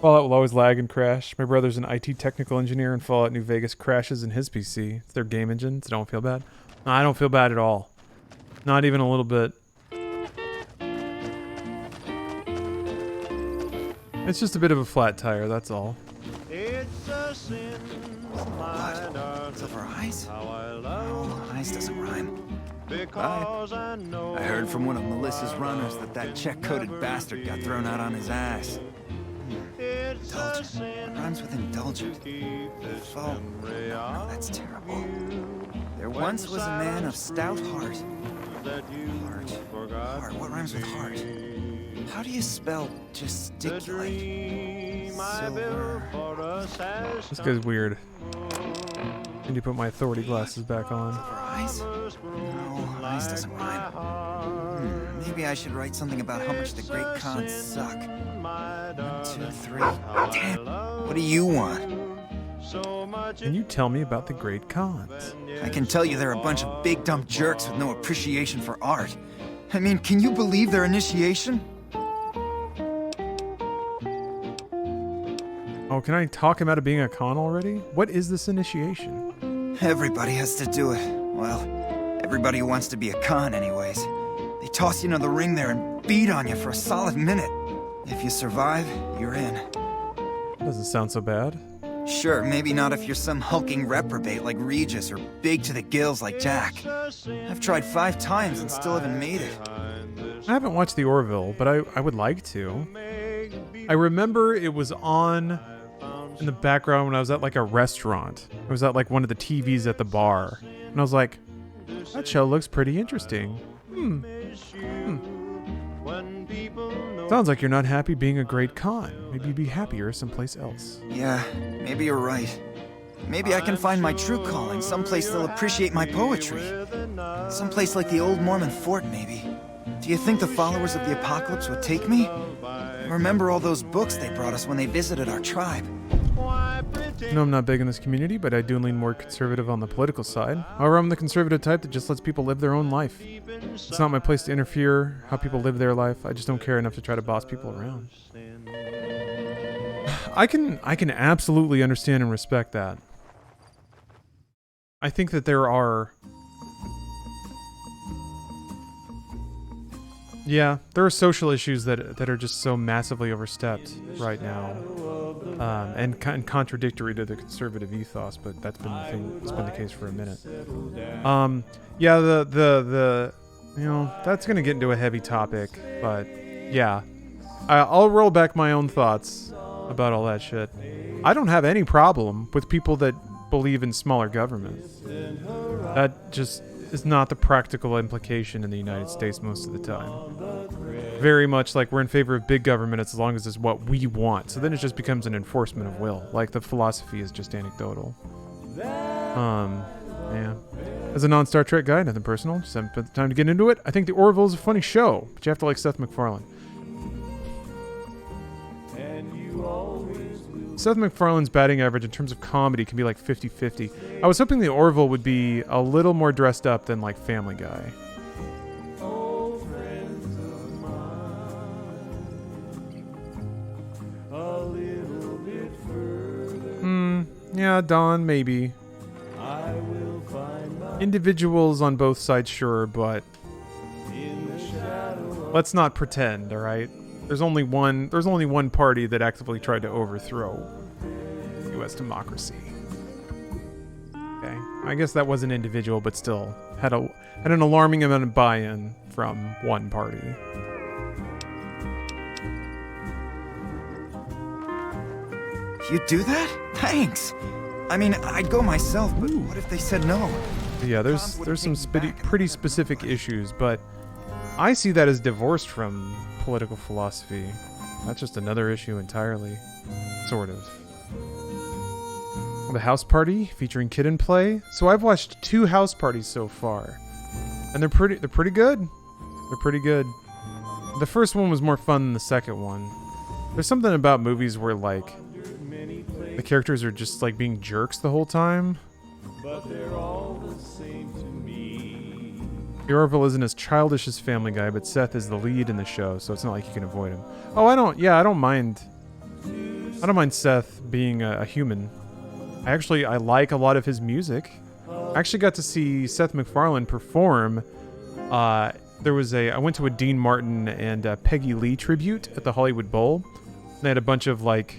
Fallout will always lag and crash. My brother's an IT technical engineer, and Fallout New Vegas crashes in his PC. It's their game engine, so don't feel bad. No, I don't feel bad at all. Not even a little bit. It's just a bit of a flat tire, that's all. It's a sin, it's over eyes? No, eyes doesn't rhyme. I heard from one of Melissa's runners that check-coded bastard got thrown out on his ass. Indulgent. Rhymes with indulgent. Oh, no, that's terrible. There once was a man of stout heart. Heart. What rhymes with heart? How do you spell gesticulate? Silver. This guy's weird. I need to put my authority glasses back on. Eyes? No, eyes doesn't rhyme. Maybe I should write something about how much the Great Khans suck. 1, 2, 3. Damn. What do you want? Can you tell me about the Great Khans? I can tell you they're a bunch of big dumb jerks with no appreciation for art. I mean, can you believe their initiation? Oh, can I talk him out of being a Khan already? What is this initiation? Everybody has to do it. Well, everybody who wants to be a Khan anyways. They toss you into the ring there and beat on you for a solid minute. If you survive, you're in. Doesn't sound so bad. Sure, maybe not if you're some hulking reprobate like Regis or big to the gills like Jack. I've tried 5 times and still haven't made it. I haven't watched the Orville, but I would like to. I remember it was on in the background when I was at like a restaurant. I was at like one of the TVs at the bar. And I was like, that show looks pretty interesting. Sounds like you're not happy being a Great Khan. Maybe you'd be happier someplace else. Yeah, maybe you're right. Maybe I can find my true calling, someplace they'll appreciate my poetry. Someplace like the old Mormon fort, maybe. Do you think the followers of the apocalypse would take me? Remember all those books they brought us when they visited our tribe? No, I'm not big in this community, but I do lean more conservative on the political side. However, I'm the conservative type that just lets people live their own life. It's not my place to interfere how people live their life. I just don't care enough to try to boss people around. I can absolutely understand and respect that. I think that there are... Yeah, there are social issues that are just so massively overstepped right now, and contradictory to the conservative ethos. But that's been the thing. It's been the case for a minute. Yeah, the you know, that's gonna get into a heavy topic, but yeah, I'll roll back my own thoughts about all that shit. I don't have any problem with people that believe in smaller government. That just is not the practical implication in the United States most of the time. Very much like we're in favor of big government as long as it's what we want. So then it just becomes an enforcement of will. Like the philosophy is just anecdotal. Yeah. As a non-Star Trek guy, nothing personal. Just haven't put the time to get into it. I think The Orville is a funny show, but you have to like Seth MacFarlane. Seth MacFarlane's batting average in terms of comedy can be like 50-50. I was hoping The Orville would be a little more dressed up than like Family Guy. Yeah, Don, maybe. Individuals on both sides, sure, but let's not pretend, all right? There's only one party that actively tried to overthrow U.S. democracy. Okay, I guess that was an individual, but still had an alarming amount of buy-in from one party. You'd do that? Thanks. I mean, I'd go myself, but what if they said no? Yeah, there's some pretty specific issues, but I see that as divorced from political philosophy. That's just another issue entirely. Sort of. The House Party featuring Kid and Play. So I've watched 2 house parties so far. And they're pretty good. They're pretty good. The first one was more fun than the second one. There's something about movies where like the characters are just like being jerks the whole time. But they're all the same to me. The Orville isn't as childish as Family Guy, but Seth is the lead in the show, so it's not like you can avoid him. Oh, I don't mind Seth being a human. I like a lot of his music. I actually got to see Seth MacFarlane perform. I went to a Dean Martin and Peggy Lee tribute at the Hollywood Bowl. They had a bunch of like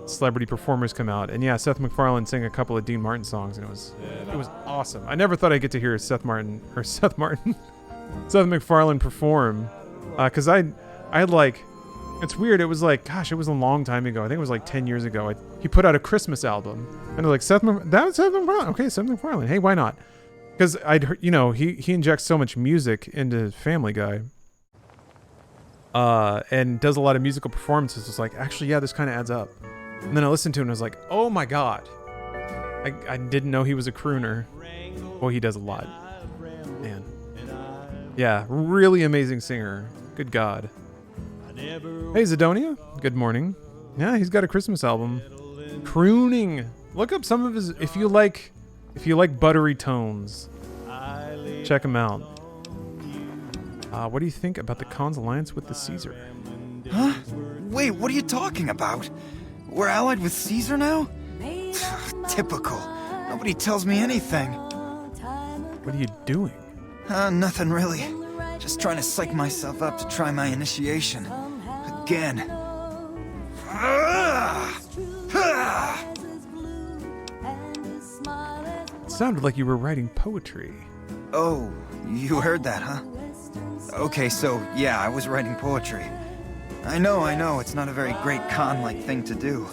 celebrity performers come out, and yeah, Seth MacFarlane sang a couple of Dean Martin songs, and it was awesome. I never thought I'd get to hear Seth MacFarlane perform, because I had like, it's weird. It was like, gosh, it was a long time ago. I think it was like 10 years ago. He put out a Christmas album, and they're like, that was Seth MacFarlane. Okay, Seth MacFarlane. Hey, why not? Because I'd heard, he injects so much music into Family Guy. And does a lot of musical performances. It's like, actually, yeah, this kind of adds up. And then I listened to it and I was like, oh my god. I didn't know he was a crooner. Well, he does a lot. Man. Yeah, really amazing singer. Good god. Hey, Zidonia. Good morning. Yeah, he's got a Christmas album. Crooning. Look up some of his, if you like buttery tones, check him out. What do you think about the Khan's alliance with the Caesar? Huh? Wait, what are you talking about? We're allied with Caesar now? Typical. Nobody tells me anything. What are you doing? Nothing really. Just trying to psych myself up to try my initiation. Again. It sounded like you were writing poetry. Oh, you heard that, huh? Okay, so, yeah, I was writing poetry. I know, it's not a very great Khan-like thing to do.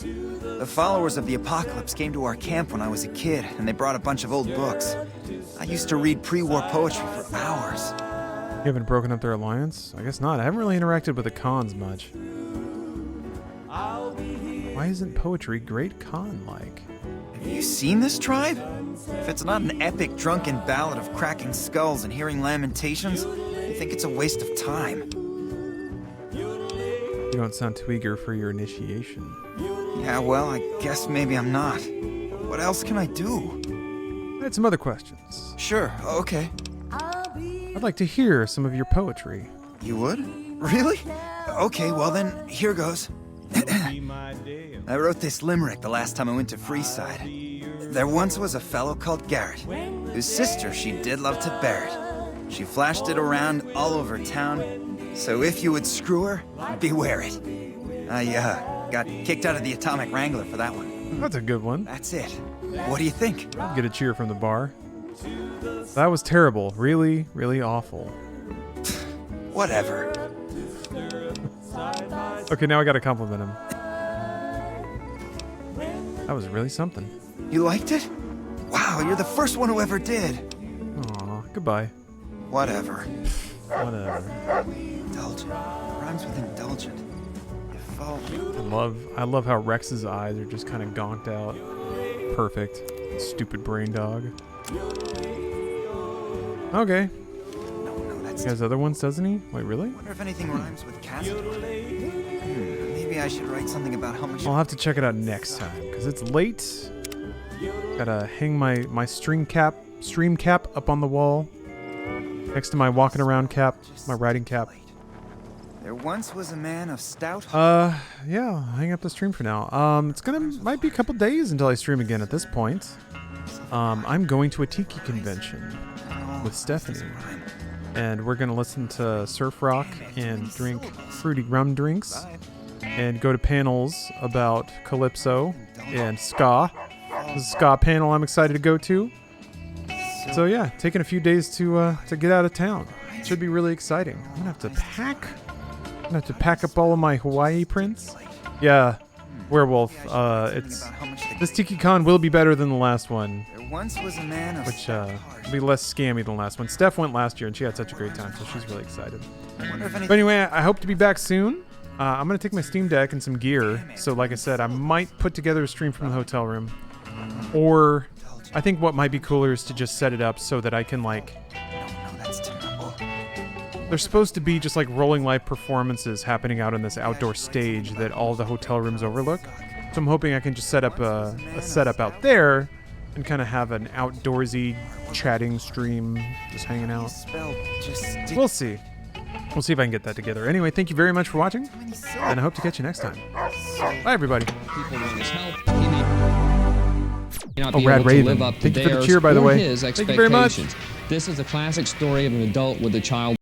The followers of the apocalypse came to our camp when I was a kid, and they brought a bunch of old books. I used to read pre-war poetry for hours. You haven't broken up their alliance? I guess not. I haven't really interacted with the Khans much. Why isn't poetry great Khan-like? Have you seen this tribe? If it's not an epic drunken ballad of cracking skulls and hearing lamentations, I think it's a waste of time. You don't sound too eager for your initiation. Yeah, well, I guess maybe I'm not. What else can I do? I had some other questions. Sure, okay. I'd like to hear some of your poetry. You would? Really? Okay, well then, here goes. I wrote this limerick the last time I went to Freeside. There once was a fellow called Garrett, whose sister she did love to bear it. She flashed it around all over town, so if you would screw her, beware it. I, got kicked out of the Atomic Wrangler for that one. That's a good one. That's it. What do you think? Get a cheer from the bar. That was terrible. Really, really awful. Whatever. Okay, now I gotta compliment him. That was really something. You liked it? Wow, you're the first one who ever did. Aw, goodbye. Whatever. Whatever. Indulgent. Rhymes with indulgent. I love how Rex's eyes are just kind of gonked out. Perfect. Stupid brain dog. Okay. He has other ones, doesn't he? Wait, really? Wonder if anything rhymes with Cassidy. Maybe I should write something about how much. I'll have to check it out next time because it's late. Gotta hang my stream cap up on the wall next to my walking around cap, my riding cap. There once was a man of stout. Yeah, I'll hang up the stream for now. Might be a couple days until I stream again at this point. I'm going to a tiki convention with Stephanie, and we're gonna listen to surf rock and drink fruity rum drinks, and go to panels about calypso and ska. This is a ska panel I'm excited to go to. So yeah, taking a few days to get out of town. Should be really exciting. I'm gonna have to pack. I'm gonna have to pack up all of my Hawaii prints. Yeah, Werewolf. This TikiCon will be better than the last one. There once was a man of which will be less scammy than the last one. Steph went last year and she had such a great time, so she's really excited. But anyway, I hope to be back soon. I'm gonna take my Steam Deck and some gear. So like I said, I might put together a stream from the hotel room, or I think what might be cooler is to just set it up so that I can like. There's supposed to be just like rolling live performances happening out on this outdoor stage that all the hotel rooms overlook. So I'm hoping I can just set up a setup out there and kind of have an outdoorsy chatting stream, just hanging out. We'll see. We'll see if I can get that together. Anyway, thank you very much for watching, and I hope to catch you next time. Bye, everybody. Oh, Rad Raven. Thank you for the cheer, by the way. Thank you very much. This is a classic story of an adult with a child.